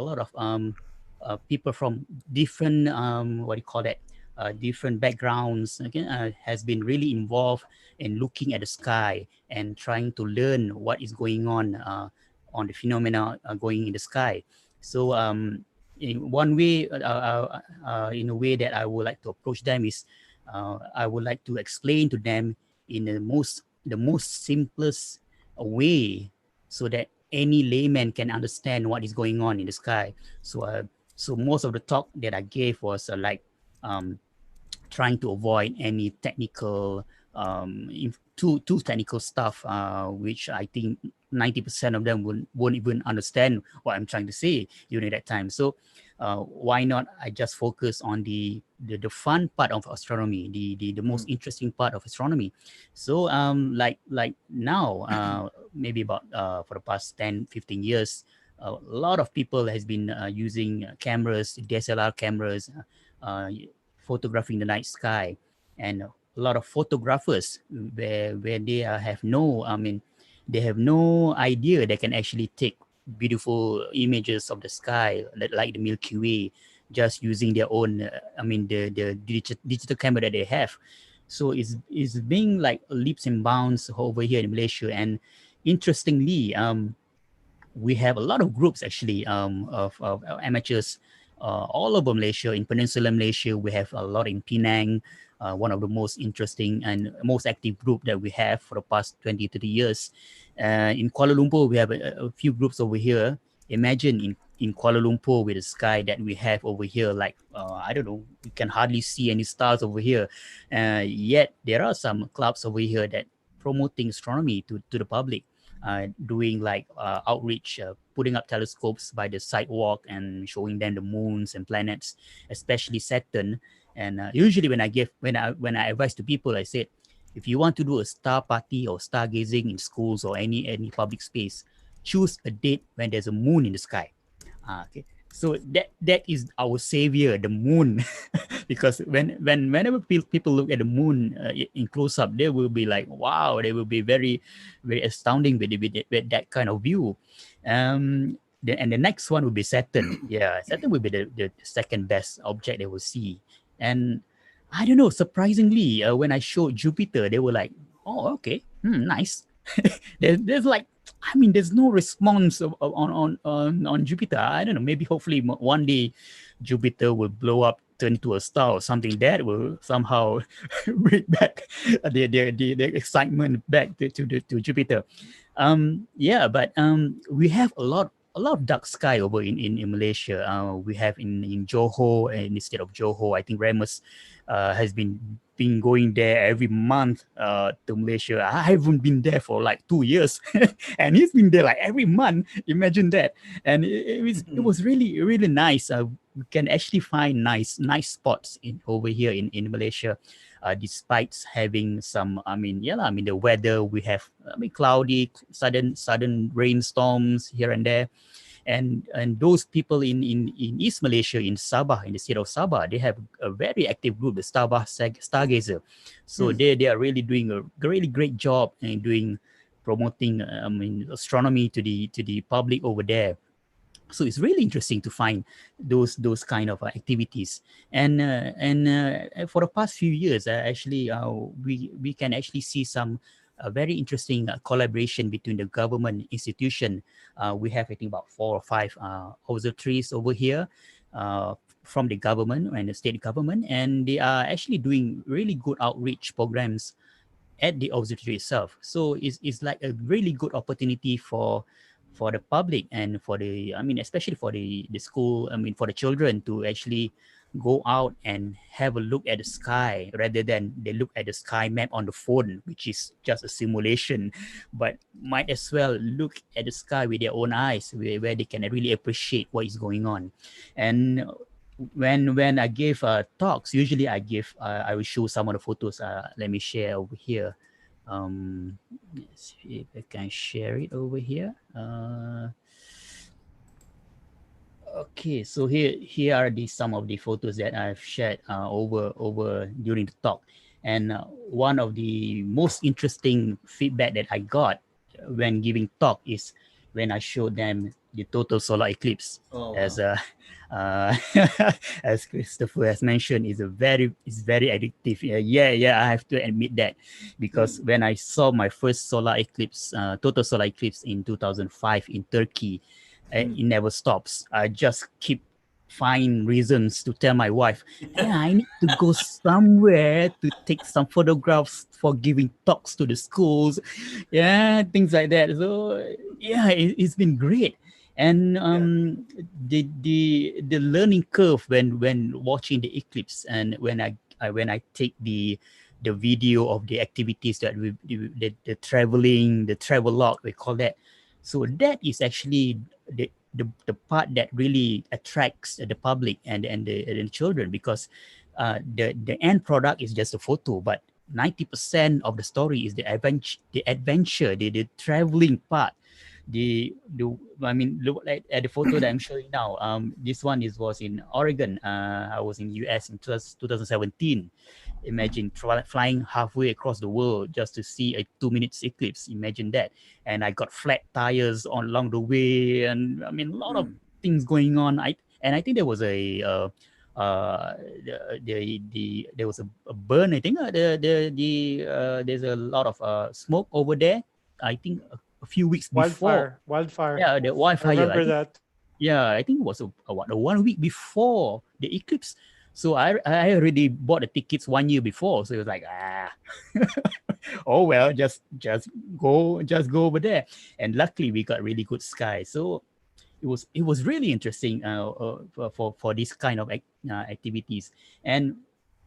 from different, what do you call that, different backgrounds, has been really involved in looking at the sky and trying to learn what is going on the phenomena going in the sky. So in one way, in a way that I would like to approach them is I would like to explain to them in the most simplest way, so that any layman can understand what is going on in the sky. So most of the talk that I gave was um, trying to avoid any technical too technical stuff, which I think 90% of them won't even understand what I'm trying to say during that time. So why not I just focus on the fun part of astronomy, the most interesting part of astronomy. So like now, maybe about for the past 10-15 years, a lot of people has been using cameras, DSLR cameras, photographing the night sky. And a lot of photographers where they have no, they have no idea they can actually take beautiful images of the sky like the Milky Way, just using their own the digital camera that they have. So it's being like leaps and bounds over here in Malaysia. And interestingly, we have a lot of groups actually, of amateurs all over Malaysia. In Peninsular Malaysia, we have a lot in Penang, one of the most interesting and most active group that we have for the past 20-30 years. In Kuala Lumpur, we have a few groups over here. Imagine in Kuala Lumpur with the sky that we have over here, like, I don't know, we can hardly see any stars over here. Yet there are some clubs over here that promoting astronomy to the public. Doing like outreach, putting up telescopes by the sidewalk and showing them the moons and planets, especially Saturn. And usually when I advise to people, I said, if you want to do a star party or stargazing in schools or any public space, choose a date when there's a moon in the sky. Okay. So that is our savior, the moon, because whenever people look at the moon in close up, they will be like, wow, they will be very, very astounding with that kind of view. and the next one will be Saturn. Yeah, Saturn will be the second best object they will see. And I don't know, surprisingly, when I showed Jupiter, they were like, "Oh, okay, nice." there's like, I mean, there's no response on Jupiter. I don't know. Maybe hopefully one day Jupiter will blow up, turn into a star or something that will somehow bring back the excitement back to Jupiter. Yeah, but we have a lot of dark sky over in Malaysia. We have in Johor, and instead of Johor, I think Remus has been going there every month to Malaysia. I haven't been there for like 2 years, and he's been there like every month. Imagine that. And it was really really nice. We can actually find nice spots over here in Malaysia. Despite having some, I mean, the weather, we have, cloudy, sudden rainstorms here and there. And those people in East Malaysia, in Sabah, in the state of Sabah, they have a very active group, the Sabah Stargazer. So they are really doing a really great job in promoting astronomy to the public over there. So it's really interesting to find those kind of activities. And for the past few years, actually, we can actually see some very interesting collaboration between the government institution. We have, I think, about 4 or 5 observatories over here from the government and the state government, and they are actually doing really good outreach programs at the observatory itself. So it's like a really good opportunity for the public and for the, especially for the school, for the children to actually go out and have a look at the sky rather than they look at the sky map on the phone, which is just a simulation, but might as well look at the sky with their own eyes, where they can really appreciate what is going on. And when I give talks, usually I will show some of the photos. Let me share over here. Let's see if I can share it over here. Okay, so here are some of the photos that I've shared over during the talk. And one of the most interesting feedback that I got when giving talk is when I showed them the total solar eclipse. As as Christopher has mentioned, is very addictive. Yeah, I have to admit that, because when I saw my first solar eclipse, total solar eclipse in 2005 in Turkey, it never stops. I just keep find reasons to tell my wife, I need to go somewhere to take some photographs for giving talks to the schools, things like that. So it's been great. And the learning curve when watching the eclipse, and when I take the video of the activities that the traveling, the travel log, we call that. So that is actually the part that really attracts the public and the children, because the end product is just a photo, but 90% of the story is the adventure, the traveling part. Look at the photo that I'm showing now. This one was in Oregon. I was in US in 2017. Imagine flying halfway across the world just to see a 2 minutes eclipse. Imagine that. And I got flat tires along the way, and a lot of things going on. I think there was there was a burn. I think there's a lot of smoke over there. I think a few weeks before. Wildfire. Yeah, the wildfire. I remember that. Yeah, I think it was a 1 week before the eclipse. So I already bought the tickets 1 year before. So it was like, oh well, just go over there. And luckily we got really good sky. So it was really interesting for this kind of activities. And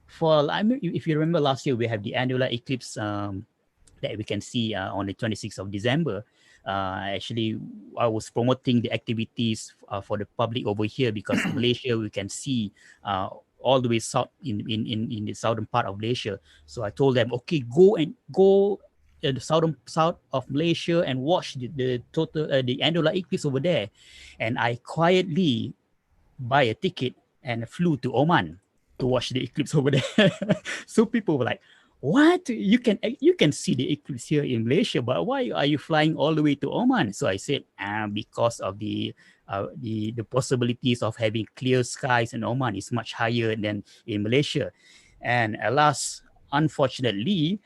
if you remember last year, we have the annular eclipse that we can see on the 26th of December. Actually, I was promoting the activities for the public over here, because in Malaysia we can see all the way south in the southern part of Malaysia. So I told them, okay, go the south of Malaysia and watch the annular eclipse over there. And I quietly buy a ticket and flew to Oman to watch the eclipse over there. So people were like, what? You can see the eclipse here in Malaysia, but why are you flying all the way to Oman? So I said, because of the the possibilities of having clear skies in Oman is much higher than in Malaysia. And alas, unfortunately,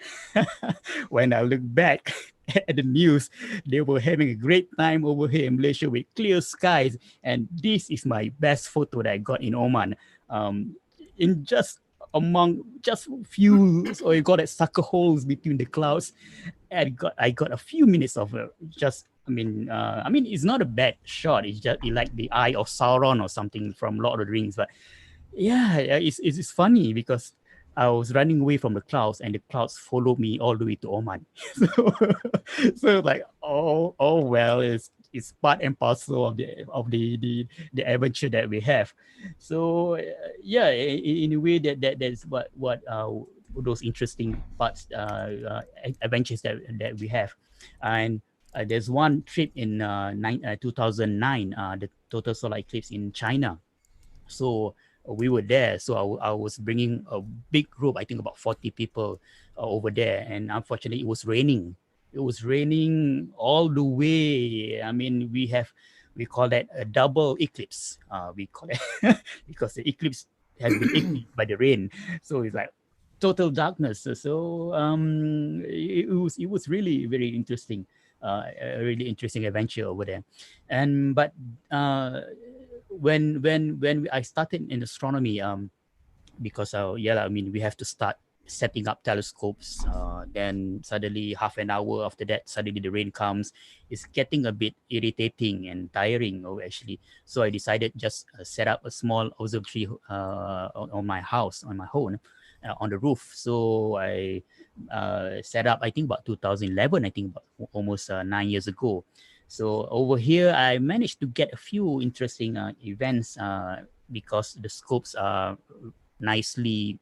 when I look back at the news, they were having a great time over here in Malaysia with clear skies. And this is my best photo that I got in Oman. In just among just few, so you got that sucker holes between the clouds. And I got a few minutes of just. I mean, it's not a bad shot. It's just like the eye of Sauron or something from Lord of the Rings. But yeah, it's funny because I was running away from the clouds, and the clouds followed me all the way to Oman. So like, oh well, it's part and parcel of the adventure that we have. So yeah, in a way that's what those interesting parts, adventures that we have. And there's one trip in 2009, the total solar eclipse in China. So we were there. So I was bringing a big group, I think about 40 people over there. And unfortunately, it was raining. It was raining all the way. I mean, we call that a double eclipse. We call it because the eclipse has been eclipsed by the rain. So it's like total darkness. So it was really very interesting. A really interesting adventure over there. And but when I started in astronomy, because I mean, we have to start setting up telescopes. Then suddenly half an hour after that, suddenly the rain comes. It's getting a bit irritating and tiring, actually. So I decided just set up a small observatory on my house, on my home, on the roof. So I set up, I think about 2011, I think about almost 9 years ago. So over here, I managed to get a few interesting events because the scopes are nicely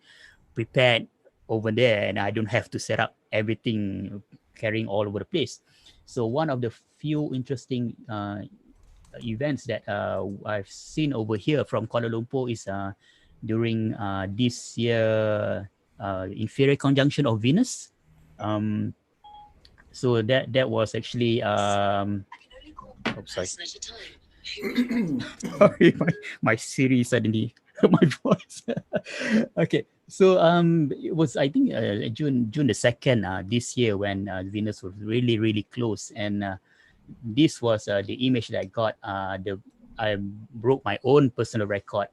prepared over there, and I don't have to set up everything carrying all over the place. So one of the few interesting events that I've seen over here from Kuala Lumpur is during this year inferior conjunction of Venus. So that was actually sorry. Sorry, my Siri suddenly heard my voice. Okay, so it was, I think, June the 2nd this year, when Venus was really close, and this was the image that I got. I broke my own personal record,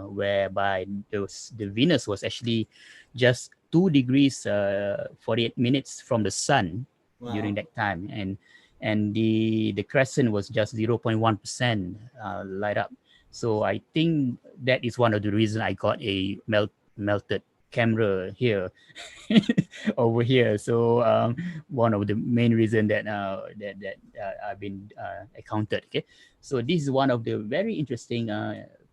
whereby the Venus was actually just 2 degrees 48 minutes from the sun. Wow. During that time, and the crescent was just 0.1% light up. So I think that is one of the reasons I got a melted camera here over here. So one of the main reason that I've been encountered. Okay, so this is one of the very interesting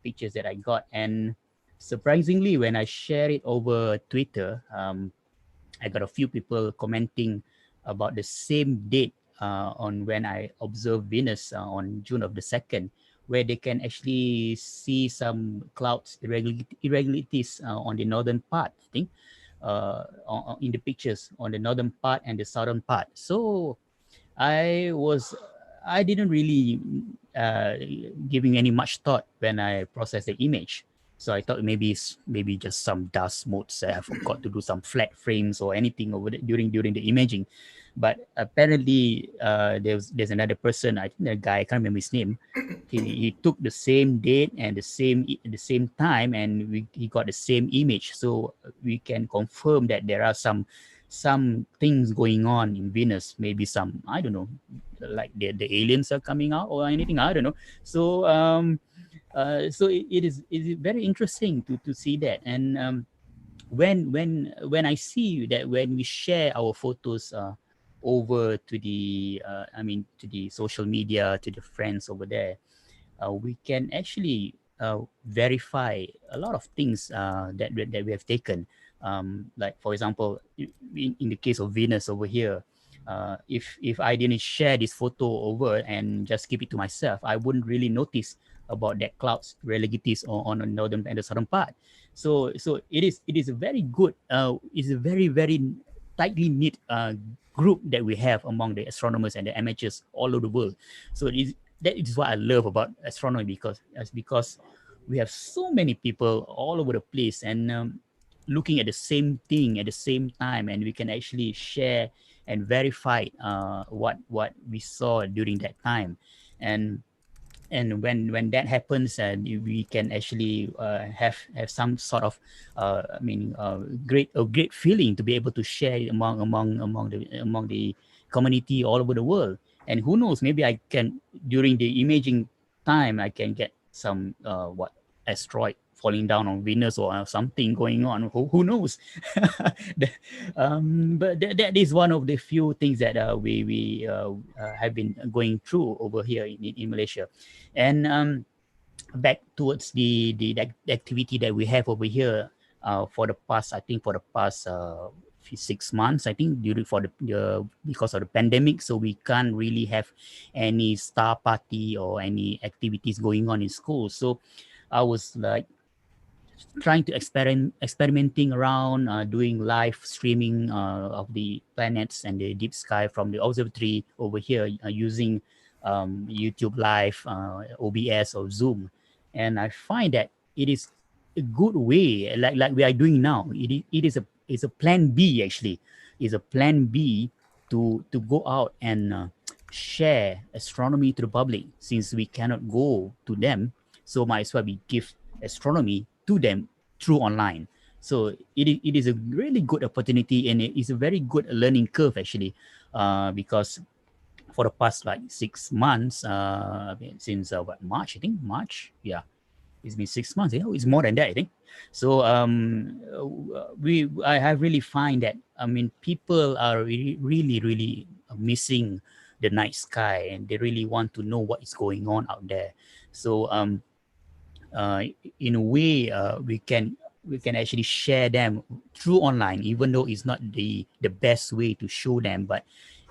pictures that I got, and surprisingly, when I share it over Twitter, I got a few people commenting about the same date on when I observed Venus on June of the 2nd, where they can actually see some clouds irregularities on the northern part, I think, in the pictures on the northern part and the southern part. So I didn't really giving any much thought when I processed the image. So I thought maybe just some dust motes. I forgot to do some flat frames or anything over during the imaging. But apparently there's another person, I think the guy, I can't remember his name. He took the same date and the same time, and he got the same image. So we can confirm that there are some things going on in Venus. Maybe some, I don't know, like the aliens are coming out or anything. I don't know. So so it is very interesting to see that. And when I see that when we share our photos over to the to the social media, to the friends over there, we can actually verify a lot of things that we have taken. Like for example, in the case of Venus over here, if I didn't share this photo over and just keep it to myself, I wouldn't really notice about that clouds relativities on the northern and the southern part. So it is a very good, it's a very tightly knit group that we have among the astronomers and the amateurs all over the world. So that is what I love about astronomy, because we have so many people all over the place, and looking at the same thing at the same time, and we can actually share and verify what we saw during that time. And when that happens, we can actually have some sort of great feeling to be able to share among the community all over the world. And who knows, maybe I can, during the imaging time, I can get some asteroid falling down on Venus or something going on. Who knows? But that is one of the few things that we have been going through over here in Malaysia. And back towards the activity that we have over here for the past, I think for the past 6 months, I think, during for the because of the pandemic, so we can't really have any star party or any activities going on in school. So I was like trying to experimenting around, doing live streaming of the planets and the deep sky from the observatory over here, using YouTube Live, OBS or Zoom. And I find that it is a good way, like we are doing now. It is a plan B, actually. Is a plan B to go out and share astronomy to the public, since we cannot go to them. So might as well we give astronomy to them through online. So it is a really good opportunity, and it is a very good learning curve, actually, because for the past like 6 months, since March, I think March, yeah, it's been 6 months. It's more than that, I think. So I have really find that, I mean, people are really missing the night sky, and they really want to know what is going on out there. So in a way, we can actually share them through online, even though it's not the best way to show them, but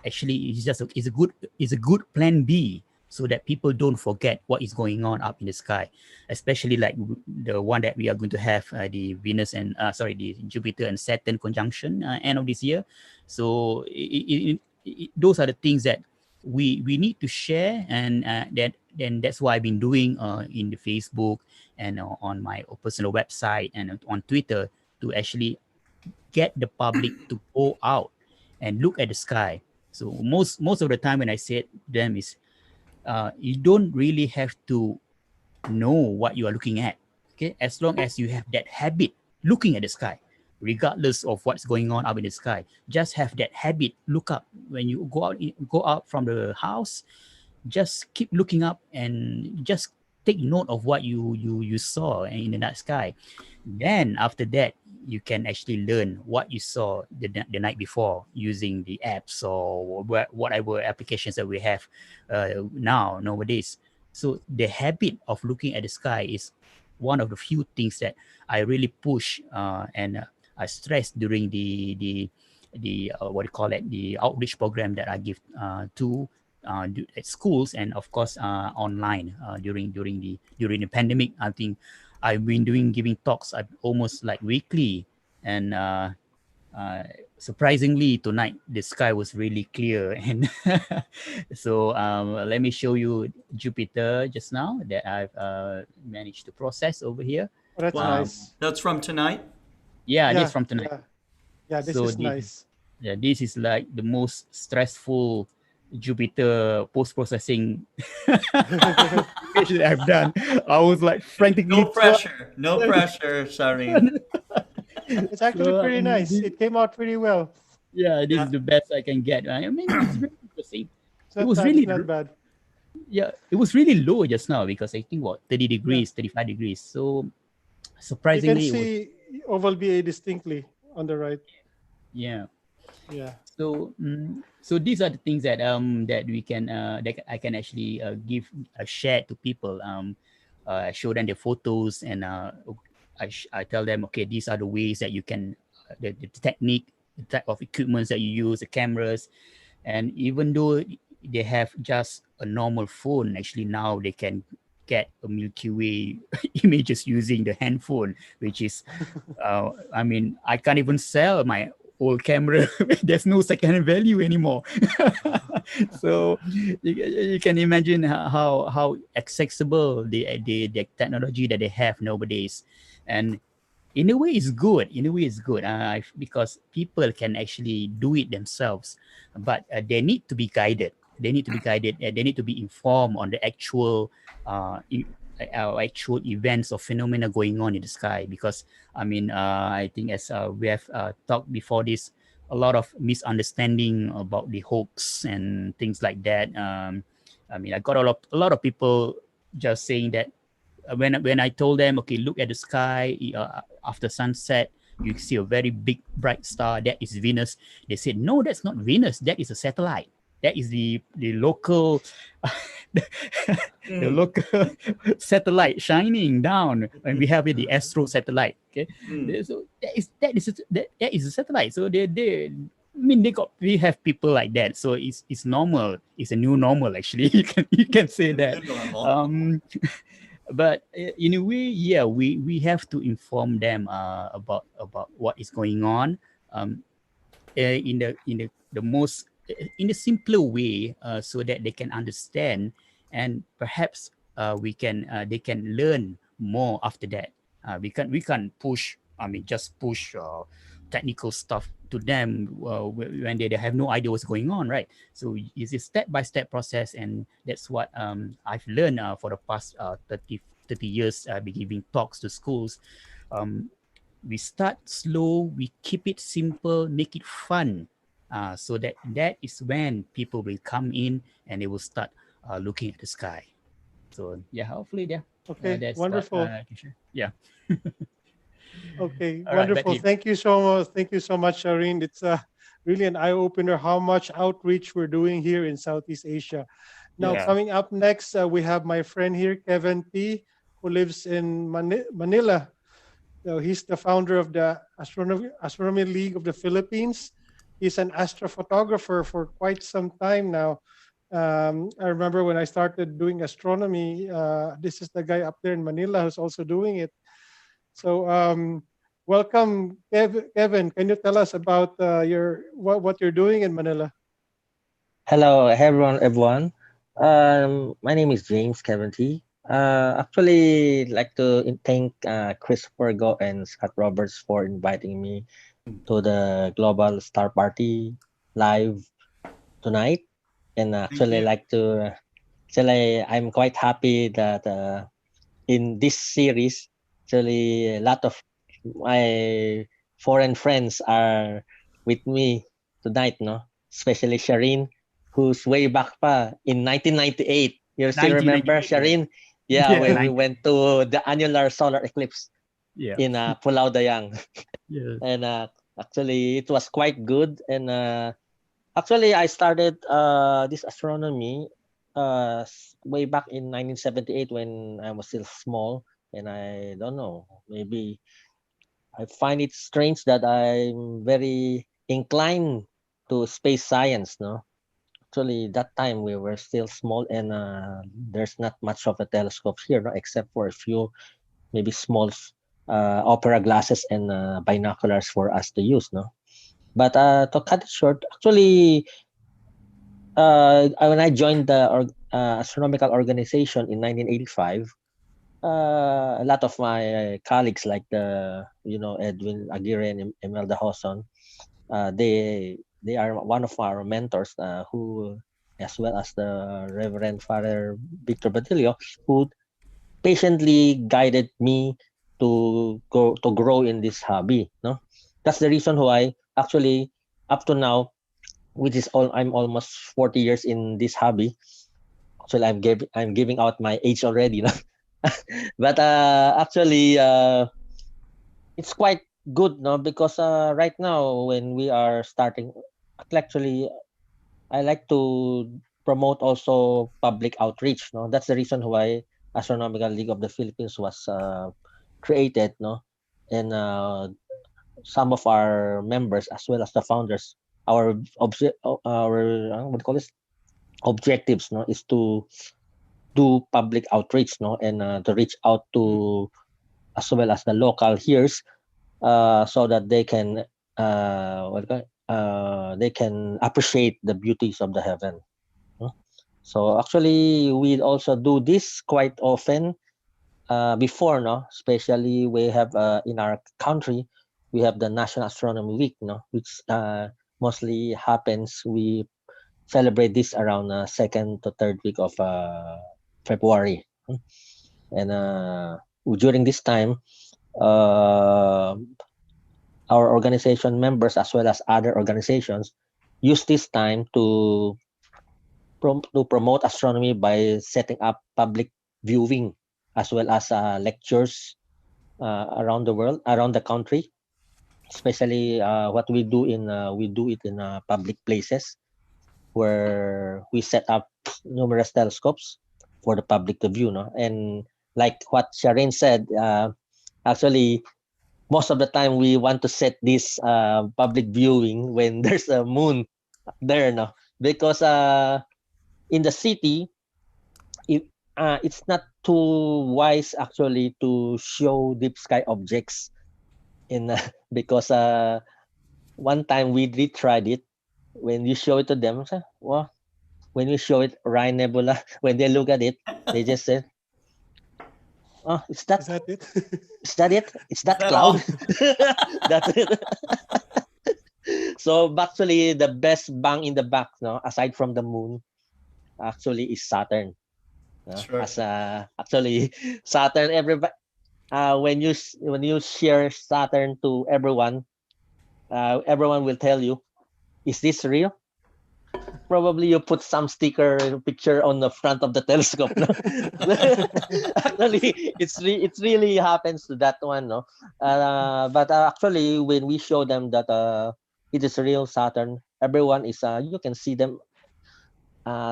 actually it's a good plan B, so that people don't forget what is going on up in the sky, especially like the one that we are going to have, the Venus and the Jupiter and Saturn conjunction end of this year. So those are the things that we need to share, and that's why I've been doing in the Facebook and on my personal website and on Twitter, to actually get the public to go out and look at the sky. So most of the time when I say it to them is, you don't really have to know what you are looking at. Okay, as long as you have that habit looking at the sky, regardless of what's going on up in the sky, just have that habit. Look up when you go out from the house. Just keep looking up and just take note of what you saw in the night sky. Then after that, you can actually learn what you saw the night before, using the apps or whatever applications that we have nowadays. So the habit of looking at the sky is one of the few things that I really push and I stress during the what do you call it, the outreach program that I give to at schools, and of course online during the pandemic. I think I've been giving talks almost like weekly, and surprisingly tonight the sky was really clear. And so let me show you Jupiter just now that I've managed to process over here. Oh, that's Wow, nice. that's from tonight. Yeah, this from tonight. Yeah, this So is nice. Yeah, this is like the most stressful Jupiter post-processing that I've done. I was like frantically No pressure, Sarin. It's actually pretty nice. It came out pretty well. Yeah, this is the best I can get. I mean, it's really interesting. It was not bad. Yeah, it was really low just now, because I think 30 degrees, 35 degrees. So surprisingly, you can see oval BA distinctly on the right. Yeah. So so these are the things that that we can that I can actually give share to people. Show them the photos, and I tell them, okay, these are the ways that you can the technique, the type of equipments that you use, the cameras. And even though they have just a normal phone, actually now they can get a Milky Way images using the handphone, which is I mean, I can't even sell my old camera. There's no second-hand value anymore. So you can imagine how accessible the technology that they have nowadays. And in a way it's good, because people can actually do it themselves, but they need to be guided. They need to be guided. They need to be informed on the actual actual events or phenomena going on in the sky. Because I think, as we have talked before this, a lot of misunderstanding about the hoax and things like that. I got a lot of people just saying that, when I told them, okay, look at the sky after sunset, you see a very big bright star. That is Venus. They said, no, that's not Venus. That is a satellite. That is the local the local satellite shining down. And we have the Astro satellite. Okay, so that is a satellite. So we have people like that. So it's normal. It's a new normal, actually. You can say that. But in a way, yeah, we have to inform them about what is going on, in the most, in a simpler way, so that they can understand, and perhaps they can learn more after that. We can push, just push technical stuff to them when they have no idea what's going on, right? So it's a step-by-step process, and that's what I've learned for the past 30 years. I've been giving talks to schools. We start slow, we keep it simple, make it fun, so that is when people will come in and they will start looking at the sky. So yeah, hopefully, yeah. Okay, That's wonderful. what I can share. Yeah. Okay, All right, back to wonderful. you. Thank you so much. Thank you so much, Shireen. It's really an eye opener how much outreach we're doing here in Southeast Asia. Now, Yeah. coming up next, we have my friend here, Kevin P, who lives in Manila. So he's the founder of the Astronomy League of the Philippines. He's an astrophotographer for quite some time now. I remember when I started doing astronomy, this is the guy up there in Manila who's also doing it. So welcome, Kevin. Can you tell us about what you're doing in Manila? Hello, everyone. My name is James Kevin T. Actually, like to thank Christopher Go and Scott Roberts for inviting me to the Global Star Party live tonight. And actually, I'm quite happy that in this series, actually, a lot of my foreign friends are with me tonight, no? Especially Shireen, who's way back pa in 1998. You still remember, 1998, yeah. Shireen? Yeah, Yeah, when we went to the annular solar eclipse Yeah. in Pulau Dayang. Yeah. And actually, it was quite good. And actually, I started this astronomy way back in 1978 when I was still small. And I don't know, maybe I find it strange that I'm very inclined to space science, no? Actually, that time we were still small, and there's not much of a telescope here, no? Except for a few, maybe small opera glasses and binoculars for us to use, no? But to cut it short, actually, when I joined the astronomical organization in 1985, a lot of my colleagues, like Edwin Aguirre and Imelda Hoson, they are one of our mentors, who, as well as the Reverend Father Victor Batilio, who patiently guided me to grow in this hobby. No, that's the reason why actually up to now, which is I'm almost 40 years in this hobby. Actually, I'm giving out my age already, no? But actually, it's quite good, no? Because right now, when we are starting, actually, I like to promote also public outreach, no? That's the reason why Astronomical League of the Philippines was created, no? And some of our members, as well as the founders, our what do you call this? Objectives, no, is to do public outreach, no, and to reach out to as well as the local here's, so that they can they can appreciate the beauties of the heaven. So actually, we also do this quite often before, no? Especially we have in our country, we have the National Astronomy Week, no? Which mostly happens. We celebrate this around second to third week of February, and during this time, our organization members as well as other organizations use this time to promote astronomy by setting up public viewing as well as lectures around the world, around the country. Especially what we do it in public places where we set up numerous telescopes for the public to view. No, and like what Shireen said, actually most of the time we want to set this public viewing when there's a moon there, no, because in the city, it's not too wise actually to show deep sky objects in because one time we did tried it. When you show it to them, well, when you show it Rhine Nebula, when they look at it, they just say, "Oh, Is that it? is that it? It's that that cloud." all? That's it. So actually, the best bang in the back, no, aside from the moon, actually is Saturn. Sure. As actually Saturn, everybody when you share Saturn to everyone, everyone will tell you, "Is this real?" Probably you put some sticker picture on the front of the telescope. No? Actually, it's really happens to that one, no. But actually, when we show them that it is real Saturn, everyone is you can see them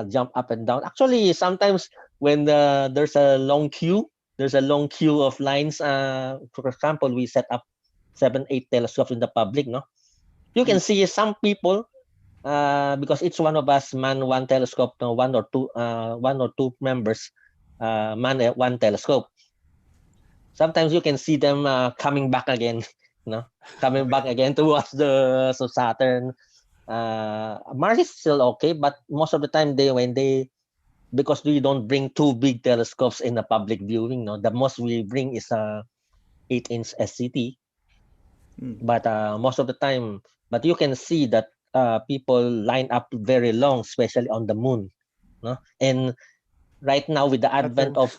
jump up and down. Actually, sometimes when there's a long queue of lines. For example, we set up 7-8 telescopes in the public. No, you can see some people because each one of us man one telescope. No, one or two members man one telescope. Sometimes you can see them coming back again. No, coming back again to watch the Saturn. Mars is still okay, but most of the time because we don't bring two big telescopes in the public viewing. No, the most we bring is a 8-inch SCT. But most of the time, but you can see that people line up very long, especially on the moon. No, and right now with the advent of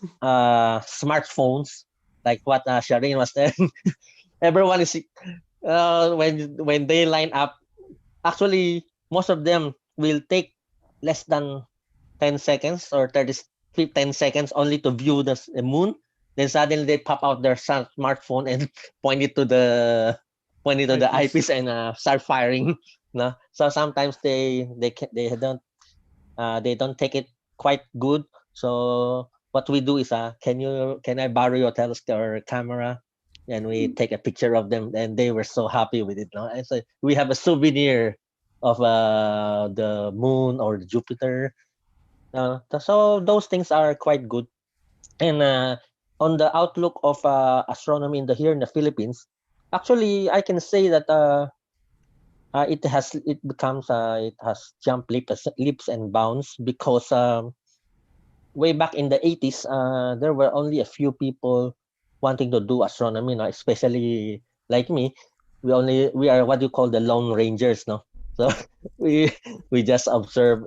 smartphones, like what Shireen was saying, everyone is when they line up. Actually, most of them will take less than 10 seconds or 10 seconds only to view the moon. Then suddenly they pop out their smartphone and point it to the eyepiece and start firing. No, so sometimes they don't take it quite good. So what we do is can I borrow your telescope or camera? And we take a picture of them, and they were so happy with it. No, and so we have a souvenir of the moon or the Jupiter. So those things are quite good. And on the outlook of astronomy here in the Philippines, actually I can say that it has jumped leaps and bounds because way back in the 80s, there were only a few people wanting to do astronomy, no? Especially like me. We are what you call the lone rangers, no? So we just observe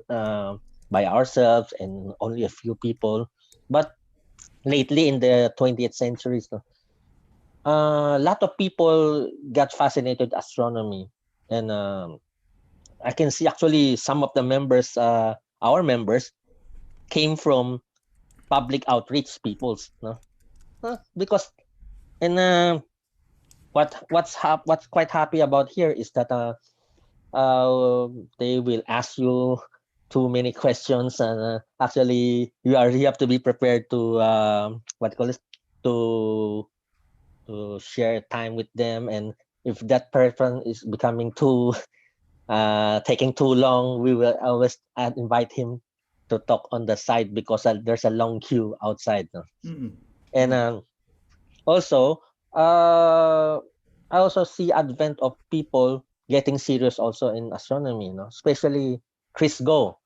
by ourselves and only a few people. But lately in the 20th century, no, a lot of people got fascinated with astronomy, and I can see actually some of the members, our members, came from public outreach peoples, no? Because and what's quite happy about here is that they will ask you too many questions, and actually you have to be prepared to what call it to share time with them. And if that person is becoming too taking too long, we will always invite him to talk on the side because there's a long queue outside, no? And also I also see advent of people getting serious also in astronomy, especially Chris Go.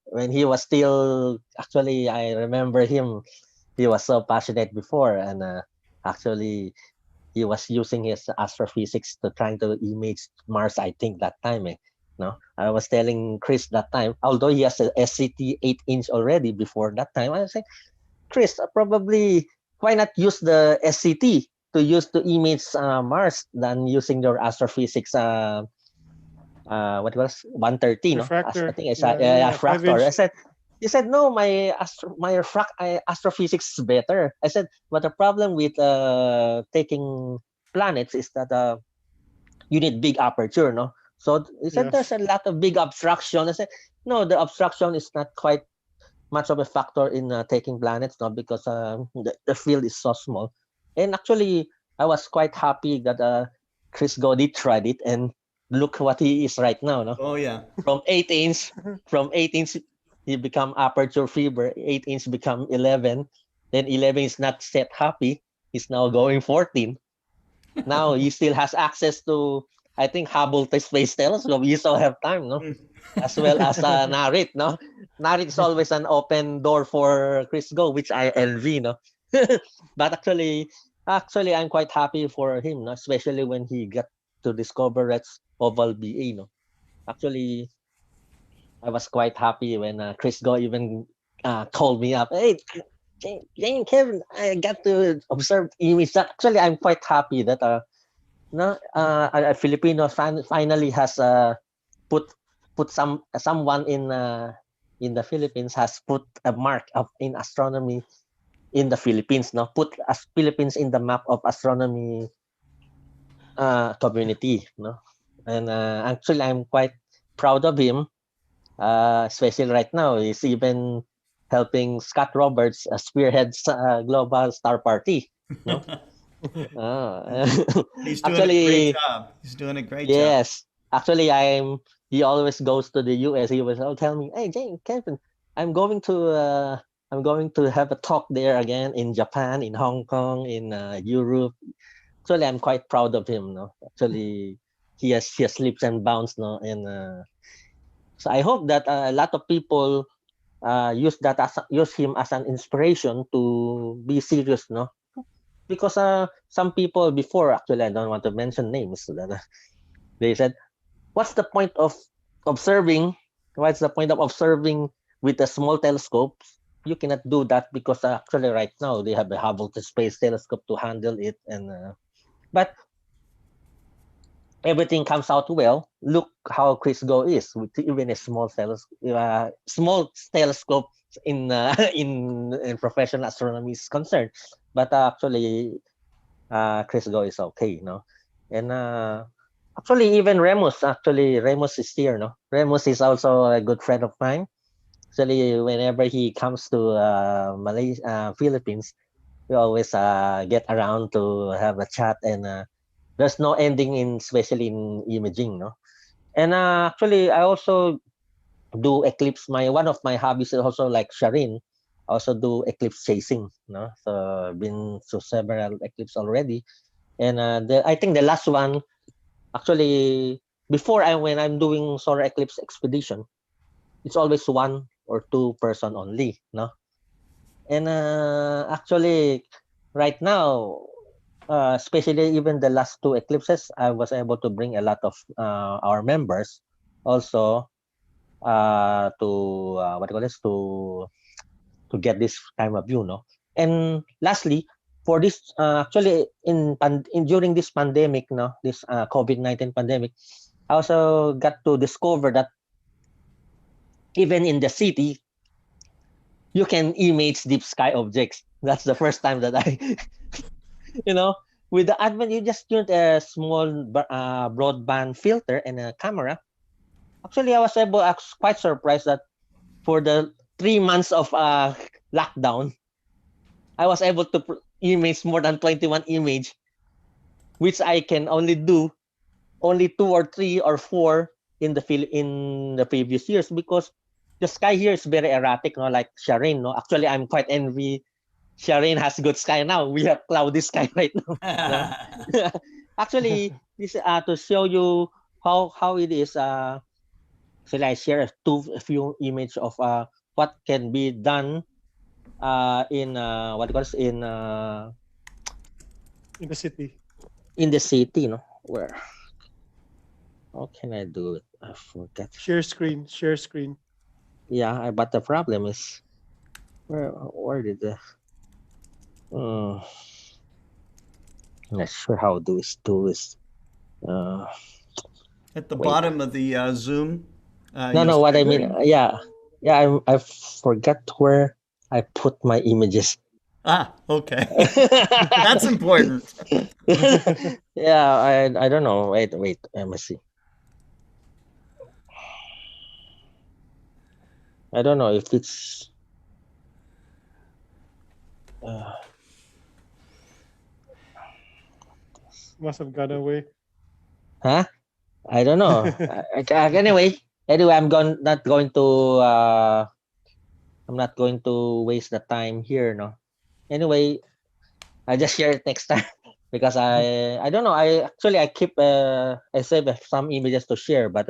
When he was still, actually, I remember him, he was so passionate before, and actually, he was using his astrophysics to trying to image Mars, I think, that time. I was telling Chris that time, although he has a SCT 8-inch already before that time, I was saying, Chris, probably why not use the SCT to image Mars than using your astrophysics what was 130, no? I Refractor. think it's Yeah, a fractor. 5 inch. He said, no, my astrophysics is better. I said, but the problem with taking planets is that you need big aperture, no? So he said there's Yes. a lot of big obstruction. I said, no, the obstruction is not quite much of a factor in taking planets, no, because the field is so small. And actually, I was quite happy that Chris Godey tried it, and look what he is right now, no? Oh yeah. From 8-inch, he become aperture fiber. 8-inch become 11. Then 11 is not set happy. He's now going 14. Now he still has access to, I think, Hubble Space Telescope. You still have time, no? As well as Narit, no? Narit is always an open door for Chris Go, which I envy, no? But actually, I'm quite happy for him, no? Especially when he got to discover that's oval BA, no? Actually, I was quite happy when Chris Go even called me up. Hey, Jane, Kevin, I got to observe image. Actually, I'm quite happy that a Filipino finally has put someone in the Philippines has put a mark of in astronomy in the Philippines. Now put as Philippines in the map of astronomy community. And actually, I'm quite proud of him. Especially right now, he's even helping Scott Roberts spearhead Global Star Party. No? He's doing a great Actually, job. He's doing a great job. yes. Actually, he always goes to the US. He was tell me, "Hey, Jane, Kevin, I'm going to have a talk there again in Japan, in Hong Kong, in Europe." Actually, I'm quite proud of him. No, actually, he has leaps and bounds. No, and so I hope that a lot of people use him as an inspiration to be serious. No, because some people before, actually, I don't want to mention names. They said, what's the point of observing? What's the point of observing with a small telescope? You cannot do that because actually right now they have a Hubble Space Telescope to handle it, and but everything comes out well. Look how Chris Go is with even a small telescope in in professional astronomy is concerned. But actually, Chris Go is okay, and actually, even Remus is here, no? Remus is also a good friend of mine. Actually, whenever he comes to Malaysia, Philippines, we always get around to have a chat, and there's no ending especially in imaging, no? And actually, I also do eclipse. One of my hobbies is also like Sharin. I also do eclipse chasing, no? So I've been to several eclipses already, and I think the last one. Actually, when I'm doing solar eclipse expedition, it's always 1 or 2 person only, no? And actually, right now, especially even the last 2 eclipses, I was able to bring a lot of our members also to what do you call this to get this kind of view, no? And lastly, for this actually during this pandemic, no, this COVID-19 pandemic, I also got to discover that even in the city, you can image deep sky objects. That's the first time that I, with the advent, you just use a small broadband filter and a camera. Actually, I was quite surprised that for the 3 months of lockdown, I was able to image more than 21 image, which I can only do only 2 or 3 or 4 in the previous years, because the sky here is very erratic, no, like Shireen, no. Actually, I'm quite envy Shireen has good sky now. We have cloudy sky right now. No? Actually, this to show you how it is. So I share a few image of what can be done in what was in the city. In the city, where? How can I do it? I forget. Share screen. Share screen. Yeah, but the problem is where did the I'm not sure how do this. At the Wait. bottom of the Zoom. No, what I mean, yeah, I forgot where I put my images. Okay. That's important. Yeah, I don't know. Wait, let me see. I don't know if it's Must have gone away. huh? I don't know. Anyway, I'm not going to waste the time here, no. Anyway, I just share it next time because I don't know. I keep I save some images to share, but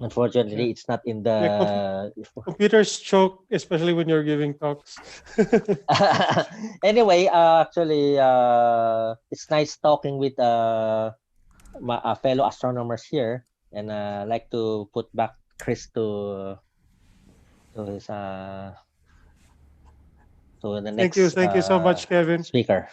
unfortunately, it's not in the. Computers choke, especially when you're giving talks. Anyway, actually, it's nice talking with my fellow astronomers here, and I like to put back Chris to his to the next. Thank you so much, Kevin. Speaker.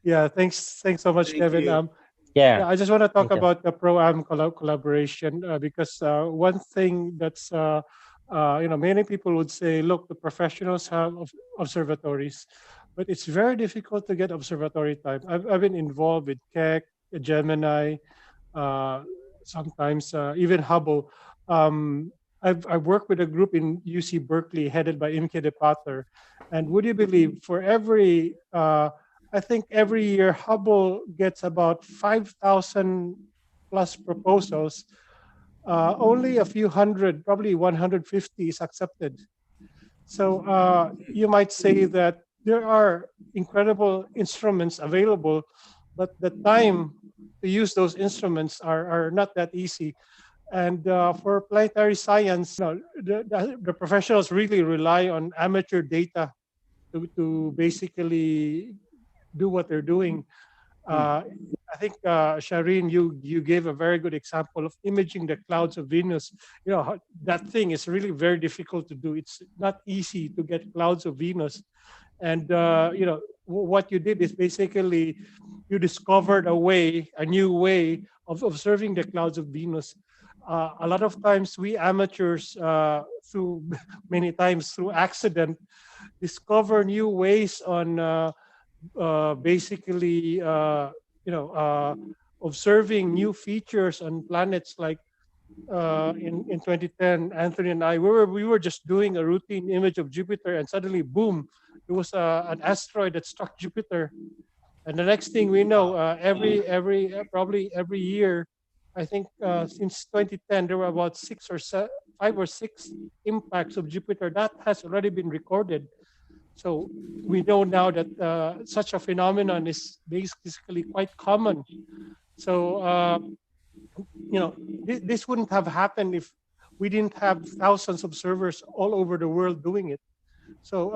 Yeah, thanks so much, Kevin. Yeah, I just want to talk Thank you. about the pro-am collaboration because one thing that's many people would say, look, the professionals have observatories, but it's very difficult to get observatory time. I've been involved with Keck, Gemini, sometimes even Hubble. I've worked with a group in UC Berkeley headed by Imke de Pater, and would you believe for every I think every year Hubble gets about 5,000 plus proposals. Only a few hundred, probably 150 is accepted. So you might say that there are incredible instruments available, but the time to use those instruments are not that easy. And for planetary science, the professionals really rely on amateur data to basically do what they're doing. I think Shireen, you gave a very good example of imaging the clouds of Venus. That thing is really very difficult to do. It's not easy to get clouds of Venus, and what you did is basically you discovered a new way of observing the clouds of Venus. A lot of times we amateurs, through many times through accident, discover new ways on basically observing new features on planets. Like in 2010, Anthony and I, we were just doing a routine image of Jupiter, and suddenly, boom, it was an asteroid that struck Jupiter. And the next thing we know, probably every year, I think since 2010, there were about 5 or 6 impacts of Jupiter that has already been recorded. So we know now that such a phenomenon is basically quite common. So this wouldn't have happened if we didn't have thousands of observers all over the world doing it. So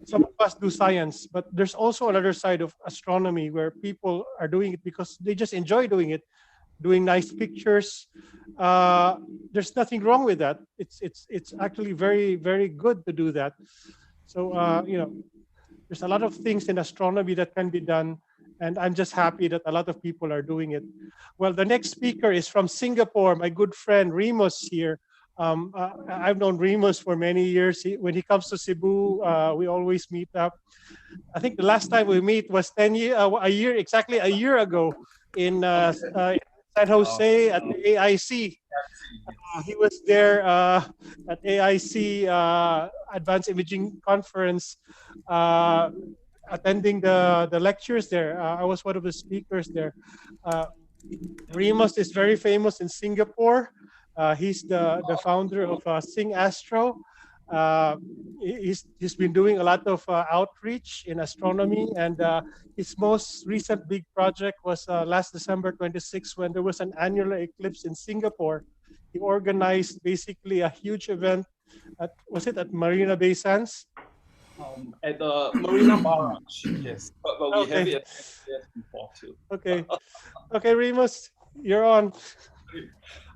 some of us do science, but there's also another side of astronomy where people are doing it because they just enjoy doing it, doing nice pictures. There's nothing wrong with that. It's actually very, very good to do that. So there's a lot of things in astronomy that can be done, and I'm just happy that a lot of people are doing it. Well, the next speaker is from Singapore. My good friend Remus here. I've known Remus for many years. When he comes to Cebu, we always meet up. I think the last time we meet was exactly a year ago in San Jose at the AIC. He was there at AIC Advanced Imaging Conference, attending the lectures there. I was one of the speakers there. Remus is very famous in Singapore. He's the founder of Sing Astro. Uh, he's been doing a lot of outreach in astronomy, and his most recent big project was last December 26, when there was an annular eclipse in Singapore. He organized basically a huge event at, was it at Marina Bay Sands? At the Marina Barrage, yes. But we have Okay. it at yes before too. Okay. Okay, Remus, you're on.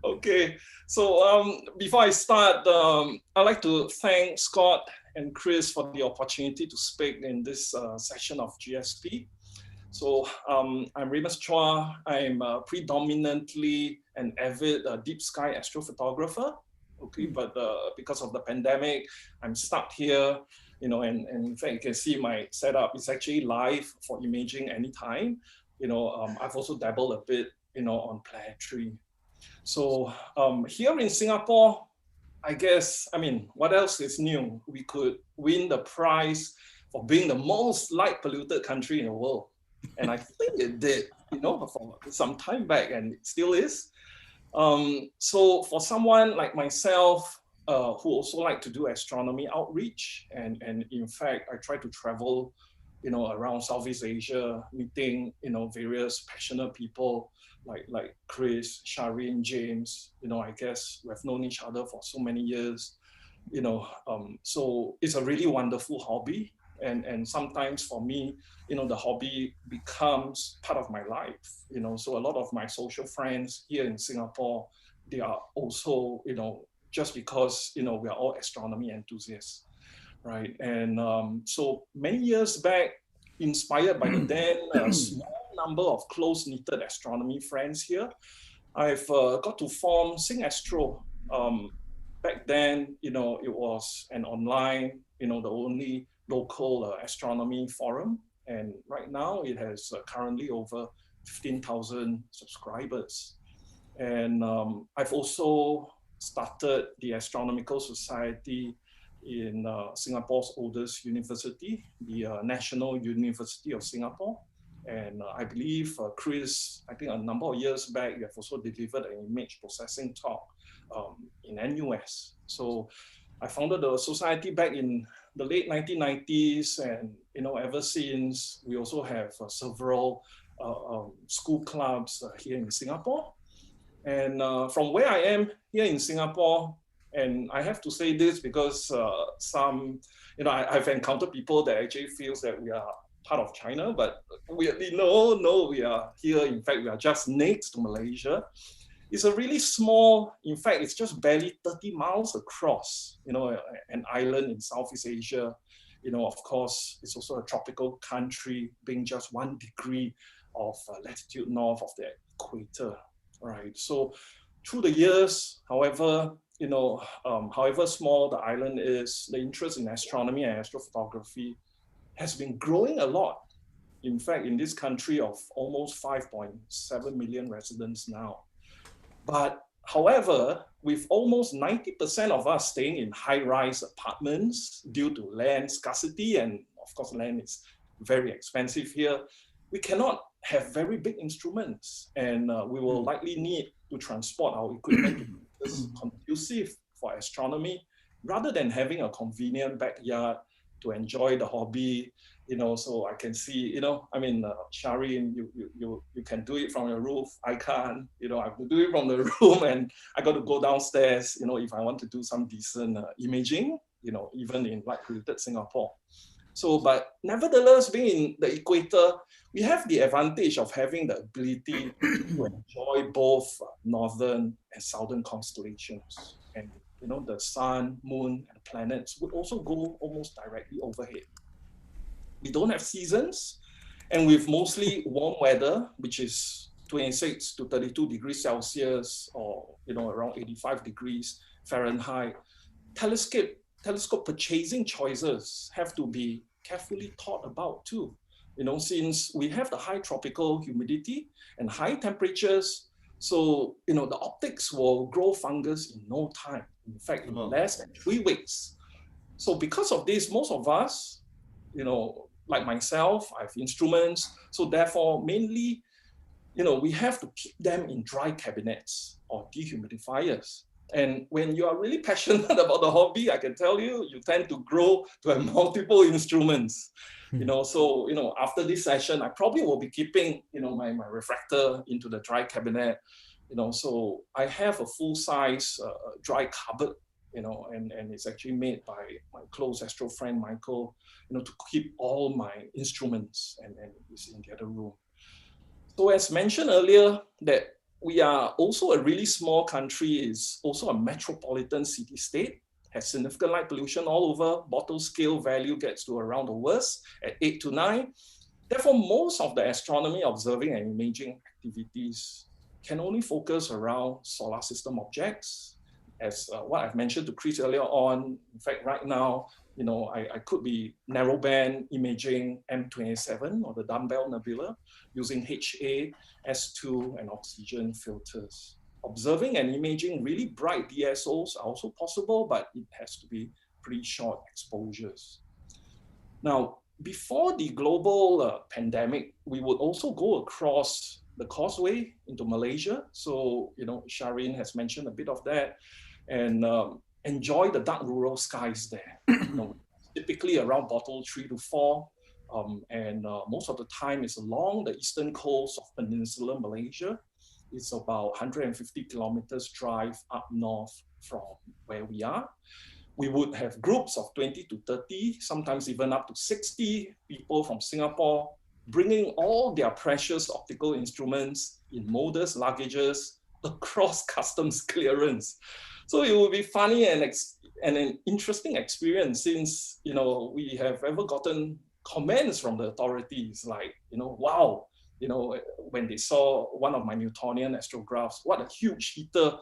Okay, so before I start, I'd like to thank Scott and Chris for the opportunity to speak in this session of GSP. So I'm Remus Chua. I'm predominantly an avid deep sky astrophotographer. Okay, but because of the pandemic, I'm stuck here. You know, and in fact, you can see my setup is actually live for imaging anytime. You know, I've also dabbled a bit, you know, on planetary. So here in Singapore, I guess, I mean, what else is new? We could win the prize for being the most light polluted country in the world. And I think it did, you know, for some time back, and it still is. So for someone like myself, who also like to do astronomy outreach, and in fact, I try to travel, you know, around Southeast Asia, meeting, you know, various passionate people like Chris, Shireen, James. You know, I guess we've known each other for so many years. You know, so it's a really wonderful hobby, and sometimes for me, you know, the hobby becomes part of my life. You know, so a lot of my social friends here in Singapore, they are also, you know, just because, you know, we are all astronomy enthusiasts, right? And so many years back, inspired by the then small number of close-knitted astronomy friends here, I've got to form Sing Astro. Back then, you know, it was an online, you know, the only local astronomy forum. And right now it has currently over 15,000 subscribers. And I've also started the Astronomical Society in Singapore's oldest university, the National University of Singapore. And I believe, Chris, I think a number of years back, you have also delivered an image processing talk in NUS. So I founded the society back in the late 1990s, and you know, ever since, we also have several school clubs here in Singapore. And from where I am here in Singapore, and I have to say this because some, you know, I've encountered people that actually feels that we are part of China, but weirdly, no, we are here. In fact, we are just next to Malaysia. It's a really small, in fact, it's just barely 30 miles across, you know, an island in Southeast Asia. You know, of course, it's also a tropical country, being just 1 degree of latitude north of the equator, right? So through the years, however, you know, however small the island is, the interest in astronomy and astrophotography has been growing a lot. In fact, in this country of almost 5.7 million residents now. But however, with almost 90% of us staying in high-rise apartments due to land scarcity, and of course land is very expensive here, we cannot have very big instruments, and we will likely need to transport our equipment to places conducive for astronomy, rather than having a convenient backyard to enjoy the hobby. You know, so I can see, you know, I mean, Shireen, you can do it from your roof. I can't, you know, I have to do it from the room, and I got to go downstairs, you know, if I want to do some decent imaging, you know, even in light polluted Singapore. So, but nevertheless, being in the equator, we have the advantage of having the ability to enjoy both northern and southern constellations. And, you know, the sun, moon, and planets would also go almost directly overhead. We don't have seasons, and with mostly warm weather, which is 26 to 32 degrees Celsius, or, you know, around 85 degrees Fahrenheit, telescope purchasing choices have to be carefully thought about too. You know, since we have the high tropical humidity and high temperatures, so, you know, the optics will grow fungus in no time. In fact, in less than 3 weeks. So because of this, most of us, you know, like myself, I have instruments. So therefore, mainly, you know, we have to keep them in dry cabinets or dehumidifiers. And when you are really passionate about the hobby, I can tell you, you tend to grow to have multiple instruments. So after this session, I probably will be keeping my refractor into the dry cabinet. So I have a full-size dry cupboard, and it's actually made by my close astro friend Michael, to keep all my instruments, and it's in the other room. So as mentioned earlier, that we are also a really small country, is also a metropolitan city-state, has significant light pollution all over. Bottle scale value gets to around the worst at 8 to 9. Therefore, most of the astronomy observing and imaging activities can only focus around solar system objects. As what I've mentioned to Chris earlier on, in fact, right now, I could be narrowband imaging M27 or the Dumbbell Nebula using HA, S2, and oxygen filters. Observing and imaging really bright DSOs are also possible, but it has to be pretty short exposures. Now, before the global pandemic, we would also go across the causeway into Malaysia. So, Shireen has mentioned a bit of that, and enjoy the dark rural skies there. Typically around bottle 3 to 4, and most of the time it's along the eastern coast of peninsular Malaysia. It's about 150 kilometers drive up north from where we are. We would have groups of 20 to 30, sometimes even up to 60 people from Singapore, bringing all their precious optical instruments in modest luggages across customs clearance. So it will be funny and an interesting experience, since we have ever gotten comments from the authorities like, wow, when they saw one of my Newtonian astrographs, what a huge heater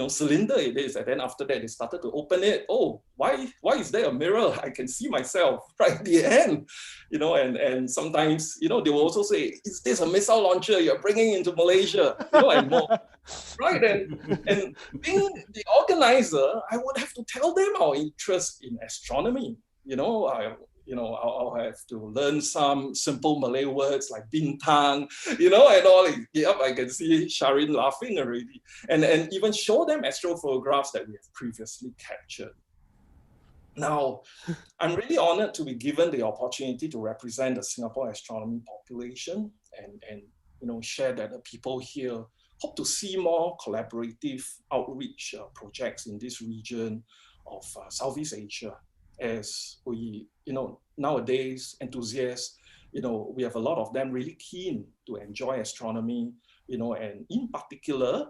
cylinder it is. And then after that, they started to open it. Oh, why is there a mirror? I can see myself right at the end. And sometimes, they will also say, is this a missile launcher you're bringing into Malaysia? And more. Right, and being the organizer, I would have to tell them our interest in astronomy. I'll have to learn some simple Malay words like bintang, and all. Yep, I can see Shireen laughing already. And even show them astrophotographs that we have previously captured. Now, I'm really honored to be given the opportunity to represent the Singapore astronomy population and share that the people here hope to see more collaborative outreach projects in this region of Southeast Asia. As we, nowadays, enthusiasts, we have a lot of them really keen to enjoy astronomy, and in particular,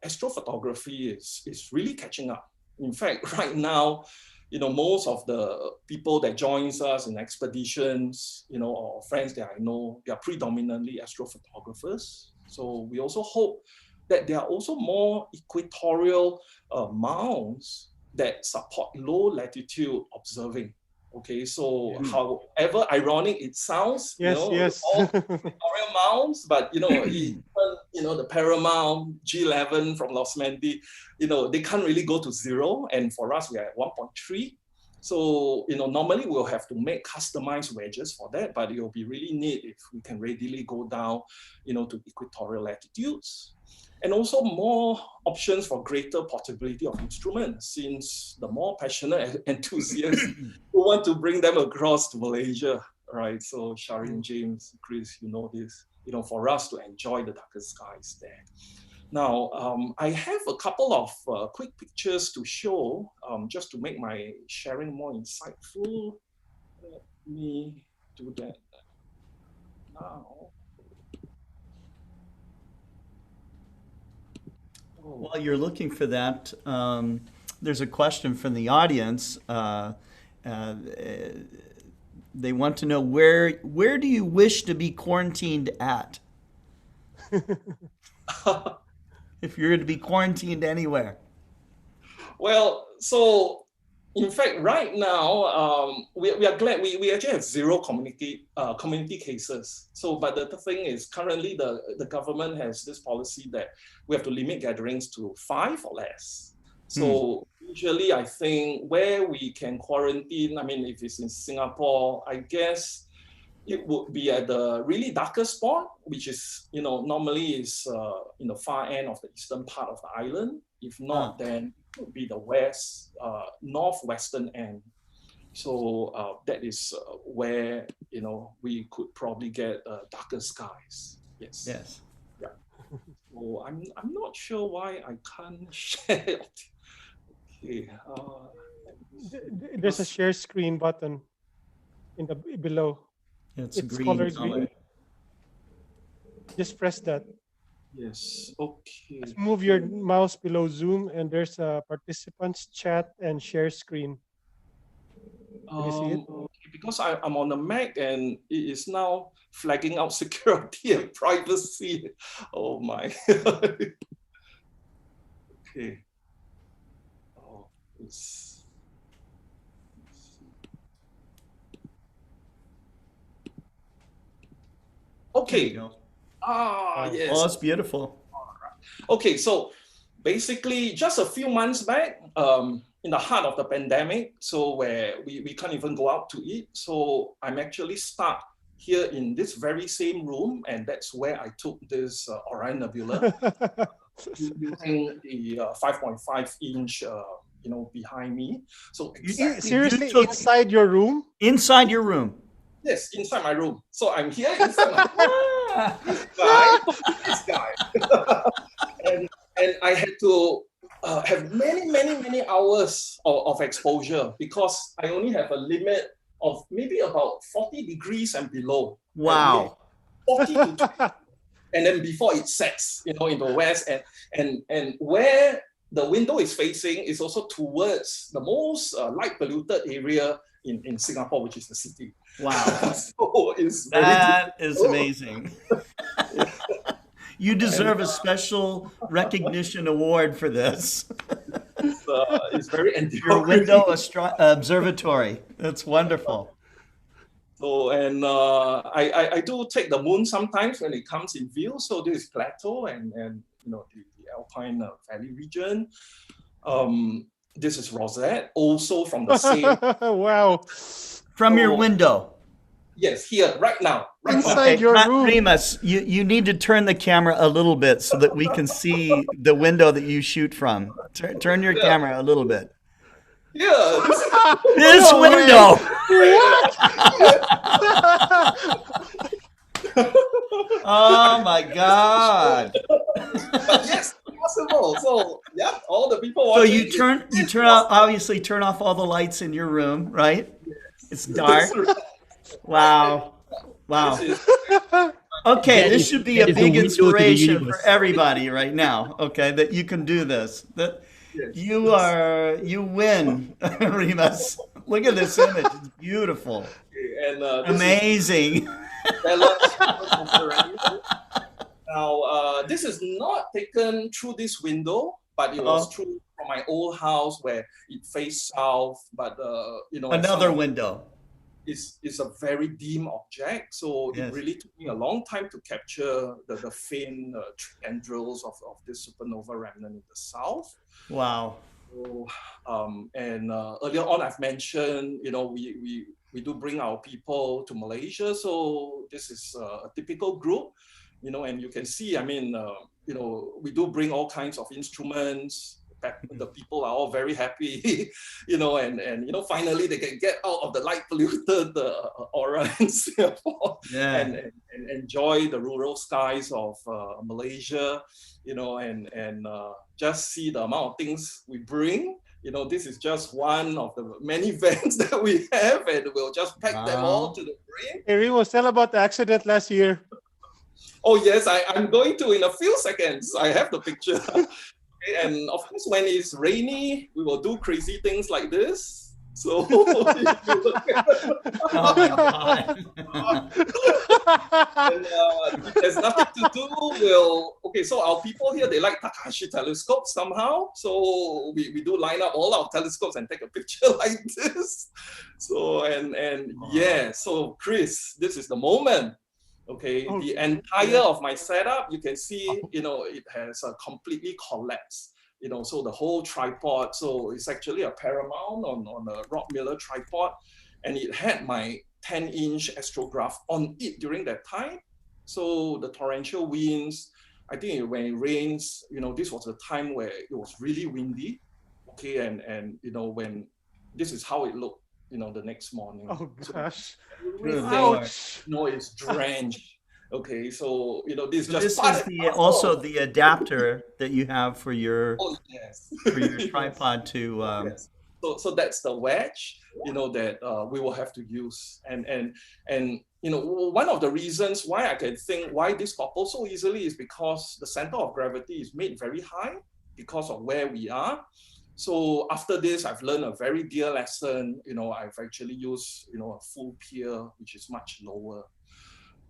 astrophotography is really catching up. In fact, right now, most of the people that joins us in expeditions, or friends that I know, they are predominantly astrophotographers. So we also hope that there are also more equatorial mounts that support low latitude observing. Okay, so however ironic it sounds, yes. all equatorial mounts, but even, the Paramount G11 from Los Mendy, they can't really go to 0, and for us we are at 1.3. So normally we'll have to make customized wedges for that, but it will be really neat if we can readily go down, to equatorial latitudes. And also more options for greater portability of instruments, since the more passionate enthusiasts who want to bring them across to Malaysia, right? So Shireen, James, Chris, this, for us to enjoy the darker skies there. Now, I have a couple of quick pictures to show, just to make my sharing more insightful. Let me do that now. While you're looking for that, there's a question from the audience. They want to know, where do you wish to be quarantined at? If you're going to be quarantined anywhere. Well, so in fact, right now, we are glad we actually have 0 community cases. So, but the thing is, currently the government has this policy that we have to limit gatherings to 5 or less. So usually, I think where we can quarantine, if it's in Singapore, I guess it would be at the really darker spot, which is, normally is in the far end of the eastern part of the island. If not, then it would be the northwestern end. So that is where we could probably get darker skies. Yes. Yes. Yeah. So I'm not sure why I can't share. Okay. There's a share screen button in the below. It's green color color. green. Just press that. Yes. Okay. Just move your mouse below Zoom, and there's a participants chat and share screen. Can you see it? Because I'm on the Mac and it is now flagging out security and privacy. Oh my. Okay. Oh, okay. Yes. Oh, it's beautiful. Okay, so basically just a few months back, in the heart of the pandemic, so where we can't even go out to eat. So I'm actually stuck here in this very same room, and that's where I took this Orion Nebula using the 5.5-inch, behind me. So seriously, inside your room? Inside your room. Yes, inside my room. So I'm here inside my room. This guy. and I had to have many hours of exposure because I only have a limit of maybe about 40 degrees and below. Wow. 40 to and then before it sets, in the west, and where the window is facing is also towards the most light polluted area in Singapore, which is the city. Wow. So it's that is amazing. You deserve a special recognition award for this. It's very enduring. Your window observatory. That's wonderful. So, and I do take the moon sometimes when it comes in view. So this is Plateau and the Alpine Valley region. This is Rosette, also from the same. Wow. From your window. Yes, here, right now. Inside your room. Remus, you need to turn the camera a little bit so that we can see the window that you shoot from. Turn your camera a little bit. Yeah. This window. What? Oh my God. Yes, possible. So yeah, all the people So watching. you turn off all the lights in your room, right? It's dark. Wow. Okay, this should be a big inspiration for everybody right now. Okay, that you can do this. That you win, Remus. Look at this image. It's beautiful. And amazing. Now, this is not taken through this window, but it was through from my old house where it faced south. But another window. It's a very dim object, so it really took me a long time to capture the faint tendrils of this supernova remnant in the south. Wow. So, and earlier on, I've mentioned, we do bring our people to Malaysia. So this is a typical group, and you can see, we do bring all kinds of instruments. The people are all very happy, and finally they can get out of the light polluted aura in Singapore and enjoy the rural skies of Malaysia, and just see the amount of things we bring. This is just one of the many vans that we have, and we'll just pack them all to the brim. Hey, Remus, tell about the accident last year. Oh yes, I'm going to in a few seconds. I have the picture. And of course, when it's rainy, we will do crazy things like this. So, and, if there's nothing to do, so our people here, they like Takahashi telescopes somehow. So we do line up all our telescopes and take a picture like this. So, so Chris, this is the moment. Okay, the entire of my setup, you can see, it has completely collapsed. So the whole tripod, so it's actually a Paramount on a Rock Miller tripod, and it had my 10-inch astrograph on it during that time. So the torrential winds, I think when it rains, this was a time where it was really windy. Okay, and when this is how it looked, the next morning. Oh gosh. Good Everything, Lord. is drenched. Okay, so this So just this part is and the parcel. also the adapter that you have for your Oh yes. Yes. tripod to Yes. So that's the wedge, that we will have to use. And one of the reasons why I can think why this topples so easily is because the center of gravity is made very high because of where we are. So after this, I've learned a very dear lesson. I've actually used, a full pier, which is much lower.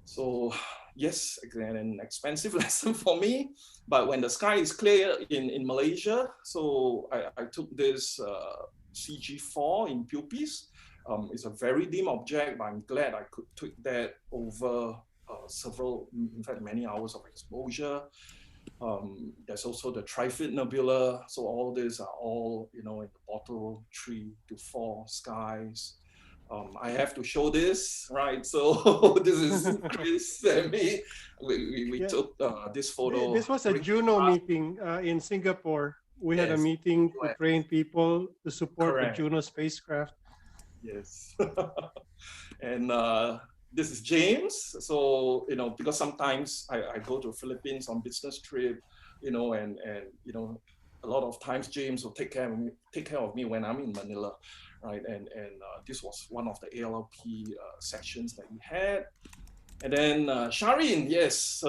So yes, again, an expensive lesson for me. But when the sky is clear in Malaysia, so I took this CG4 in pupils. It's a very dim object, but I'm glad I could take that over several, in fact, many hours of exposure. There's also the Trifid Nebula. So all these are all, in the bottle 3 to 4 skies. I have to show this, right? So this is Chris and me. We took this photo. This was a Juno meeting in Singapore. We had a Yes. meeting to train people to support Correct. the Juno spacecraft. Yes. And this is James. So, because sometimes I go to Philippines on business trip, and a lot of times James will take care of me when I'm in Manila, right? And this was one of the ALLP sessions that we had. And then Sharin, yes,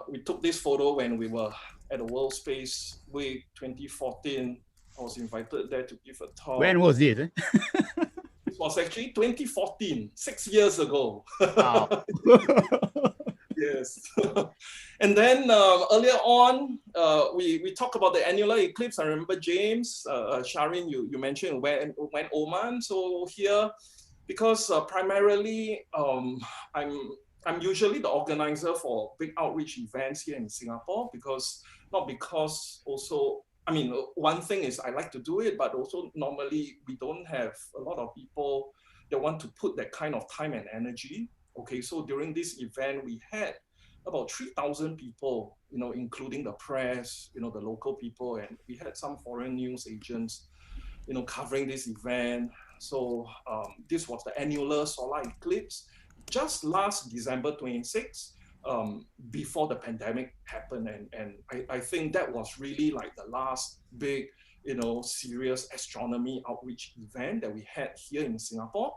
we took this photo when we were at the World Space Week 2014. I was invited there to give a talk. When was it? It was actually 2014, 6 years ago. Wow. Yes. And then earlier on, we talked about the annular eclipse. I remember James, Sharin, you mentioned when Oman. So here, because primarily I'm usually the organizer for big outreach events here in Singapore, because also, I mean, one thing is I like to do it, but also normally we don't have a lot of people that want to put that kind of time and energy. Okay, so during this event, we had about 3,000 people, including the press, the local people, and we had some foreign news agents, covering this event. So this was the annular solar eclipse just last December 26th, before the pandemic happened. And I think that was really like the last big, serious astronomy outreach event that we had here in Singapore.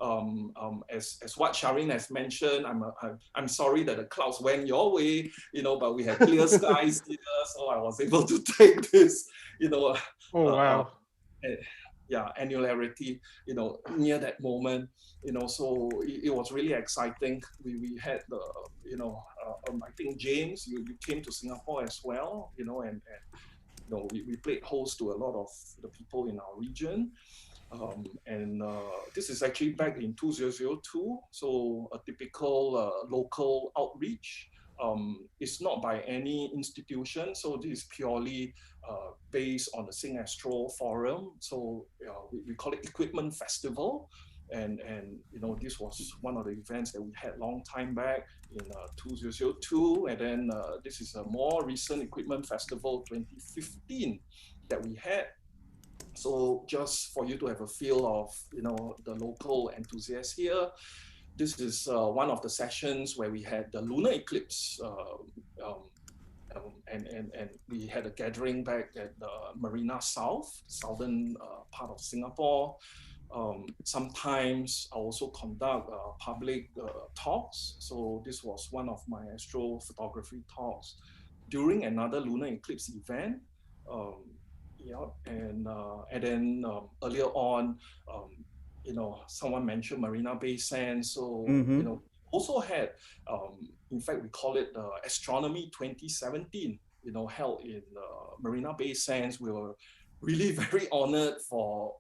As what Sharin has mentioned, I'm sorry that the clouds went your way, but we had clear skies here, so I was able to take this, Oh wow. annularity, near that moment, so it was really exciting. We had the, I think James, you came to Singapore as well, and we played host to a lot of the people in our region. And this is actually back in 2002, so a typical local outreach. It's not by any institution, so this is purely based on the Sing Astro Forum. So we call it Equipment Festival, and this was one of the events that we had long time back in 2002, and then this is a more recent Equipment Festival 2015 that we had. So just for you to have a feel of, the local enthusiasts here, this is one of the sessions where we had the lunar eclipse, and we had a gathering back at the Marina southern part of Singapore. Sometimes I also conduct public talks. So this was one of my astrophotography talks during another lunar eclipse event. And then earlier on, someone mentioned Marina Bay Sands. So, also had, in fact, we call it Astronomy 2017, held in Marina Bay Sands. We were really very honored for,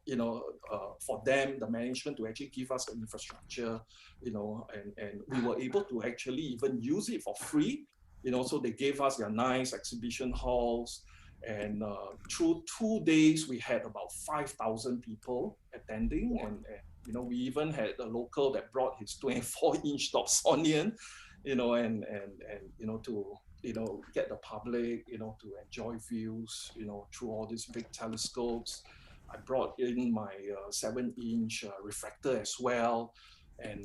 for them, the management, to actually give us the infrastructure, and we were able to actually even use it for free, so they gave us their nice exhibition halls. And through 2 days, we had about 5,000 people attending. And we even had a local that brought his 24-inch Dobsonian, and to get the public, to enjoy views, through all these big telescopes. I brought in my 7-inch refractor as well. And,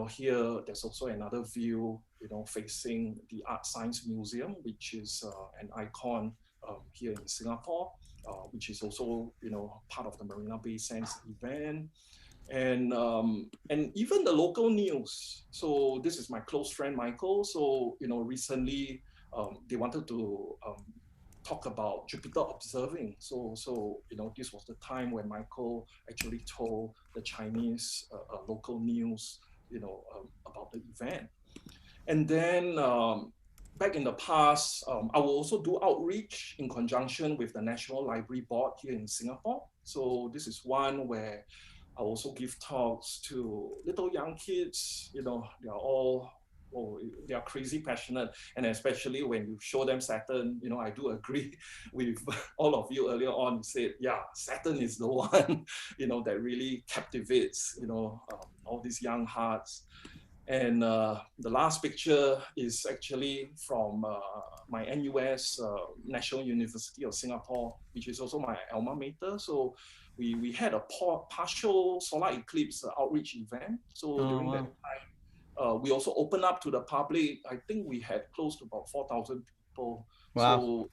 here there's also another view, facing the Art Science Museum, which is an icon here in Singapore, which is also, part of the Marina Bay Sands event. And even the local news. So this is my close friend Michael. So recently they wanted to talk about Jupiter observing. So this was the time when Michael actually told the Chinese local news about the event. And then back in the past, I will also do outreach in conjunction with the National Library Board here in Singapore. So this is one where I also give talks to little young kids. They are all, they are crazy passionate. And especially when you show them Saturn, I do agree with all of you earlier on. You said, yeah, Saturn is the one, that really captivates, all these young hearts. And the last picture is actually from my NUS, National University of Singapore, which is also my alma mater. So we had a partial solar eclipse outreach event. So during that time, we also opened up to the public. I think we had close to about 4,000 people. Wow.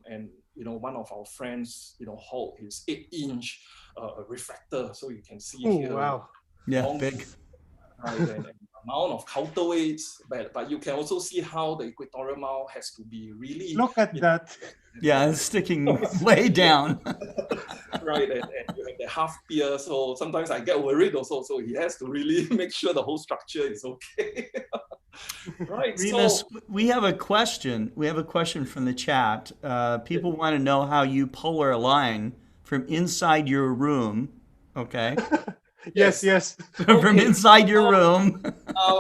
And one of our friends, hold his 8-inch refractor. So you can see here. Wow. Yeah, big. Right, and amount of counterweights, but you can also see how the equatorial mount has to be really. Look at that. Yeah, it's sticking way down. Right, and you have the half pier, so sometimes I get worried also. So he has to really make sure the whole structure is okay. Right. Remus, so we have a question. We have a question from the chat. People want to know how you polar align from inside your room. Okay. Yes. From inside your room.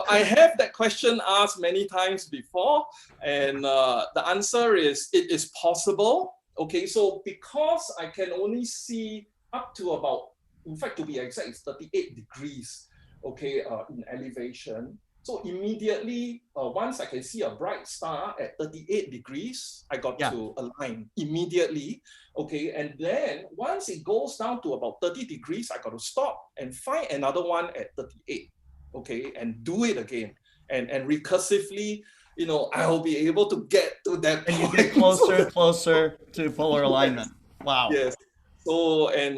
I have that question asked many times before, and the answer is it is possible. Okay, so because I can only see up to about, in fact, to be exact, it's 38 degrees, okay, in elevation. So immediately, once I can see a bright star at 38 degrees, I got to align immediately, okay? And then once it goes down to about 30 degrees, I got to stop and find another one at 38, okay? And do it again. And recursively, I'll be able to get to that And point. you get closer to polar alignment. Wow. Yes. So, and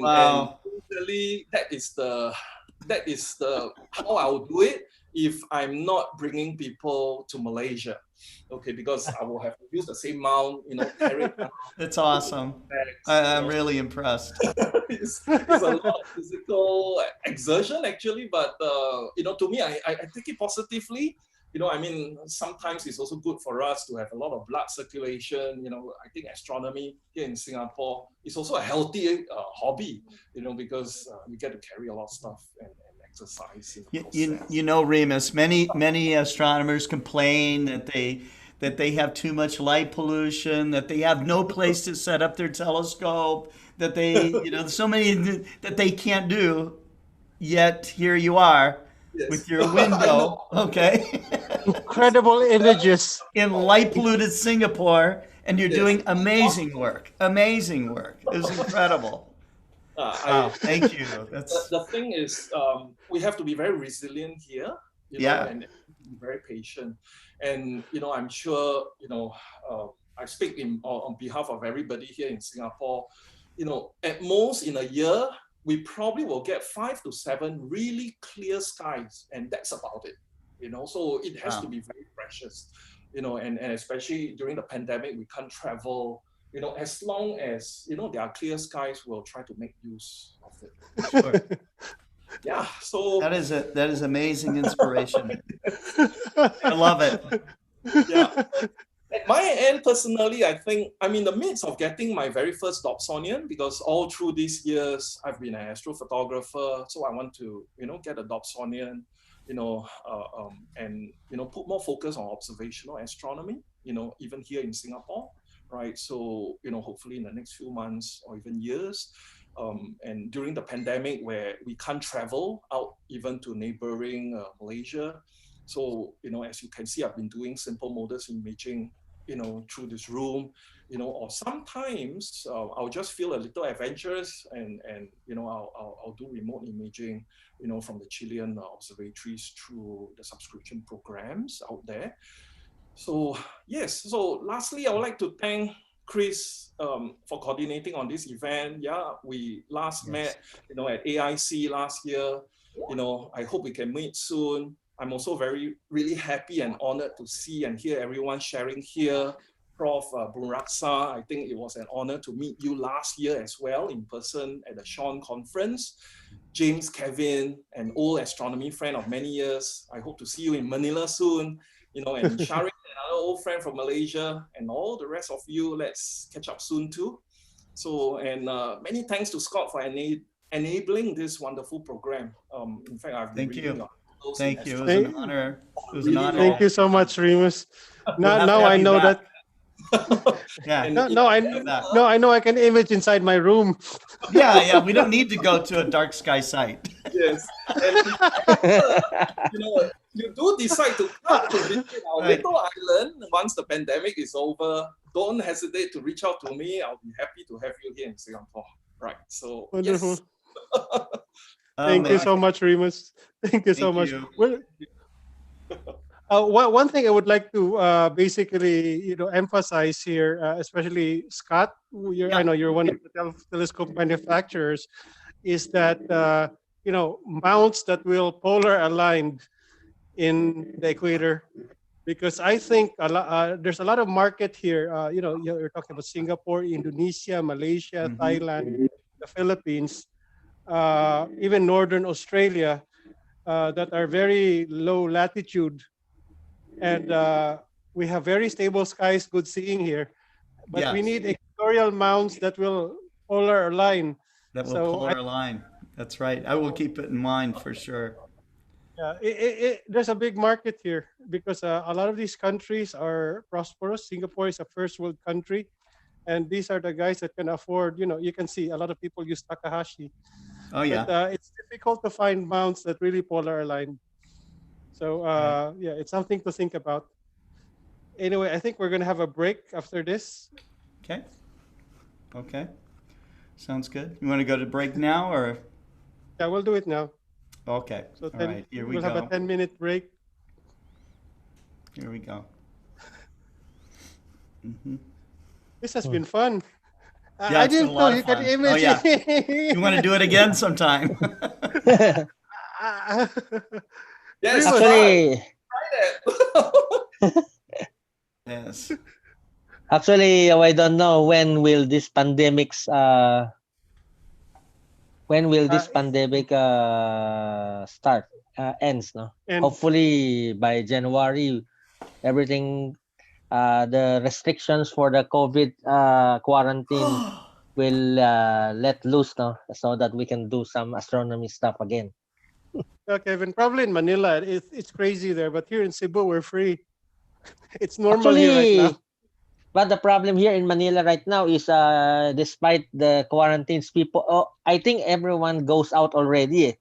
usually that is the how I'll do it if I'm not bringing people to Malaysia, okay, because I will have to use the same mount, carry it. That's awesome. I'm really impressed. It's a lot of physical exertion actually, but to me, I take it positively. I mean, sometimes it's also good for us to have a lot of blood circulation. I think astronomy here in Singapore is also a healthy hobby, because we get to carry a lot of stuff and exercise. Remus, many astronomers complain that they have too much light pollution, that they have no place to set up their telescope, that they, so many that they can't do. Yet here you are. Yes. With your window, okay? Incredible images. In light polluted Singapore, and you're doing amazing work. Amazing work. It was incredible. Thank you. The thing is, we have to be very resilient here, and be very patient. And I'm sure, I speak on behalf of everybody here in Singapore. At most in a year, we probably will get 5 to 7 really clear skies, and that's about it. So it has to be very precious. And especially during the pandemic, we can't travel. As long as there are clear skies, we'll try to make use of it. Sure. Yeah. So that is amazing inspiration. I love it. Yeah. At my end, personally, I think I'm in the midst of getting my very first Dobsonian, because all through these years, I've been an astrophotographer. So I want to, get a Dobsonian, and, put more focus on observational astronomy, even here in Singapore, right? So, hopefully in the next few months or even years, and during the pandemic where we can't travel out even to neighboring Malaysia. So, as you can see, I've been doing simple modus imaging, through this room, or sometimes I'll just feel a little adventurous and I'll do remote imaging, from the Chilean observatories through the subscription programs out there. So yes, so lastly, I would like to thank Chris for coordinating on this event. Yeah, we last met, at AIC last year. I hope we can meet soon. I'm also really happy and honored to see and hear everyone sharing here. Prof. Bunraksa, I think it was an honor to meet you last year as well in person at the Sean conference. James, Kevin, an old astronomy friend of many years. I hope to see you in Manila soon. And Sharik, another old friend from Malaysia, and all the rest of you, let's catch up soon too. So, and many thanks to Scott for enabling this wonderful program. In fact, I've been reading your articles. Thank you. It was an honor. It was an honor. Thank you so much, Remus. Now I know that. Yeah. No, I know I can image inside my room. Yeah. We don't need to go to a dark sky site. Yes. And you do decide to come to visit our little island once the pandemic is over, don't hesitate to reach out to me. I'll be happy to have you here in Singapore. Right. So wonderful. Yes. Thank you so much, Remus. Thank you so much. Well, one thing I would like to basically, emphasize here, especially Scott, I know you're one of the telescope manufacturers, is that mounts that will polar aligned in the equator, because I think there's a lot of market here. You're talking about Singapore, Indonesia, Malaysia, Thailand, the Philippines, even Northern Australia, that are very low latitude. And we have very stable skies, good seeing here. But we need equatorial mounts that will polar align. That will polar align. That's right. I will keep it in mind for sure. Yeah, there's a big market here because a lot of these countries are prosperous. Singapore is a first world country. And these are the guys that can afford, you can see a lot of people use Takahashi. Oh, yeah. But it's difficult to find mounts that really polar align. So, it's something to think about. Anyway, I think we're going to have a break after this. Okay. Sounds good. You want to go to break now or? Yeah, we'll do it now. Okay. So all right, here we go. We'll have a 10-minute break. Here we go. This has been fun. Yeah, I didn't know you could image. Oh, yeah. You want to do it again sometime? Yes, actually. Yes. Actually, I don't know when will this pandemic start? Ends, no? Hopefully by January, everything, the restrictions for the COVID quarantine will let loose, no? So that we can do some astronomy stuff again. Kevin, probably in Manila, it's crazy there, but here in Cebu, we're free. It's normal here right now. But the problem here in Manila right now is, despite the quarantines, I think everyone goes out already.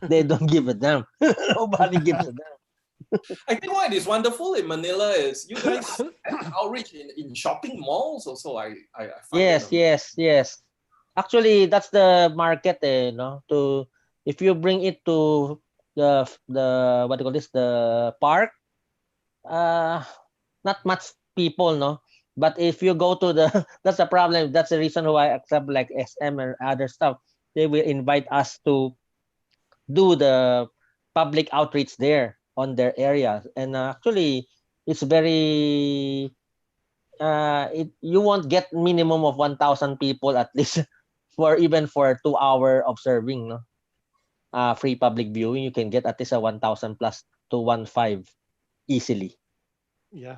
They don't give a damn. Nobody gives a damn. I think what is wonderful in Manila is you guys outreach in shopping malls also. I find yes. Actually, that's the market, if you bring it to the what do you call this, the park, not much people, no. But if you go to that's the problem. That's the reason why, except like SM or other stuff, they will invite us to do the public outreach there on their areas. And actually, it's very, you won't get minimum of 1,000 people at least for 2-hour observing, no? Free public viewing, you can get at least a 1,000 plus to 1,500 easily. Yeah.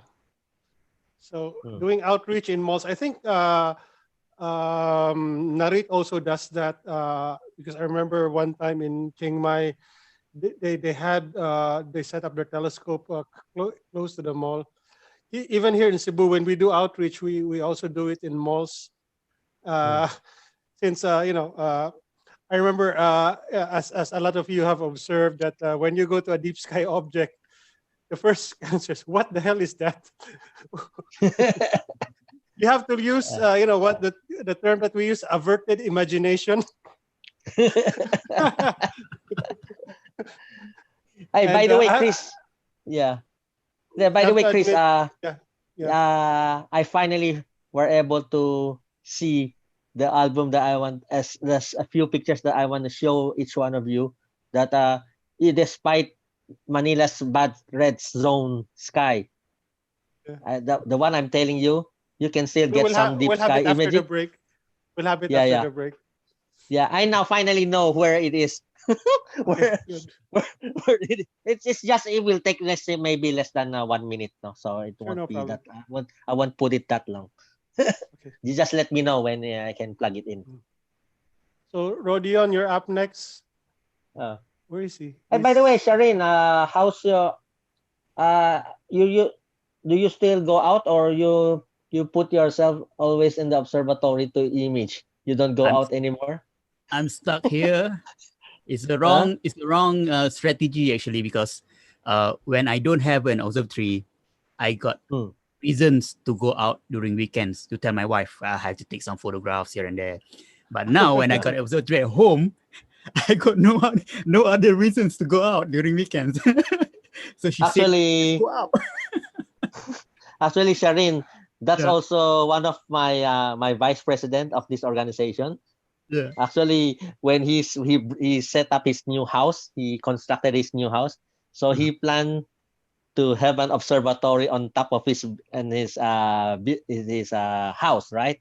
So doing outreach in malls, I think Narit also does that because I remember one time in Chiang Mai, they set up their telescope close to the mall. Even here in Cebu, when we do outreach, we also do it in malls. Since I remember as a lot of you have observed that when you go to a deep sky object, the first answer is, what the hell is that? You have to use, what the term that we use, averted imagination. Hey, by the way, Chris. By the way, Chris. I finally were able to see the album that I want. As there's a few pictures that I want to show each one of you. That despite Manila's bad red zone sky, the one I'm telling you, you can still get some deep sky after imaging. the break. We'll have it after the break. Yeah, I now finally know where it is. where it's just, it will take, let's say, maybe less than 1 minute, no? So it won't be problem. that. I won't put it that long. Okay. You just let me know when I can plug it in. So Rodion, you're up next. Where is he? Hey, by the way, Shireen, how's your you do you still go out, or you put yourself always in the observatory to image? You don't go out anymore? I'm stuck here. It's the wrong strategy, actually, because when I don't have an observatory, I got reasons to go out during weekends to tell my wife I have to take some photographs here and there. But now when I got an observatory at home, I got no other reasons to go out during weekends. So she actually said, go out. Actually, Shireen, that's also one of my my vice president of this organization. Yeah. Actually, when he set up his new house, he constructed his new house. So he planned to have an observatory on top of his house, right?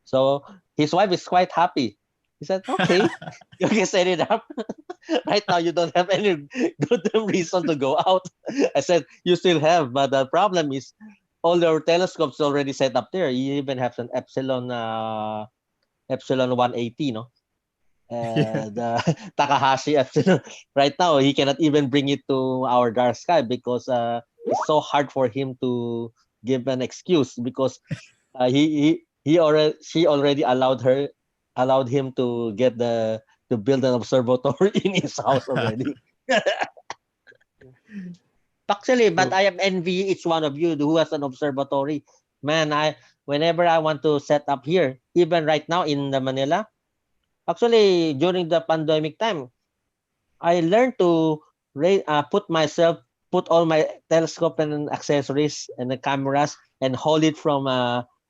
So his wife is quite happy. He said, "Okay, you can set it up. Right now, you don't have any good reason to go out." I said, "You still have, but the problem is all your telescopes already set up there. You even have an Epsilon 180, no? The Takahashi Epsilon. Right now, he cannot even bring it to our dark sky because it's so hard for him to give an excuse, because she already allowed him to get to build an observatory in his house already." Actually, but I envy each one of you who has an observatory. Man, whenever I want to set up here, even right now in the Manila, actually during the pandemic time, I learned to put all my telescope and accessories and the cameras and hold it from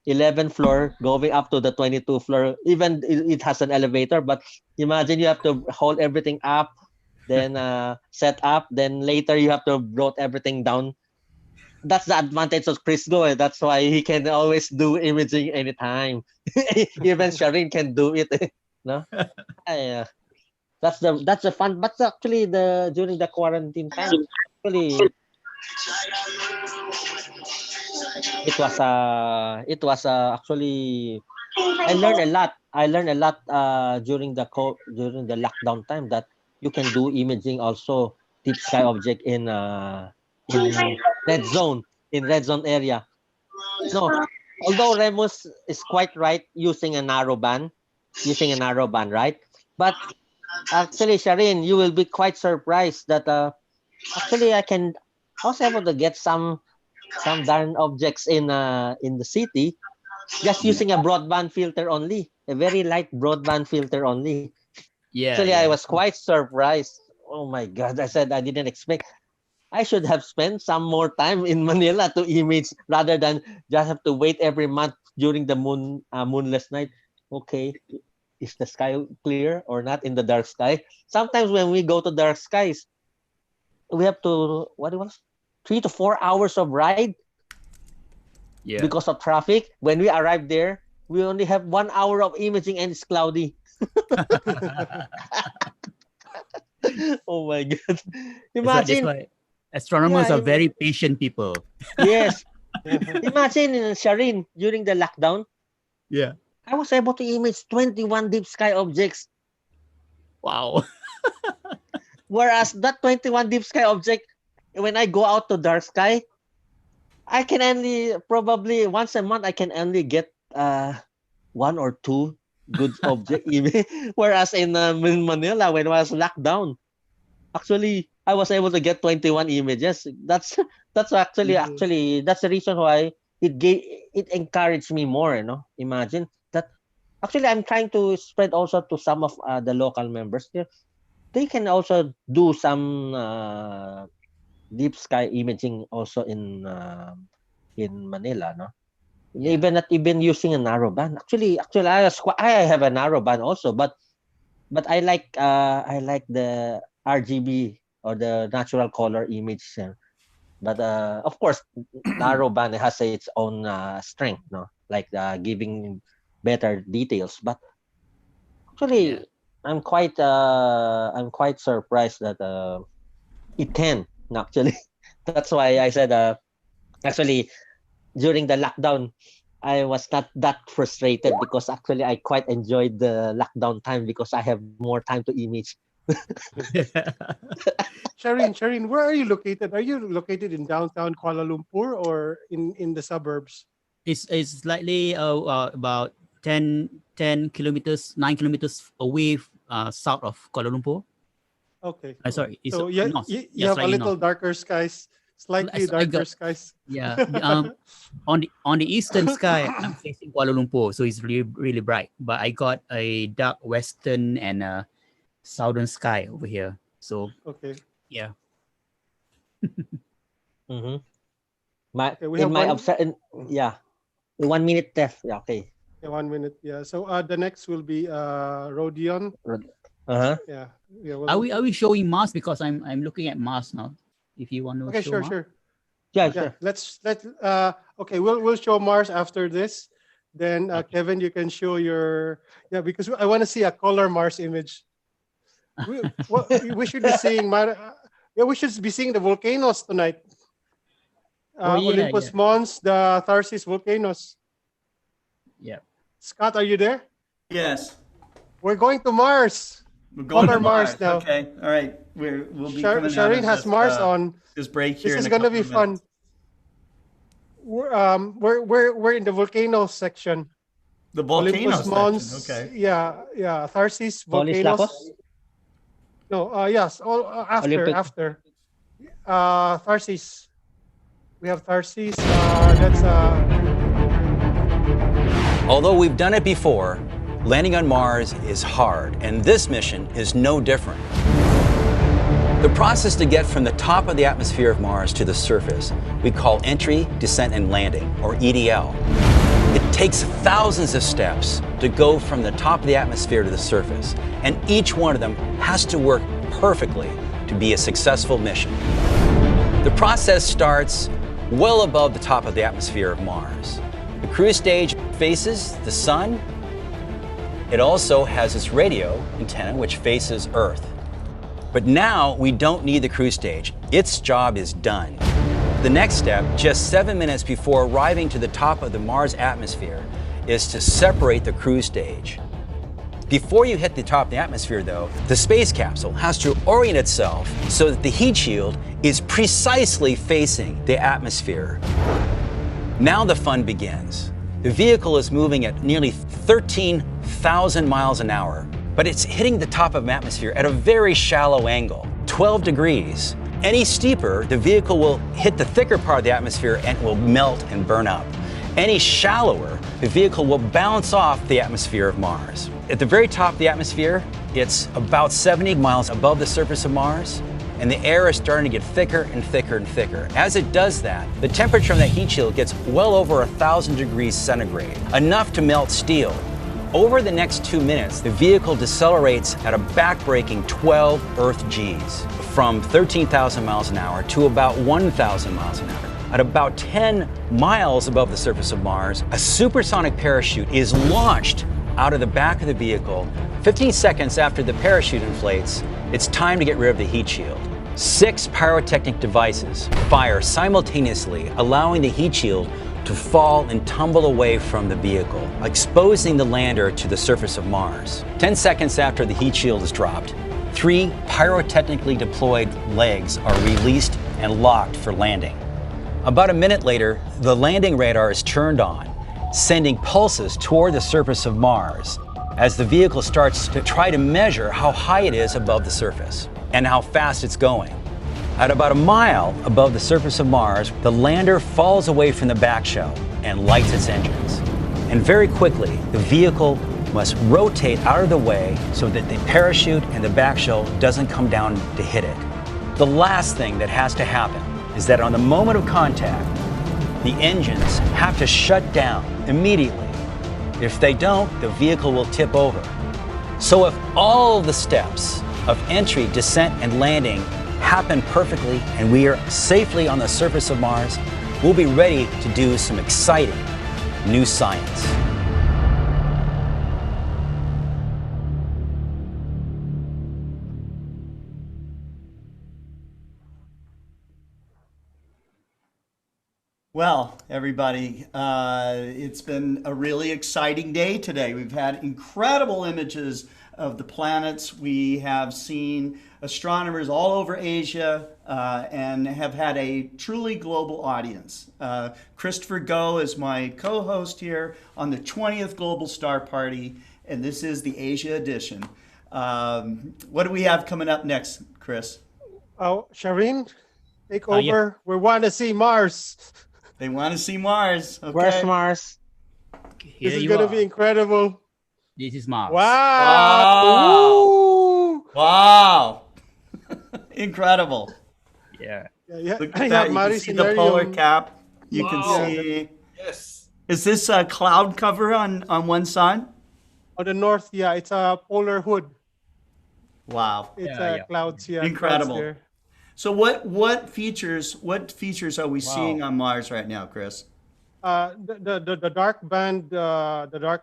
11th floor going up to the 22nd floor. Even it has an elevator, but imagine you have to hold everything up, then set up, then later you have to brought everything down. That's the advantage of Chris Go. That's why he can always do imaging anytime. Even Shireen can do it. No? Yeah. That's the fun. But actually, during the quarantine time, actually, it was actually, I learned a lot. During the lockdown time, that you can do imaging also deep sky object in red zone area. No, although Remus is quite right using a narrow band, right? But actually, Shireen, you will be quite surprised that actually I was able to get some darn objects in the city just using a broadband filter only, a very light broadband filter only. Actually, I was quite surprised. Oh my God! I said I didn't expect. I should have spent some more time in Manila to image rather than just have to wait every month during the moonless night. Okay, is the sky clear or not in the dark sky? Sometimes when we go to dark skies, we have to 3 to 4 hours of ride because of traffic. When we arrive there, we only have 1 hour of imaging and it's cloudy. Oh my God! Imagine. That's why astronomers are very patient people. Yes. Imagine, Shireen, during the lockdown, I was able to image 21 deep sky objects. Wow. Whereas that 21 deep sky object, when I go out to dark sky, I can only, probably once a month, I can only get 1 or 2 good object image. Whereas in Manila, when I was locked down, actually I was able to get 21 images. That's actually that's the reason why it encouraged me more, you know. Imagine that actually I'm trying to spread also to some of the local members. They can also do some deep sky imaging also in Manila, no? Even not even using a narrowband. Actually, I have a narrowband also, but I like the RGB or the natural color image. But of course, narrowband has its own strength, no? Like giving better details. But actually, I'm quite surprised that it can actually. That's why I said actually during the lockdown I was not that frustrated because actually I quite enjoyed the lockdown time because I have more time to image. Shireen, where are you located? Are you located in downtown Kuala Lumpur or in the suburbs? It's slightly about 10 kilometers, 9 kilometers away south of Kuala Lumpur. Okay. Sorry, it's So you, north. you have a Slightly little north. darker skies, slightly I darker got, skies. yeah. On the eastern sky, I'm facing Kuala Lumpur, so it's really bright. But I got a dark western and southern sky over here. So Okay. yeah. Mm-hmm. Okay, we have yeah, 1 minute left. Yeah, okay. Yeah, 1 minute. Yeah. So the next will be Rodion. Uh-huh. Yeah. Are we showing Mars? Because I'm looking at Mars now. If you want to Okay, show Mars. sure. Yeah, Yeah. sure. Let's okay, we'll show Mars after this. Then Kevin, you can show your because I want to see a color Mars image. We should be seeing we should be seeing the volcanoes tonight. Olympus Mons, the Tharsis volcanoes. Yeah. Scott, are you there? Yes. We're going to Mars. We're going Color to Mars. now. Okay. All right. We'll be coming out Shireen of has this, Mars on. This break here. This is in a gonna be couple of fun. We're in the volcano section. The volcano Olympus Mons. section. Okay. Yeah. Tharsis Polis volcanoes. Lapos? No. Yes. All after. Tharsis. We have Tharsis. Although we've done it before, landing on Mars is hard, and this mission is no different. The process to get from the top of the atmosphere of Mars to the surface we call entry, descent, and landing, or EDL. It takes thousands of steps to go from the top of the atmosphere to the surface, and each one of them has to work perfectly to be a successful mission. The process starts well above the top of the atmosphere of Mars. The cruise stage faces the sun. It also has its radio antenna, which faces Earth. But now we don't need the cruise stage. Its job is done. The next step, just 7 minutes before arriving to the top of the Mars atmosphere, is to separate the cruise stage. Before you hit the top of the atmosphere, though, the space capsule has to orient itself so that the heat shield is precisely facing the atmosphere. Now the fun begins. The vehicle is moving at nearly 13,000 miles an hour, but it's hitting the top of the atmosphere at a very shallow angle, 12 degrees. Any steeper, the vehicle will hit the thicker part of the atmosphere and will melt and burn up. Any shallower, the vehicle will bounce off the atmosphere of Mars. At the very top of the atmosphere, it's about 70 miles above the surface of Mars, and the air is starting to get thicker and thicker and thicker. As it does that, the temperature of that heat shield gets well over 1,000 degrees centigrade, enough to melt steel. Over the next 2 minutes, the vehicle decelerates at a backbreaking 12 Earth Gs, from 13,000 miles an hour to about 1,000 miles an hour. At about 10 miles above the surface of Mars, a supersonic parachute is launched out of the back of the vehicle. 15 seconds after the parachute inflates, it's time to get rid of the heat shield. 6 pyrotechnic devices fire simultaneously, allowing the heat shield to fall and tumble away from the vehicle, exposing the lander to the surface of Mars. 10 seconds after the heat shield is dropped, 3 pyrotechnically deployed legs are released and locked for landing. About a minute later, the landing radar is turned on, sending pulses toward the surface of Mars as the vehicle starts to try to measure how high it is above the surface. and how fast it's going. At about a mile above the surface of Mars, the lander falls away from the back shell and lights its engines. And very quickly, the vehicle must rotate out of the way so that the parachute and the back shell doesn't come down to hit it. The last thing that has to happen is that on the moment of contact, the engines have to shut down immediately. If they don't, the vehicle will tip over. So if all the steps of entry, descent, and landing happen perfectly and we are safely on the surface of Mars, we'll be ready to do some exciting new science. Well, everybody, it's been a really exciting day today. We've had incredible images of the planets. We have seen astronomers all over Asia and have had a truly global audience. Christopher Go is my co-host here on the 20th Global Star Party, and this is the Asia edition. What do we have coming up next, Chris? Oh, Shireen, take over. We want to see Mars. They want to see Mars. Okay. Where's Mars? This is going to be incredible. This is Mars. Wow. Wow. Incredible. Yeah. Look at that. You can see the polar cap. You can see. Yes. Is this a cloud cover on one side? On the north, yeah. It's a polar hood. Wow. It's clouds, yeah. Incredible. Clouds there. So what features are we seeing on Mars right now, Chris? The dark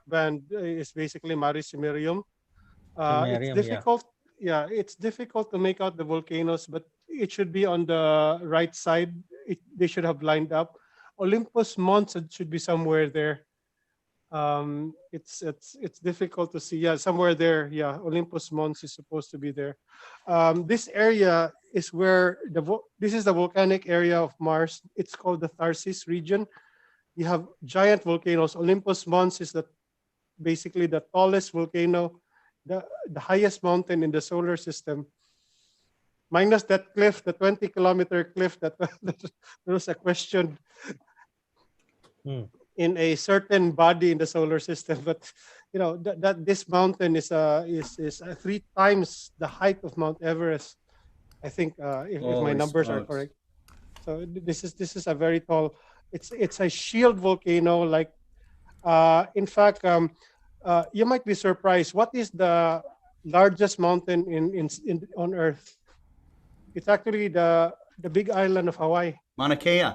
band is basically Maris-Cimerium. It's difficult. Yeah, it's difficult to make out the volcanoes, but it should be on the right side. They should have lined up. Olympus Mons should be somewhere there. It's difficult to see. Yeah, somewhere there. Yeah, Olympus Mons is supposed to be there. This area is where this is the volcanic area of Mars. It's called the Tharsis region. You have giant volcanoes. Olympus Mons is basically the tallest volcano, the highest mountain in the solar system. Minus that cliff, the 20-kilometer cliff that there was a question in a certain body in the solar system. But you know that this mountain is 3 times the height of Mount Everest. I think if my numbers are correct. So this is a very tall. It's a shield volcano. Like in fact, you might be surprised. What is the largest mountain on Earth? It's actually the big island of Hawaii. Mauna Kea.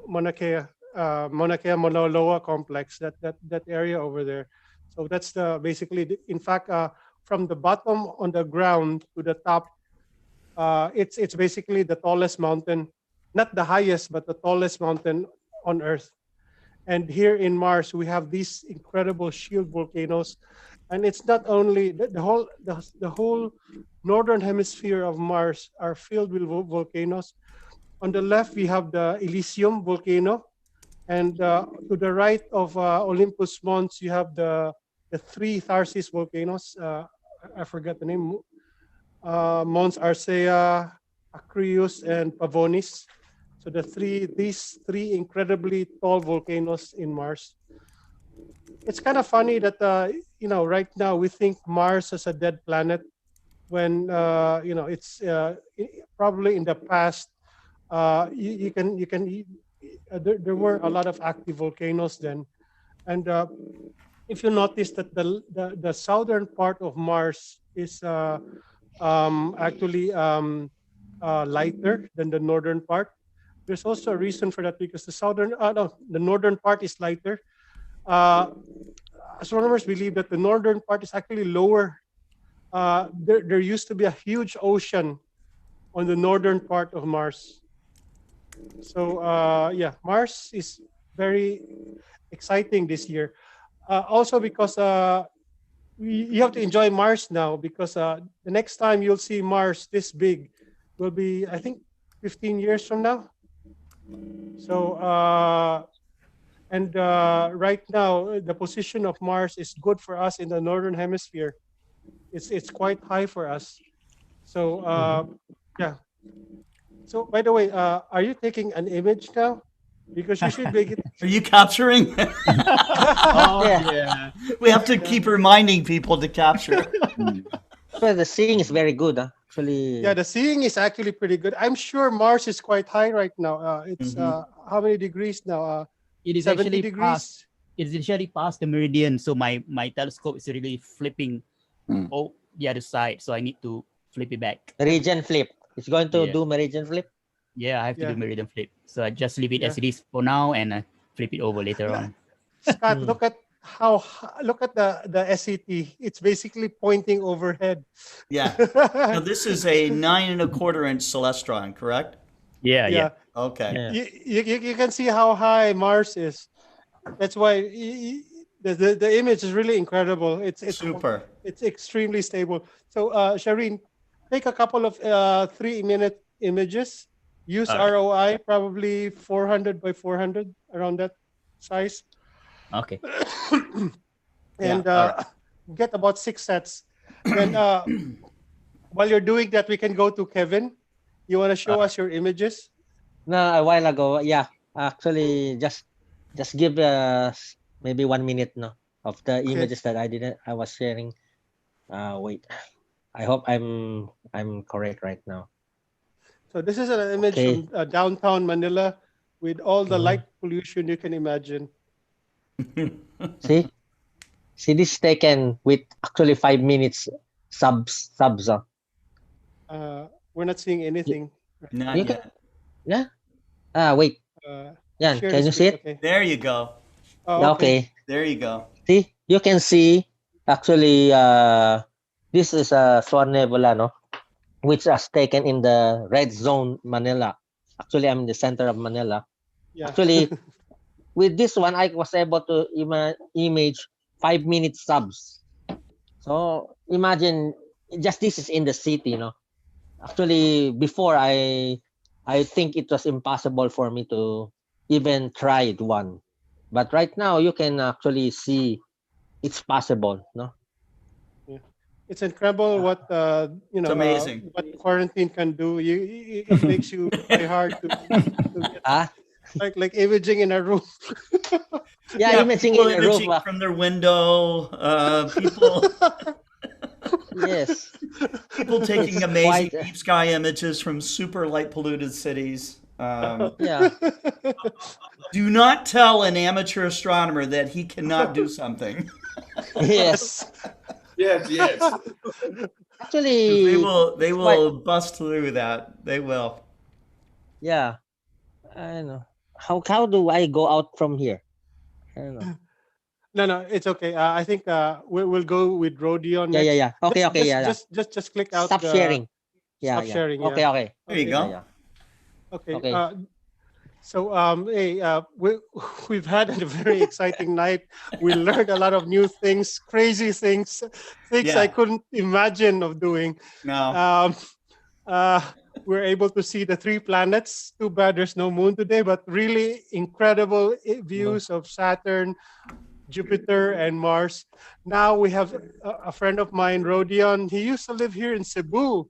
Mauna Kea, Mauna Loa complex. That area over there. So that's basically. In fact, from the bottom on the ground to the top. It's basically the tallest mountain, not the highest, but the tallest mountain on Earth. And here in Mars, we have these incredible shield volcanoes, and it's not only the whole northern hemisphere of Mars are filled with volcanoes. On the left, we have the Elysium volcano, and to the right of Olympus Mons, you have the 3 Tharsis volcanoes. I forgot the name. Mons Arcea, Acreus, and Pavonis. So these three incredibly tall volcanoes in Mars. It's kind of funny that right now we think Mars is a dead planet, when it's probably in the past there were a lot of active volcanoes then, and if you notice that the southern part of Mars is actually lighter than the northern part. There's also a reason for that, because the northern part is lighter. Astronomers believe that the northern part is actually lower. There used to be a huge ocean on the northern part of Mars. So Mars is very exciting this year. Also because you have to enjoy Mars now, because the next time you'll see Mars this big will be, I think, 15 years from now. So right now the position of Mars is good for us in the northern hemisphere. It's quite high for us. So yeah. So by the way, are you taking an image now? Because you should make it. Are you capturing? Oh Yeah. yeah. We have to keep reminding people to capture. Well, the seeing is very good. Actually, Yeah, the seeing is actually pretty good. I'm sure Mars is quite high right now. It's how many degrees now? It is 70 actually past. degrees. It is actually past the meridian, so my telescope is really flipping Mm. the other side. So I need to flip it back. meridian flip. It's going to Yeah. do meridian flip. Yeah, I have to Yeah. do meridian flip. So I just leave it Yeah. as it is for now and flip it over later on. Scott, look at look at the SET. It's basically pointing overhead. Yeah. Now this is a 9.25-inch celestron, correct? Yeah, yeah. Yeah. Okay. Yeah. You can see how high Mars is. That's why the image is really incredible. It's Super. It's extremely stable. So Shireen, take a couple of 3-minute images. Use Okay. ROI, probably 400 by 400, around that size. Okay. And all right. get about 6 sets. Then while you're doing that, we can go to Kevin. You want to show us your images? No, a while ago, yeah. Actually, just give maybe 1 minute no of the images that I was sharing. Wait. I hope I'm correct right now. So this is an image Okay. from downtown Manila with all the Okay. light pollution you can imagine. See? See, this is taken with actually 5 minutes subs. We're not seeing anything. Not You yet. can, yeah. Wait. Yeah, Share can the you see screen. it? Okay. There you go. Oh, Yeah, okay. okay. There you go. See, you can see actually this is a Swan Nebula, no? Which was taken in the red zone Manila. Actually, I'm in the center of Manila. Yeah. Actually, with this one, I was able to image 5 minute subs. So imagine just this is in the city, no? Actually, before I think it was impossible for me to even try one. But right now you can actually see it's possible, no? It's incredible what It's amazing. what quarantine can do. It makes you try hard to get like imaging in a room. Yeah, imaging people in a roof. imaging from their window. People. Yes. People taking It's amazing quite, deep sky images from super light polluted cities. yeah. Do not tell an amateur astronomer that he cannot do something. Yes. Yes. Actually, They will bust through that. They will. Yeah. I know. How do I go out from here? I don't know. No, it's okay. I think we'll go with Rodion next. Yeah. Okay, Just click out. Stop sharing. Stop Yeah. sharing. Okay. Yeah. There you go. Yeah. Okay. Okay. So we've had a very exciting night. We learned a lot of new things, crazy things I couldn't imagine of doing. No. We're able to see the 3 planets. Too bad there's no moon today, but really incredible views of Saturn, Jupiter, and Mars. Now we have a friend of mine, Rodion. He used to live here in Cebu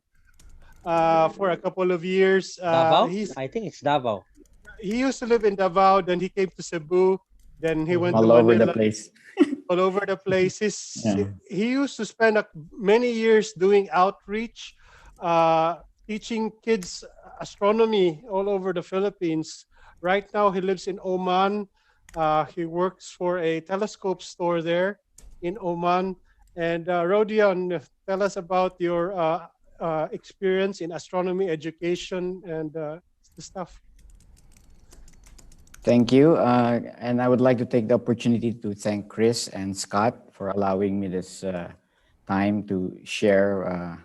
for a couple of years. Davao? I think it's Davao. He used to live in Davao, then he came to Cebu, then he went all to over Manila, the place. all over the place. Yeah. He used to spend many years doing outreach, teaching kids astronomy all over the Philippines. Right now, he lives in Oman. He works for a telescope store there in Oman. And Rodion, tell us about your experience in astronomy education and the stuff. Thank you. And I would like to take the opportunity to thank Chris and Scott for allowing me this time to share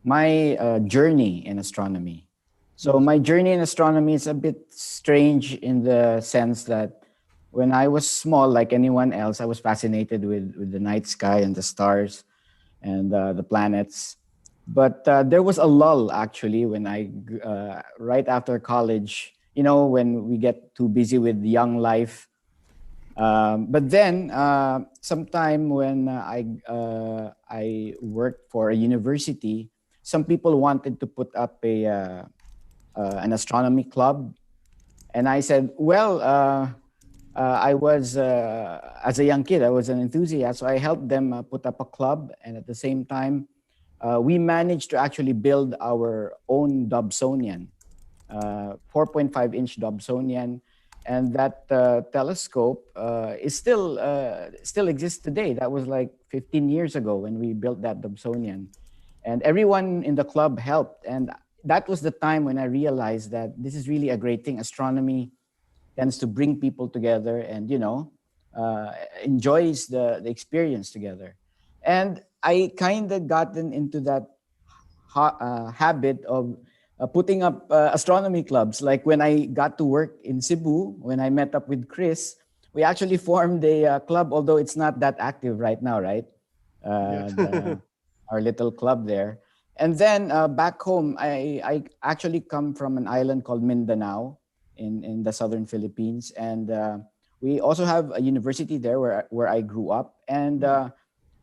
my journey in astronomy. So my journey in astronomy is a bit strange in the sense that when I was small, like anyone else, I was fascinated with the night sky and the stars and the planets. But there was a lull actually when right after college, when we get too busy with young life. But then sometime when I worked for a university, some people wanted to put up an astronomy club. And I said, well, I was, as a young kid, I was an enthusiast. So I helped them put up a club. And at the same time, we managed to actually build our own Dobsonian, 4.5-inch Dobsonian. And that telescope is still exists today. That was like 15 years ago when we built that Dobsonian. And everyone in the club helped. And that was the time when I realized that this is really a great thing. Astronomy tends to bring people together and, enjoys the experience together. And I kind of gotten into that habit of putting up astronomy clubs. Like when I got to work in Cebu, when I met up with Chris, we actually formed a club, although it's not that active right now, right? Our little club there. And then back home, I actually come from an island called Mindanao in the southern Philippines. And we also have a university there where I grew up. And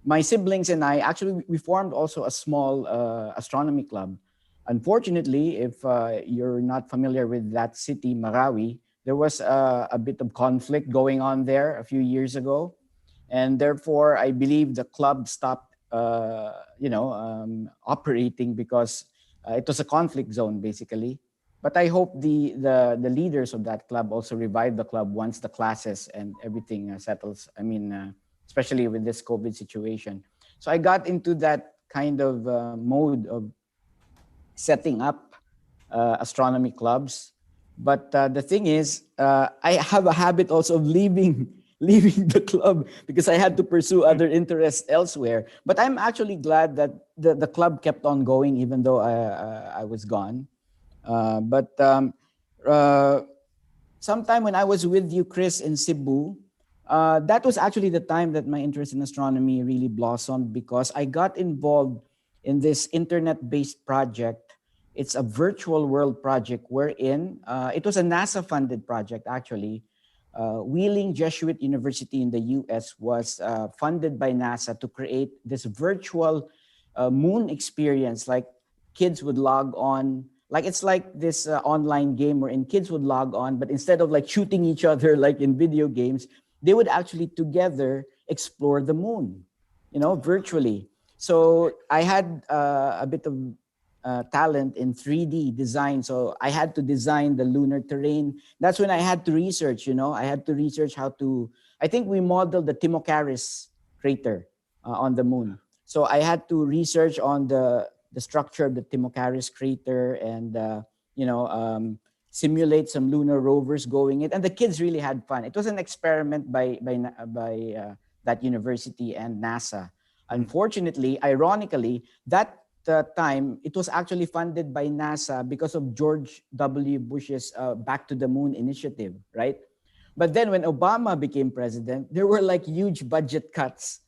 my siblings and I, actually, we formed also a small astronomy club. Unfortunately, if you're not familiar with that city, Marawi, there was a bit of conflict going on there a few years ago. And therefore, I believe the club stopped, operating because it was a conflict zone, basically. But I hope the leaders of that club also revive the club once the classes and everything settles. I mean, especially with this COVID situation. So I got into that kind of mode of setting up astronomy clubs. But the thing is, I have a habit also of leaving the club because I had to pursue other interests elsewhere. But I'm actually glad that the club kept on going even though I was gone. But sometime when I was with you, Chris, in Cebu, that was actually the time that my interest in astronomy really blossomed because I got involved in this internet-based project. It's a virtual world project wherein it was a NASA-funded project, actually. Wheeling Jesuit University in the US was funded by NASA to create this virtual moon experience. Like kids would log on, like it's like this online game wherein kids would log on, but instead of like shooting each other like in video games, they would actually together explore the moon, virtually. So I had a bit of talent in 3D design. So I had to design the lunar terrain. That's when I had to research, I had to research I think we modeled the Timocharis crater on the moon. So I had to research on the structure of the Timocharis crater and, simulate some lunar rovers going in. And the kids really had fun. It was an experiment by that university and NASA. Unfortunately, ironically, that time, it was actually funded by NASA because of George W. Bush's Back to the Moon initiative, right? But then when Obama became president, there were like huge budget cuts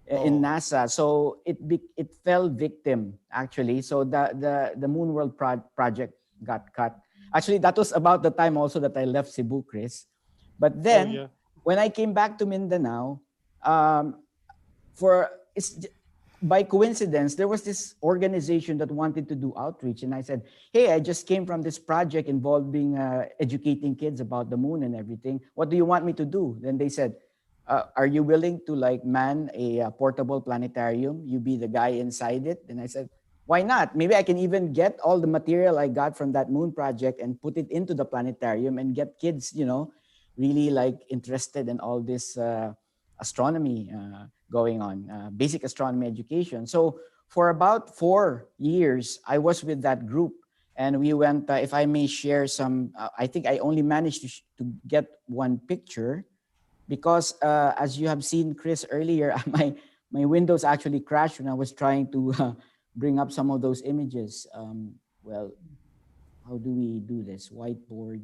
in NASA. So it fell victim, actually. So the Moon World project got cut. Actually, that was about the time also that I left Cebu, Chris. But then when I came back to Mindanao, by coincidence, there was this organization that wanted to do outreach. And I said, hey, I just came from this project involving educating kids about the moon and everything. What do you want me to do? Then they said, are you willing to like man a portable planetarium? You be the guy inside it? And I said, why not? Maybe I can even get all the material I got from that moon project and put it into the planetarium and get kids, really like interested in all this astronomy going on, basic astronomy education. So for about 4 years, I was with that group and we went, if I may share some, I think I only managed to get one picture because as you have seen, Chris, earlier, my Windows actually crashed when I was trying to bring up some of those images. Well, how do we do this? Whiteboard.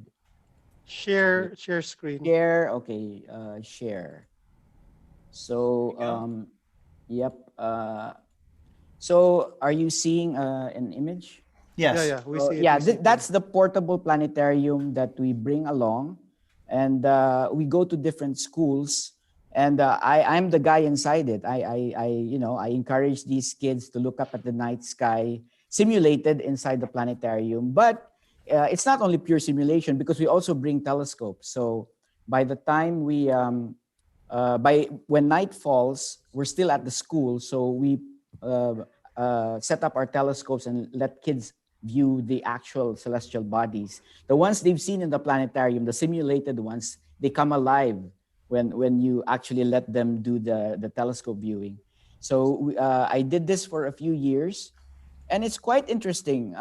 Share screen. Share, okay, share. So, yep. So are you seeing an image? Yes. Yeah, we see it. Yeah, that's the portable planetarium that we bring along. And we go to different schools. And I'm the guy inside it. I encourage these kids to look up at the night sky simulated inside the planetarium. But it's not only pure simulation because we also bring telescopes. So by the time when night falls, we're still at the school. So we set up our telescopes and let kids view the actual celestial bodies. The ones they've seen in the planetarium, the simulated ones, they come alive when you actually let them do the telescope viewing. So I did this for a few years, and it's quite interesting.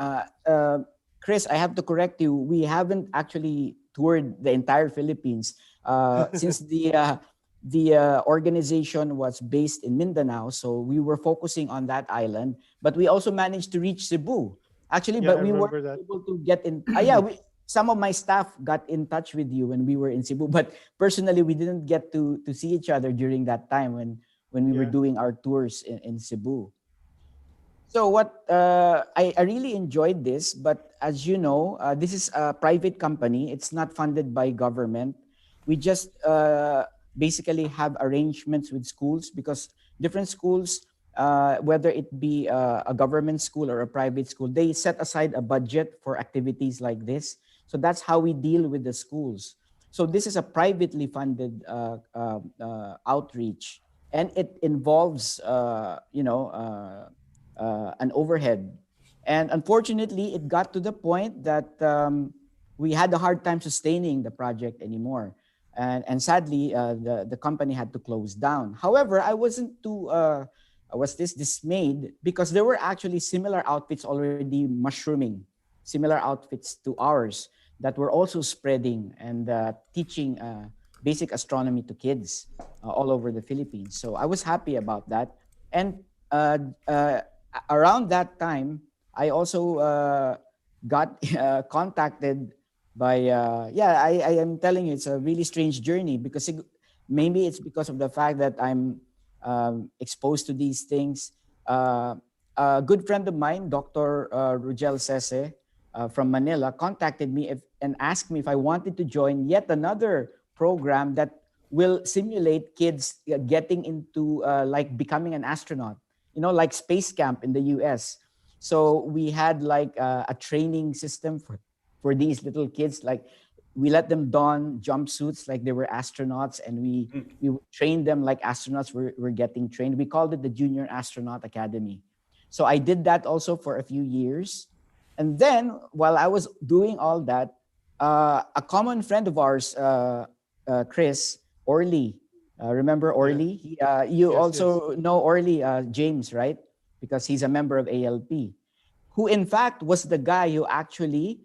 Chris, I have to correct you. We haven't actually toured the entire Philippines since the organization was based in Mindanao, so we were focusing on that island. But we also managed to reach Cebu, actually. Yeah, But I we weren't remember that. able to get in. Some of my staff got in touch with you when we were in Cebu, but personally, we didn't get to see each other during that time when we were doing our tours in Cebu. So what I really enjoyed this, but as you know, this is a private company. It's not funded by government. We just basically have arrangements with schools because different schools, whether it be a government school or a private school, they set aside a budget for activities like this. So that's how we deal with the schools. So this is a privately funded outreach, and it involves, an overhead. And unfortunately, it got to the point that we had a hard time sustaining the project anymore. And sadly, the company had to close down. However, I wasn't too dismayed because there were actually similar outfits already mushrooming, similar outfits to ours that were also spreading and teaching basic astronomy to kids all over the Philippines. So I was happy about that. And around that time, I also got contacted by, I am telling you, it's a really strange journey because maybe it's because of the fact that I'm exposed to these things. A good friend of mine, Dr. Rugel Sese from Manila, contacted me and asked me if I wanted to join yet another program that will simulate kids getting into like becoming an astronaut, like space camp in the US. So we had like a training system for these little kids. Like we let them don jumpsuits like they were astronauts, and we trained them like astronauts were getting trained. We called it the Junior Astronaut Academy. So I did that also for a few years. And then while I was doing all that, a common friend of ours, Chris Orly, remember Orly? You also know Orly, James, right? Because he's a member of ALP, who in fact was the guy who actually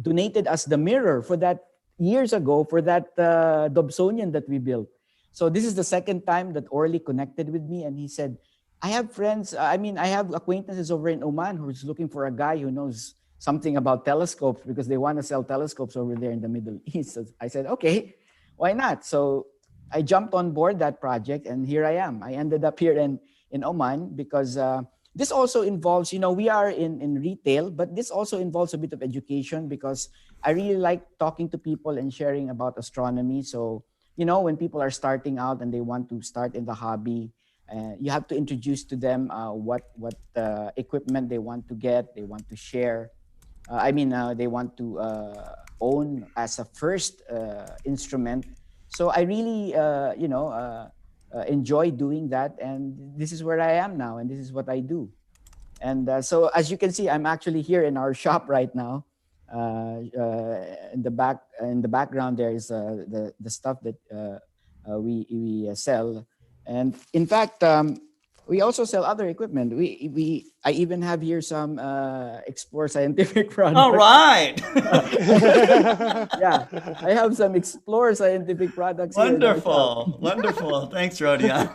donated us the mirror for that years ago for that Dobsonian that we built. So this is the second time that Orly connected with me, and he said, I have friends, I have acquaintances over in Oman who's looking for a guy who knows something about telescopes because they want to sell telescopes over there in the Middle East. So I said, okay, why not? So I jumped on board that project, and here I am. I ended up here in Oman because this also involves, we are in retail, but this also involves a bit of education because I really like talking to people and sharing about astronomy. So, when people are starting out and they want to start in the hobby, you have to introduce to them what equipment they want to get, they want to share. They want to own as a first instrument. So I really, enjoy doing that, and this is where I am now, and this is what I do. And so, as you can see, I'm actually here in our shop right now. In the background, there is the stuff that we sell, and in fact, we also sell other equipment. I even have here some Explore Scientific products. All right. Yeah, I have some Explore Scientific products. Wonderful, wonderful. Thanks, Rodion.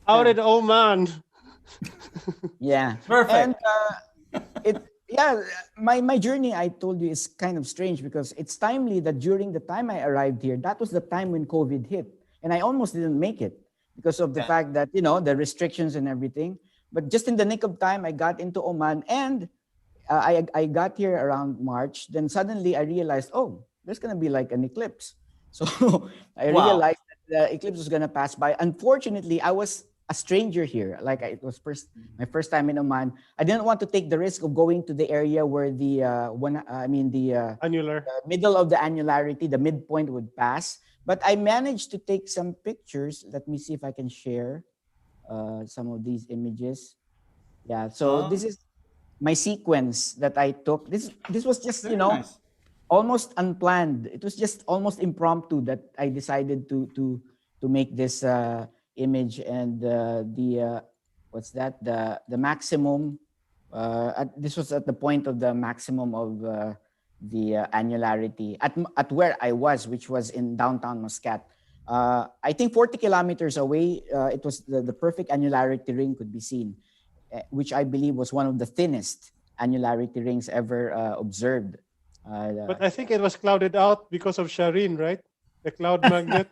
Out in Oman. Yeah, perfect. And my journey, I told you, is kind of strange because it's timely that during the time I arrived here, that was the time when COVID hit. And I almost didn't make it because of the fact that, the restrictions and everything. But just in the nick of time, I got into Oman, and I got here around March. Then suddenly I realized, there's going to be like an eclipse. So I realized that the eclipse was going to pass by. Unfortunately, I was a stranger here. Like it was my first time in Oman. I didn't want to take the risk of going to the area where the Annular. middle of the annularity, the midpoint would pass. But I managed to take some pictures. Let me see if I can share some of these images. Yeah, so this is my sequence that I took. This was just, Very nice. almost unplanned. It was just almost impromptu that I decided to make this image, and what's that? The maximum. This was at the point of the maximum of the annularity at where I was, which was in downtown Muscat. I think 40 kilometers away, it was the perfect annularity ring could be seen, which I believe was one of the thinnest annularity rings ever observed. But I think it was clouded out because of Shireen, right? The cloud magnet.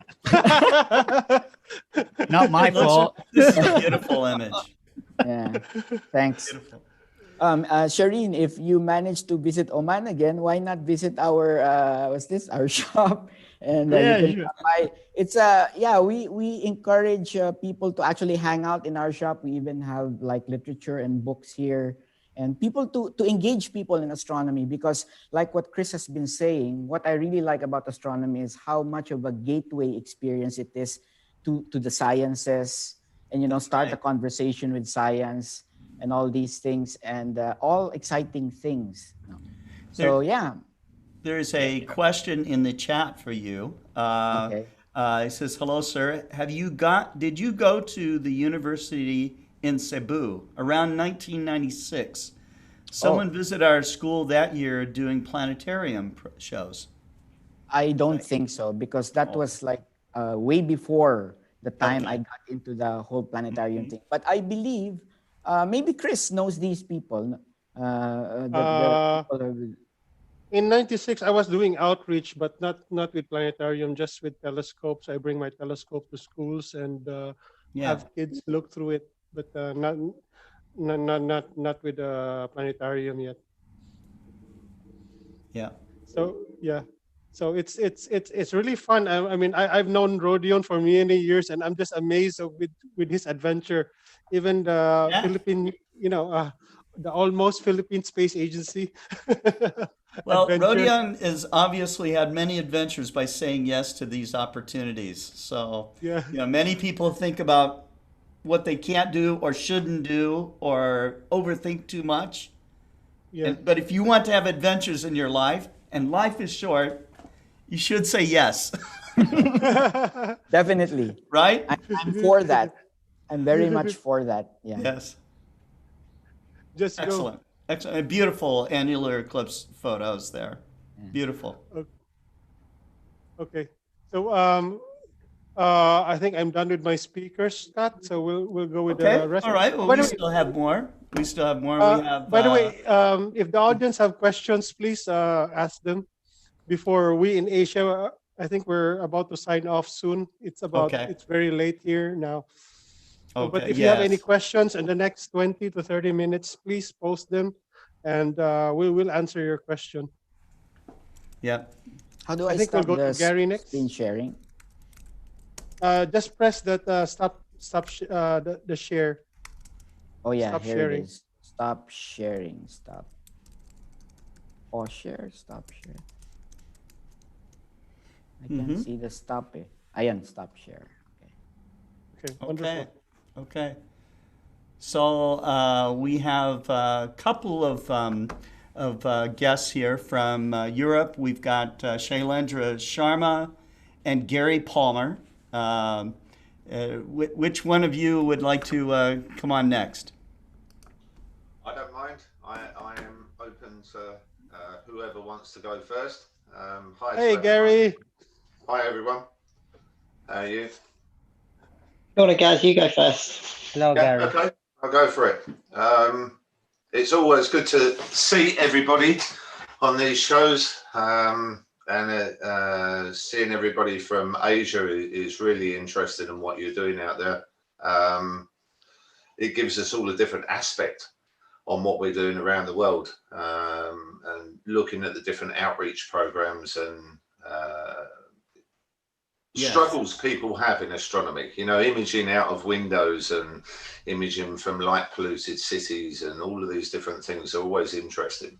Not my fault. This is a beautiful image. Yeah, thanks. Beautiful. Shireen, if you manage to visit Oman again, why not visit our our shop? And Yeah, you can sure. buy. It's we encourage people to actually hang out in our shop. We even have like literature and books here, and people to engage people in astronomy, because like what Chris has been saying, what I really like about astronomy is how much of a gateway experience it is to the sciences, and start a conversation with science and all these things, and all exciting things. So yeah. There's a question in the chat for you. Okay. It says, "Hello, sir. Did you go to the university in Cebu around 1996? Someone visited our school that year doing planetarium shows." I don't think so, because that was like way before the time I got into the whole planetarium thing. But I believe maybe Chris knows these people. The people In '96, I was doing outreach, but not with planetarium, just with telescopes. I bring my telescope to schools and have kids look through it, but not with a planetarium yet. Yeah. So yeah, so it's really fun. I mean, I've known Rodion for many years, and I'm just amazed with his adventure. Even the Philippine, the almost Philippine Space Agency. Well, adventures. Rodion has obviously had many adventures by saying yes to these opportunities. So, Yeah. Many people think about what they can't do or shouldn't do or overthink too much. Yeah. But if you want to have adventures in your life, and life is short, you should say yes. Definitely. Right? I'm for that. I'm very much for that. Yeah. Yes. Just excellent. Excellent. Beautiful annular eclipse photos there. Beautiful. Okay. So I think I'm done with my speakers, Scott. So we'll go with the rest. All right. Well, we still have more. We still have more. We have. By the way, if the audience have questions, please ask them before we in Asia. I think we're about to sign off soon. It's very late here now. So, but if you have any questions in the next 20 to 30 minutes, please post them, and we will answer your question. Yeah. How do I think stop we'll go to Gary next. Screen sharing? Just press that the share. Oh yeah, Stop here sharing. it is. Stop sharing. Stop. Oh, share. Stop share. I can't see the stop. Ayan, stop share. Okay. Wonderful. Okay. So we have a couple of guests here from Europe. We've got Shailendra Sharma and Gary Palmer. Which one of you would like to come on next? I don't mind. I am open to whoever wants to go first. Hi. Hey, Gary. Hi, everyone. How are you? Go on, guys. You go first. Hello, Gary. Okay, I'll go for it. It's always good to see everybody on these shows, and seeing everybody from Asia is really interesting in what you're doing out there. It gives us all a different aspect on what we're doing around the world, and looking at the different outreach programs and struggles people have in astronomy. You know, imaging out of windows and imaging from light polluted cities and all of these different things are always interesting.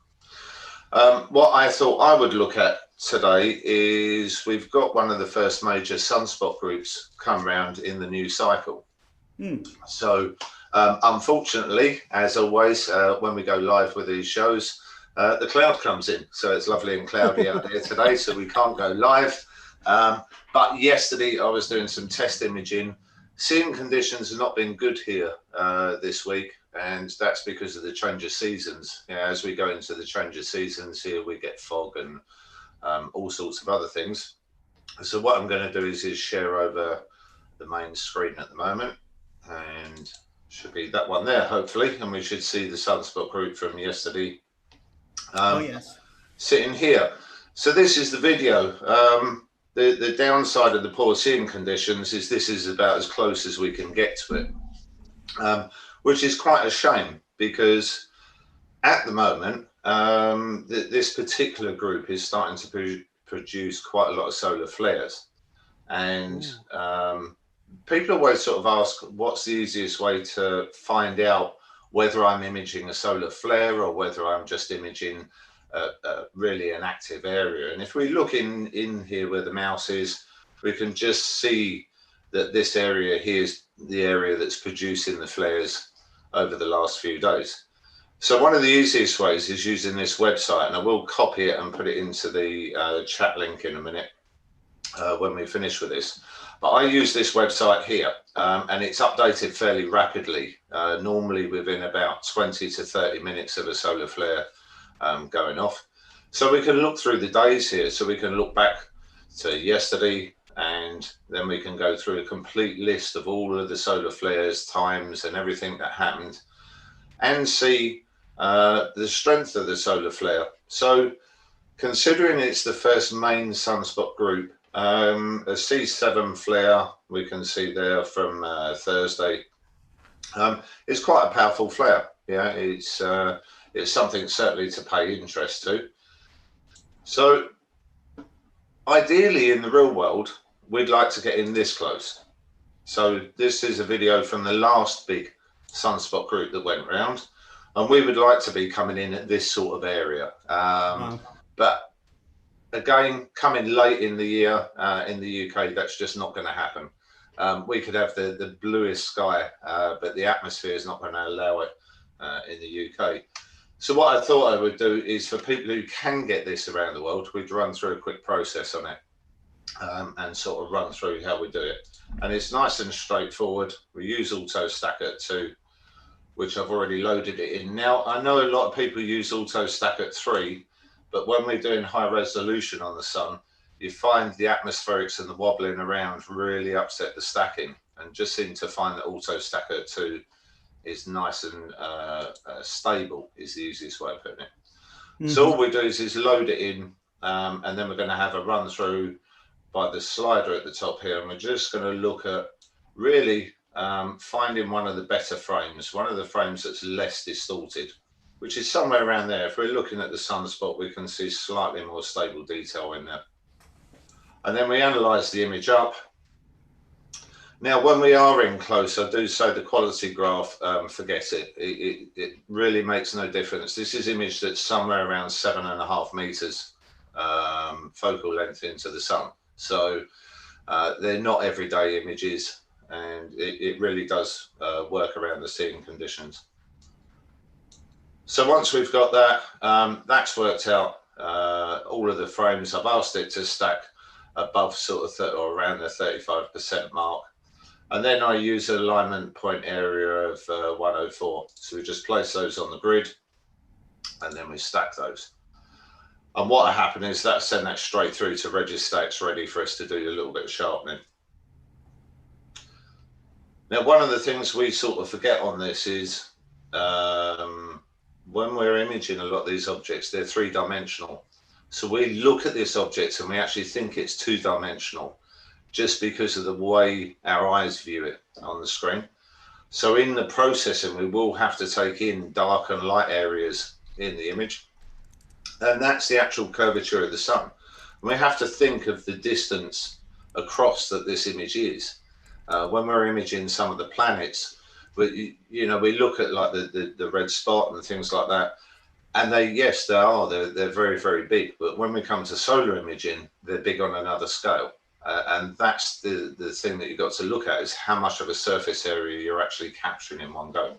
What I thought I would look at today is we've got one of the first major sunspot groups come round in the new cycle. So unfortunately, as always, when we go live with these shows, the cloud comes in. So it's lovely and cloudy out there today, so we can't go live. But yesterday I was doing some test imaging. Seeing conditions have not been good here this week, and that's because of the change of seasons. You know, as we go into the change of seasons here, we get fog and all sorts of other things. So what I'm going to do is share over the main screen at the moment, and should be that one there hopefully, and we should see the sunspot group from yesterday. Oh yes, sitting here. So this is the video. The downside of the poor seeing conditions is this is about as close as we can get to it, which is quite a shame, because at the moment this particular group is starting to produce quite a lot of solar flares, and people always sort of ask, what's the easiest way to find out whether I'm imaging a solar flare or whether I'm just imaging really an active area. And if we look in here where the mouse is, we can just see that this area here is the area that's producing the flares over the last few days. So one of the easiest ways is using this website, and I will copy it and put it into the chat link in a minute when we finish with this. But I use this website here, and it's updated fairly rapidly, normally within about 20 to 30 minutes of a solar flare going off. So we can look through the days here. So we can look back to yesterday, and then we can go through a complete list of all of the solar flares, times, and everything that happened, and see the strength of the solar flare. So considering it's the first main sunspot group, a C7 flare we can see there from Thursday. It's quite a powerful flare. Yeah, it's something certainly to pay interest to. So ideally in the real world, we'd like to get in this close. So this is a video from the last big sunspot group that went round, and we would like to be coming in at this sort of area. But again, coming late in the year in the UK, that's just not going to happen. We could have the bluest sky, but the atmosphere is not going to allow it in the UK. So what I thought I would do is, for people who can get this around the world, we'd run through a quick process on it and sort of run through how we do it. And it's nice and straightforward. We use Auto Stacker 2, which I've already loaded it in. Now, I know a lot of people use Auto Stacker 3, but when we're doing high resolution on the sun, you find the atmospherics and the wobbling around really upset the stacking, and just seem to find that Auto Stacker 2 is nice and stable, is the easiest way of putting it. So all we do is load it in, and then we're going to have a run through by the slider at the top here, and we're just going to look at really finding one of the better frames, one of the frames that's less distorted, which is somewhere around there. If we're looking at the sunspot, we can see slightly more stable detail in there. And then we analyze the image up. Now, when we are in close, I do say the quality graph, forget it. It really makes no difference. This is image that's somewhere around 7.5 meters focal length into the sun. So they're not everyday images, and it really does work around the seeing conditions. So once we've got that, that's worked out all of the frames. I've asked it to stack above sort of 30 or around the 35% mark. And then I use an alignment point area of 104. So we just place those on the grid, and then we stack those. And what will happen is that send that straight through to Registax, ready for us to do a little bit of sharpening. Now, one of the things we sort of forget on this is when we're imaging a lot of these objects, they're three-dimensional. So we look at this object and we actually think it's two-dimensional, just because of the way our eyes view it on the screen. So in the processing, we will have to take in dark and light areas in the image. And that's the actual curvature of the sun. And we have to think of the distance across that this image is. When we're imaging some of the planets, we look at like the red spot and things like that, and they're very, very big. But when we come to solar imaging, they're big on another scale. And that's the thing that you've got to look at, is how much of a surface area you're actually capturing in one go.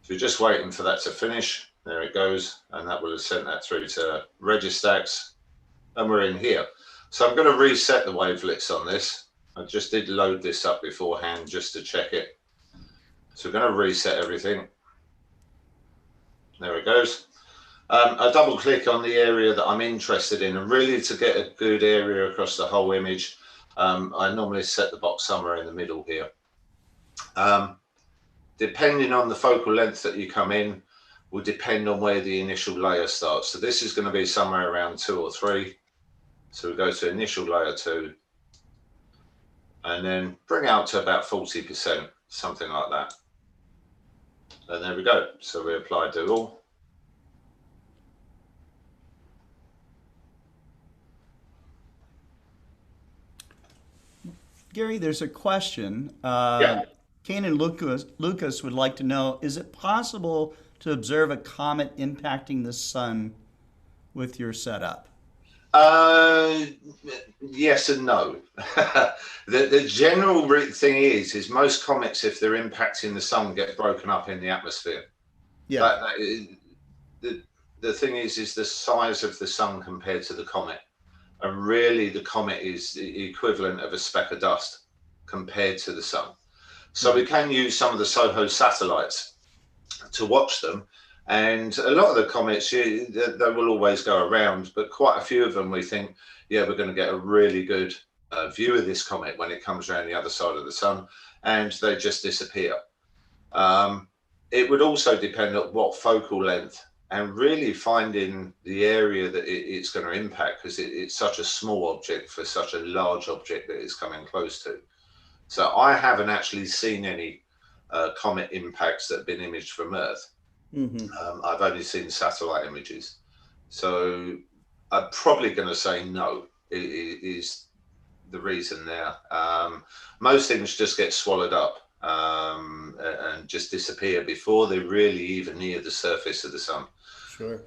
So we're just waiting for that to finish. There it goes. And that will have sent that through to Registax. And we're in here. So I'm going to reset the wavelets on this. I just did load this up beforehand just to check it. So we're going to reset everything. There it goes. I double click on the area that I'm interested in, and really to get a good area across the whole image, I normally set the box somewhere in the middle here. Depending on the focal length that you come in will depend on where the initial layer starts. So this is going to be somewhere around 2 or 3. So we go to initial layer 2 and then bring out to about 40%, something like that. And there we go. So we apply do all. Gary, there's a question. Yeah. Kane and Lucas would like to know, is it possible to observe a comet impacting the sun with your setup? Yes and no. The general thing is most comets, if they're impacting the sun, get broken up in the atmosphere. Yeah. The thing is the size of the sun compared to the comet. And really, the comet is the equivalent of a speck of dust compared to the sun. So we can use some of the SOHO satellites to watch them. And a lot of the comets, they will always go around, but quite a few of them, we think, yeah, we're going to get a really good view of this comet when it comes around the other side of the sun, and they just disappear. It would also depend on what focal length, and really finding the area that it's going to impact, because it's such a small object for such a large object that it's coming close to. So I haven't actually seen any comet impacts that have been imaged from Earth. Mm-hmm. I've only seen satellite images. So I'm probably going to say no, is the reason there. Most things just get swallowed up and just disappear before they're really even near the surface of the sun. Sure.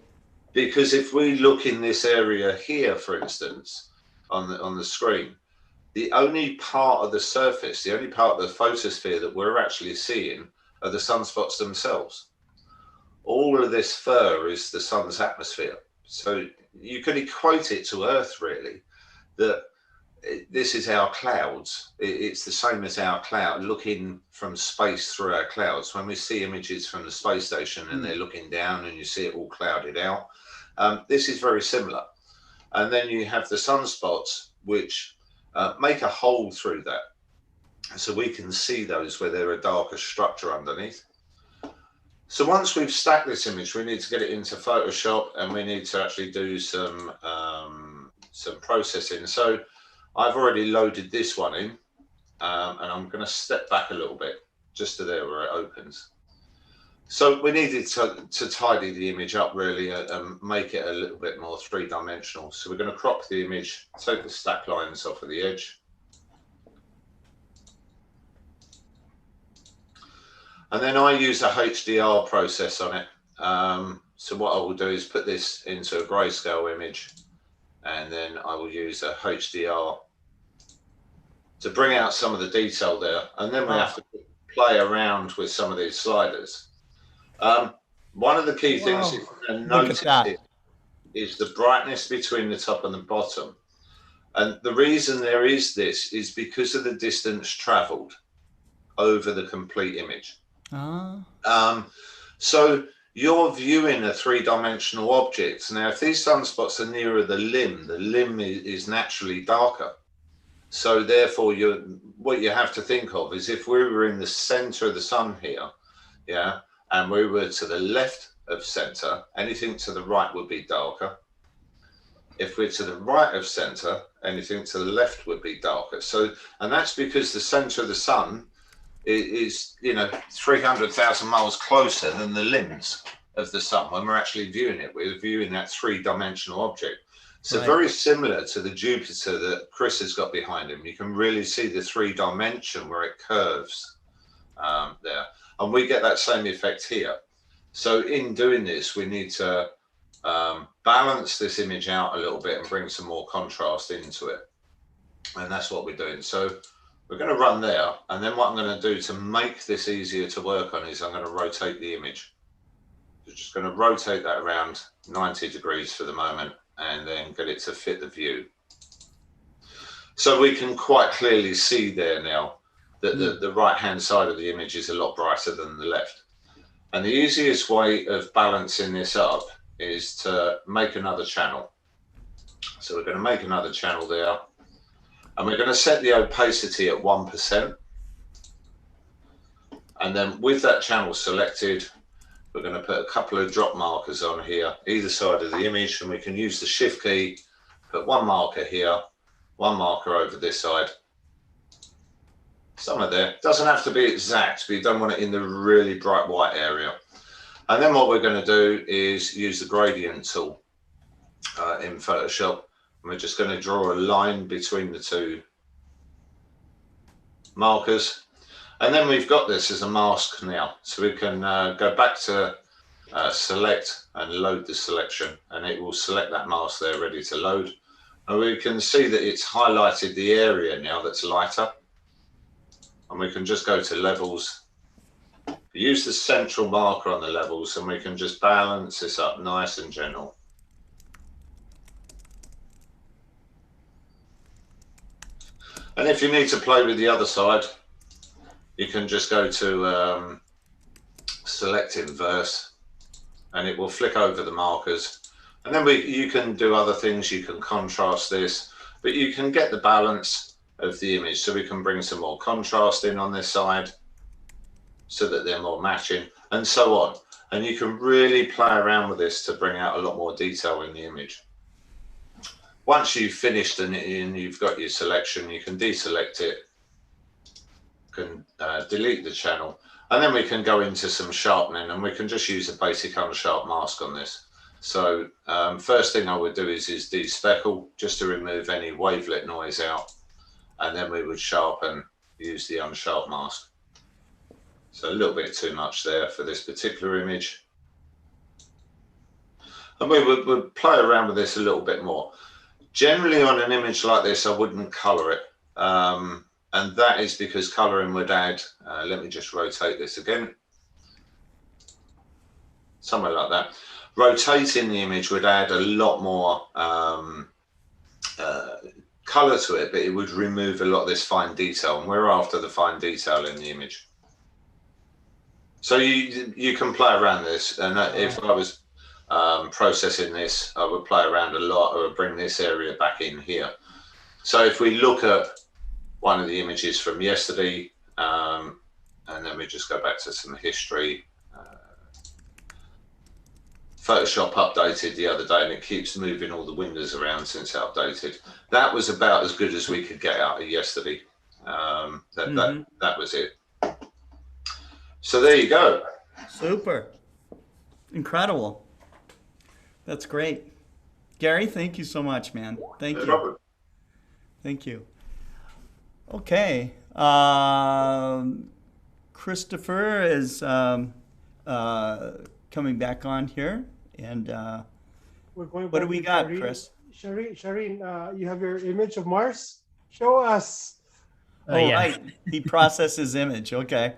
Because if we look in this area here, for instance, on the screen, the only part of the surface, the only part of the photosphere that we're actually seeing are the sunspots themselves. All of this fur is the sun's atmosphere. So you could equate it to Earth, really, that this is our clouds. It's the same as our cloud, looking from space through our clouds. When we see images from the space station and they're looking down and you see it all clouded out, this is very similar. And then you have the sunspots, which make a hole through that. So we can see those where there are darker structure underneath. So once we've stacked this image, we need to get it into Photoshop, and we need to actually do some processing. So I've already loaded this one in, and I'm going to step back a little bit just to there where it opens. So we needed to tidy the image up really and make it a little bit more three-dimensional. So we're going to crop the image, take the stack lines off of the edge. And then I use a HDR process on it. So what I will do is put this into a grayscale image, and then I will use a HDR to bring out some of the detail there. And then we have to play around with some of these sliders. One of the key things you can notice is the brightness between the top and the bottom. And the reason there is this is because of the distance traveled over the complete image. So you're viewing a three-dimensional object. Now, if these sunspots are nearer the limb is naturally darker. So therefore, what you have to think of is if we were in the center of the sun here, yeah, and we were to the left of center, anything to the right would be darker. If we're to the right of center, anything to the left would be darker. So, and that's because the center of the sun is 300,000 miles closer than the limbs of the sun. When we're actually viewing it, we're viewing that three-dimensional object. So Right. very similar to the Jupiter that Chris has got behind him. You can really see the 3-dimension where it curves there. And we get that same effect here. So in doing this, we need to balance this image out a little bit and bring some more contrast into it. And that's what we're doing. So we're going to run there. And then what I'm going to do to make this easier to work on is I'm going to rotate the image. So just going to rotate that around 90 degrees for the moment and then get it to fit the view. So we can quite clearly see there now that the right-hand side of the image is a lot brighter than the left. And the easiest way of balancing this up is to make another channel. So we're going to make another channel there. And we're going to set the opacity at 1%. And then with that channel selected, we're going to put a couple of drop markers on here, either side of the image, and we can use the Shift key, put one marker here, one marker over this side. Somewhere there. Doesn't have to be exact, but you don't want it in the really bright white area. And then what we're going to do is use the gradient tool in Photoshop. And we're just going to draw a line between the two markers. And then we've got this as a mask now. So we can go back to select and load the selection, and it will select that mask there ready to load. And we can see that it's highlighted the area now that's lighter. And we can just go to levels, use the central marker on the levels, and we can just balance this up nice and gentle. And if you need to play with the other side, you can just go to select inverse, and it will flick over the markers. And then you can do other things. You can contrast this, but you can get the balance of the image. So we can bring some more contrast in on this side so that they're more matching, and so on. And you can really play around with this to bring out a lot more detail in the image. Once you've finished and you've got your selection, you can deselect it, can delete the channel, and then we can go into some sharpening, and we can just use a basic unsharp mask on this. So first thing I would do is despeckle, just to remove any wavelet noise out, and then we would sharpen, use the unsharp mask. So a little bit too much there for this particular image. And we would play around with this a little bit more. Generally on an image like this, I wouldn't color it. And that is because coloring would add, let me just rotate this again. Somewhere like that. Rotating the image would add a lot more color to it, but it would remove a lot of this fine detail. And we're after the fine detail in the image. So you can play around this. And if I was processing this, I would play around a lot. I would bring this area back in here. So if we look at one of the images from yesterday, and then we just go back to some history. Photoshop updated the other day, and it keeps moving all the windows around since it updated. That was about as good as we could get out of yesterday. That was it. So there you go. Super. Incredible. That's great. Gary, thank you so much, man. Thank you. Robert. Thank you. Okay. Christopher is coming back on here. And We're going what do back we to got, Shireen. Chris? Shireen, you have your image of Mars? Show us. Oh, yeah. right. He processed his image. Okay.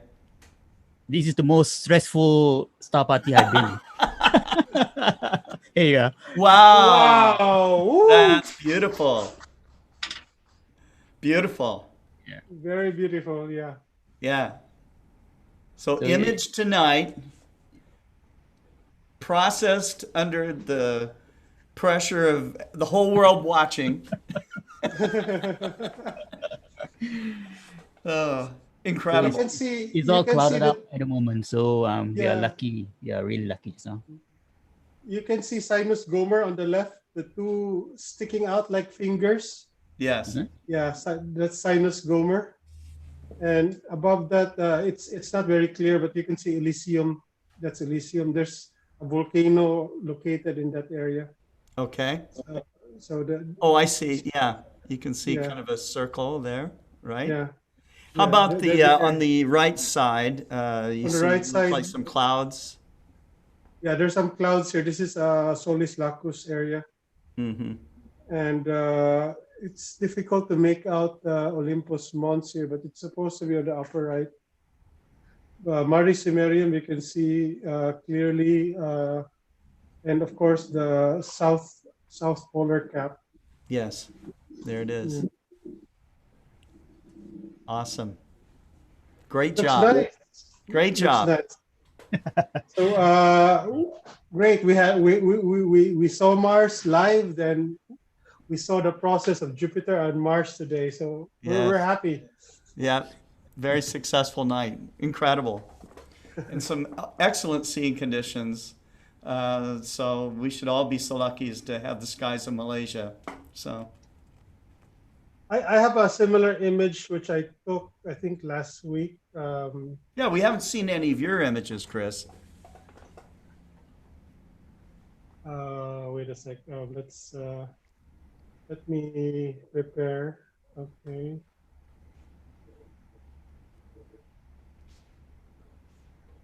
This is the most stressful star party I've been. Here you go. Wow. Wow. Woo. That's beautiful. Beautiful. Yeah. Very beautiful. Yeah. Yeah. So So image tonight, processed under the pressure of the whole world watching. Oh, incredible. You can see. It's you all can clouded see up at the moment, so we are Yeah. lucky. Yeah, really lucky. So You can see Sinus Gomer on the left, the two sticking out like fingers. Yes. Yeah, that's Sinus Gomer. And above that, it's not very clear, but you can see Elysium. That's Elysium. There's a volcano located in that area. Okay. So the Oh, I see. Yeah, you can see yeah kind of a circle there, right? yeah How yeah about the on the right side? You on the see, right looks like side. some clouds. Yeah, there's some clouds here. This is Solis Lacus area, Mm-hmm. and it's difficult to make out Olympus Mons here, but it's supposed to be on the upper right. Mare Cimerium, you can see clearly, and of course the south polar cap. Yes, there it is. Yeah. Awesome. Great Looks job. nice. Great Looks job. nice. So great. We saw Mars live, then we saw the process of Jupiter and Mars today. So we're Yes. happy. Yeah. Very successful night. Incredible. And some excellent seeing conditions. So we should all be so lucky as to have the skies of Malaysia. So I have a similar image which I took I think last week. yeah, we haven't seen any of your images, Chris. Wait a sec. Let me prepare. Okay.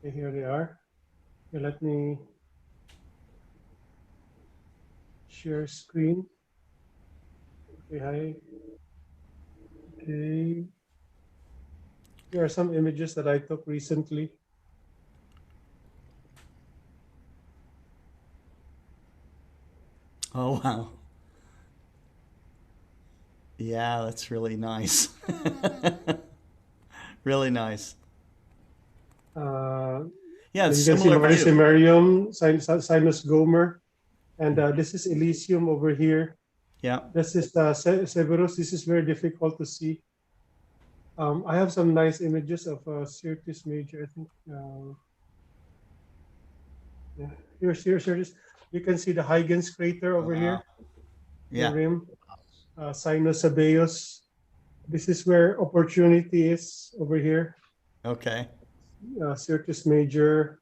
Okay, here they are. Okay, let me share screen. Okay, hi. Okay. Here are some images that I took recently. Oh, wow. Yeah, that's really nice. Really nice. Yeah, it's You can see similar Mare view. Cimerium, Sinus Gomer, and this is Elysium over here. Yeah. This is Severus. This is very difficult to see. I have some nice images of Syrtis Major, I think. Yeah. Here's Syrtis. You can see the Huygens crater over here. Yeah. The rim. Sinus Abeos. This is where opportunity is over here. Okay. Syrtis Major.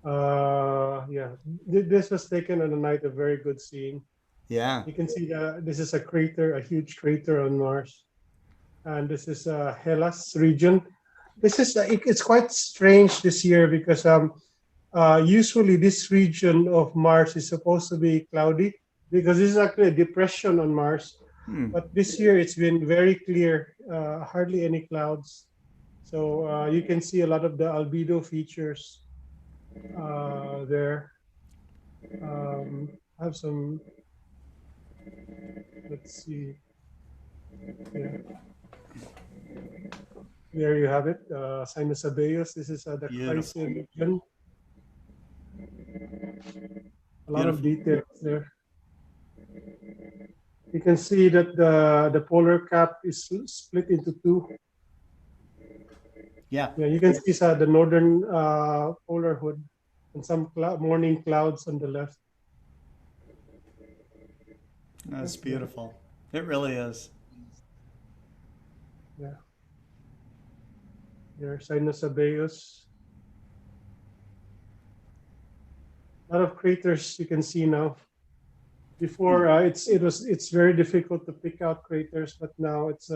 Yeah, this was taken on a night of very good seeing. Yeah. You can see this is a crater, a huge crater on Mars, and this is Hellas region. This is it's quite strange this year because usually this region of Mars is supposed to be cloudy because this is actually a depression on Mars. But this year it's been very clear, hardly any clouds. So you can see a lot of the albedo features there. I have some, let's see. Yeah. There you have it, Sinus Abeos. This is the Chrysaor region. A lot of details there. You can see that the polar cap is split into two. Yeah. Yeah, you can see the northern polar hood and some morning clouds on the left. That's beautiful. It really is. Yeah. There's Sinus Abeos. A lot of craters you can see now. Before it's very difficult to pick out craters, but now it's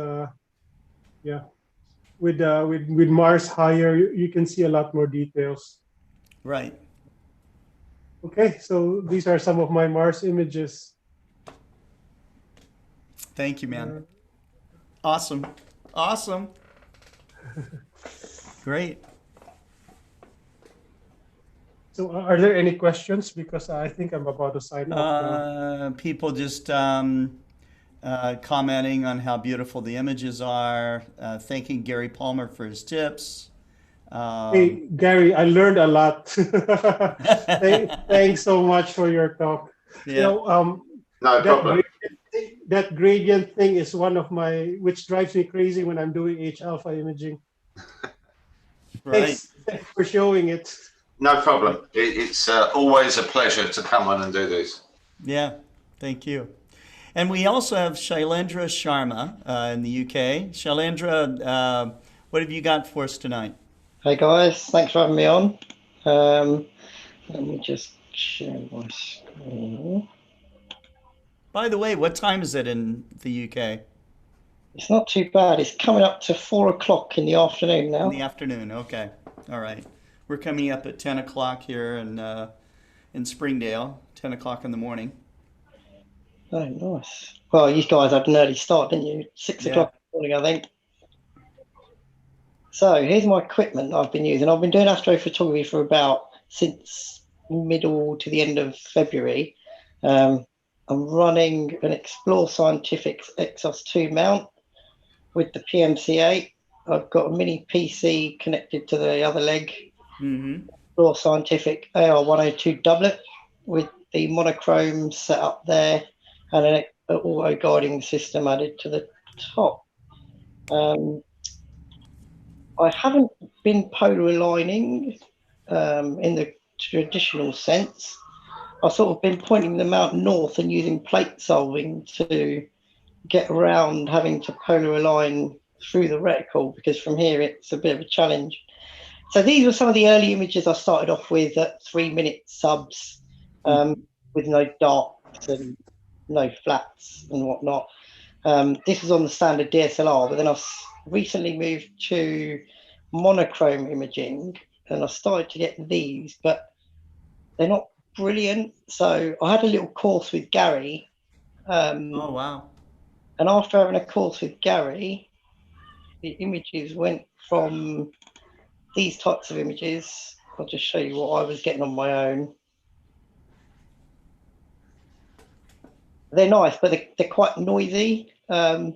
yeah. With Mars higher, you can see a lot more details. Right. Okay, so these are some of my Mars images. Thank you, man. Awesome. Awesome. Great. So are there any questions? Because I think I'm about to sign off now. People just commenting on how beautiful the images are, thanking Gary Palmer for his tips. Hey, Gary, I learned a lot. Thanks so much for your talk. Yeah. You know, no problem. That gradient thing is one of which drives me crazy when I'm doing H-alpha imaging. Right. Thanks for showing it. No problem. It's always a pleasure to come on and do this. Yeah, thank you. And we also have Shailendra Sharma in the UK. Shailendra, what have you got for us tonight? Hey guys, thanks for having me on. Let me just share my screen. By the way, what time is it in the UK? It's not too bad. It's coming up to 4 o'clock in the afternoon now. In the afternoon. Okay. All right. We're coming up at 10 o'clock here in Springdale, 10 o'clock in the morning. Oh, nice. Well, you guys had an early start, didn't you? 6 Yeah. o'clock in the morning, I think. So here's my equipment I've been using. I've been doing astrophotography for since middle to the end of February. I'm running an Explore Scientific Exos 2 mount with the PMC8. I've got a mini PC connected to the other leg. Mm-hmm. Explore Scientific AR102 doublet with the monochrome set up there and an auto guiding system added to the top. I haven't been polar aligning in the traditional sense. I've sort of been pointing the mount north and using plate solving to get around having to polar align through the reticle, because from here it's a bit of a challenge. So these were some of the early images I started off with at 3-minute subs with no darks and no flats and whatnot. This was on the standard DSLR, but then I've recently moved to monochrome imaging and I started to get these, but they're not brilliant. So I had a little course with Gary. Oh, wow. And after having a course with Gary, the images went from these types of images. I'll just show you what I was getting on my own. They're nice, but they're quite noisy. So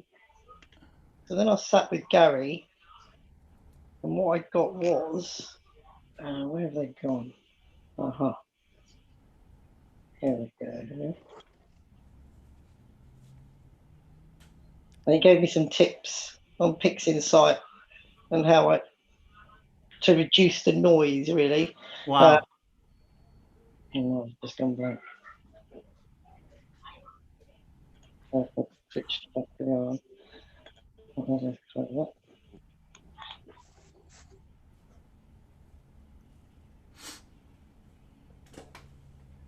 then I sat with Gary, and what I got was, where have they gone? Here we go. And he gave me some tips on PixInsight and how to reduce the noise, really. Wow. I've just gone blank. Switched back around.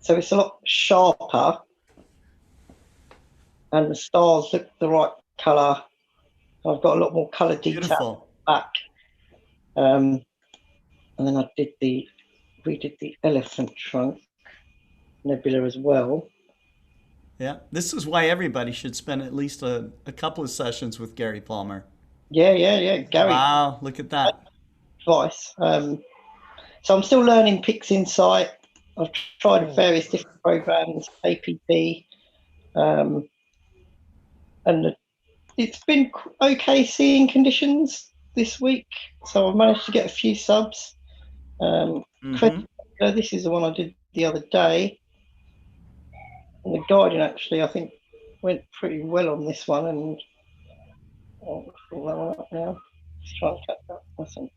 So it's a lot sharper, and the stars look the right colour. I've got a lot more colour detail back. And then I redid the elephant trunk nebula as well. Yeah, this is why everybody should spend at least a couple of sessions with Gary Palmer. Yeah. Gary. Wow, look at that. Advice. So I'm still learning PixInsight. I've tried various different programs, APP, and it's been okay seeing conditions this week. So I've managed to get a few subs. This is the one I did the other day. And the guiding actually, I think, went pretty well on this one. And I'll pull that one up now. Let's try and catch that. That's an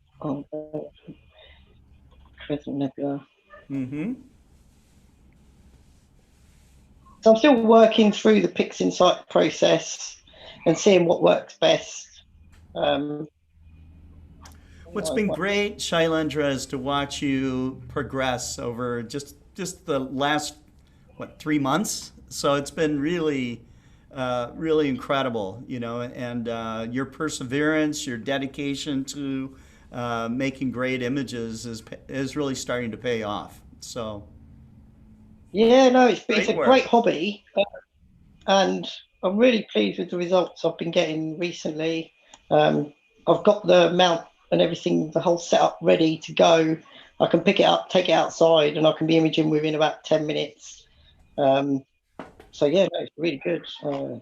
Crescent Nebula. So I'm still working through the PixInsight process and seeing what works best. What's been great, Shailendra, is to watch you progress over just the last 3 months. So it's been really incredible, and your perseverance, your dedication to making great images is really starting to pay off. So yeah, no, it's a work. great hobby, and I'm really pleased with the results I've been getting recently. I've got the mount and everything, the whole setup ready to go. I can pick it up, take it outside, and I can be imaging within about 10 minutes. So yeah, no, it's really good. Here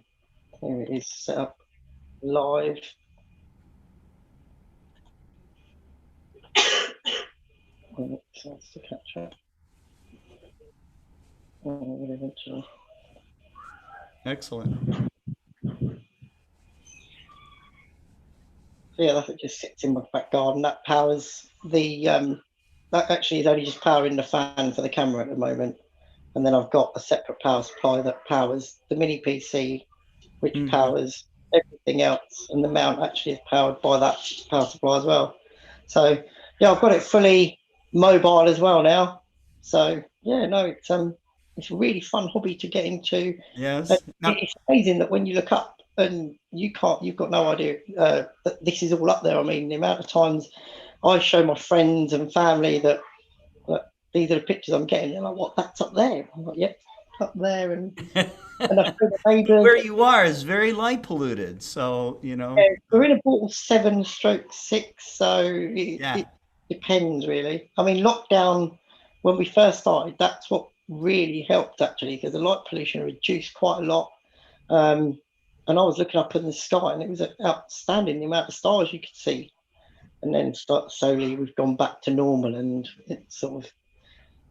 it is, set up live. To catch up. Excellent. So yeah, that just sits in my back garden. That powers the that actually is only just powering the fan for the camera at the moment. And then I've got a separate power supply that powers the mini PC, which powers everything else. And the mount actually is powered by that power supply as well. So yeah, I've got it fully mobile as well now. So yeah, no, it's it's a really fun hobby to get into. Yes. It's amazing that when you look up and you've got no idea that this is all up there. I mean, the amount of times I show my friends and family that these are the pictures I'm getting. They're like, "What? That's up there?" I'm like, "Yep, up there." And I show the neighbours. Where you are is very light polluted, so you know. Yeah, we're in a port of 7/6, so it depends really. I mean, lockdown when we first started, that's what really helped actually, because the light pollution reduced quite a lot. And I was looking up in the sky, and it was outstanding the amount of stars you could see. And then slowly we've gone back to normal, and it's sort of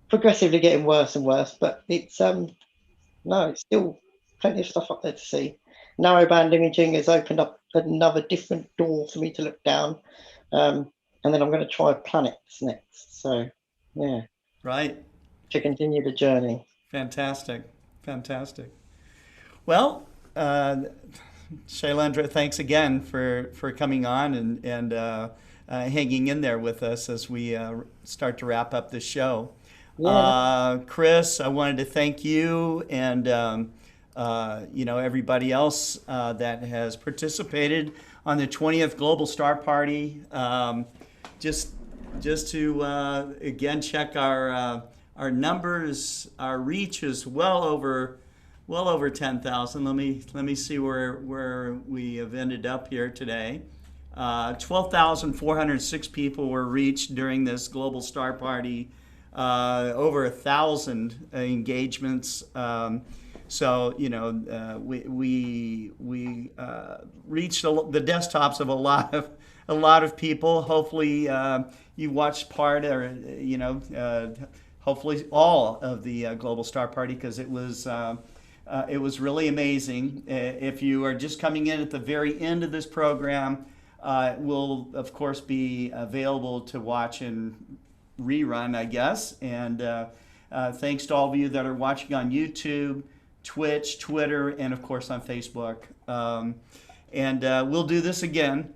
progressively getting worse and worse. But it's it's still plenty of stuff up there to see. Narrowband imaging has opened up another different door for me to look down, and then I'm going to try planets next. So, yeah, right, to continue the journey. Fantastic. Well, Shailendra, thanks again for coming on and hanging in there with us as we start to wrap up the show. Yeah. Chris, I wanted to thank you and everybody else that has participated on the 20th Global Star Party. Just to again check our numbers, our reach is well over 10,000. Let me see where we have ended up here today. 12,406 people were reached during this Global Star Party. Over 1,000 engagements. So we reached the desktops of a lot of people. Hopefully you watched part or hopefully all of the Global Star Party, because it was really amazing. If you are just coming in at the very end of this program, it will of course be available to watch in rerun, I guess. And thanks to all of you that are watching on YouTube, Twitch, Twitter, and of course on Facebook. And we'll do this again.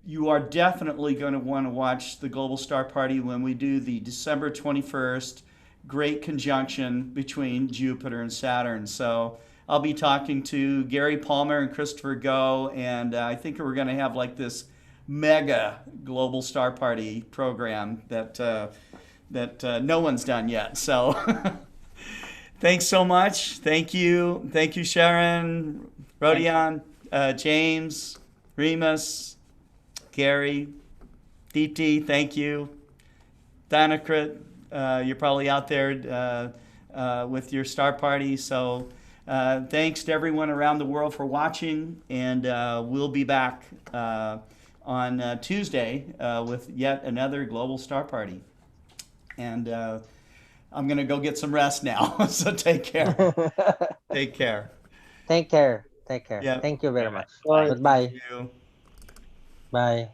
You are definitely going to want to watch the Global Star Party when we do the December 21st Great Conjunction between Jupiter and Saturn. So I'll be talking to Gary Palmer and Christopher Go, and I think we're going to have like this mega Global Star Party program that no one's done yet. So thanks so much. Thank you, Sharon, Rodion, James, Remus, Gary, Deepti, thank you. Danakrit, you're probably out there with your Star Party. So thanks to everyone around the world for watching, and we'll be back on Tuesday with yet another Global Star Party. And I'm going to go get some rest now. So take care. Take care. Take care. Yeah. Thank you very much. Bye. Goodbye. Thank you. Bye.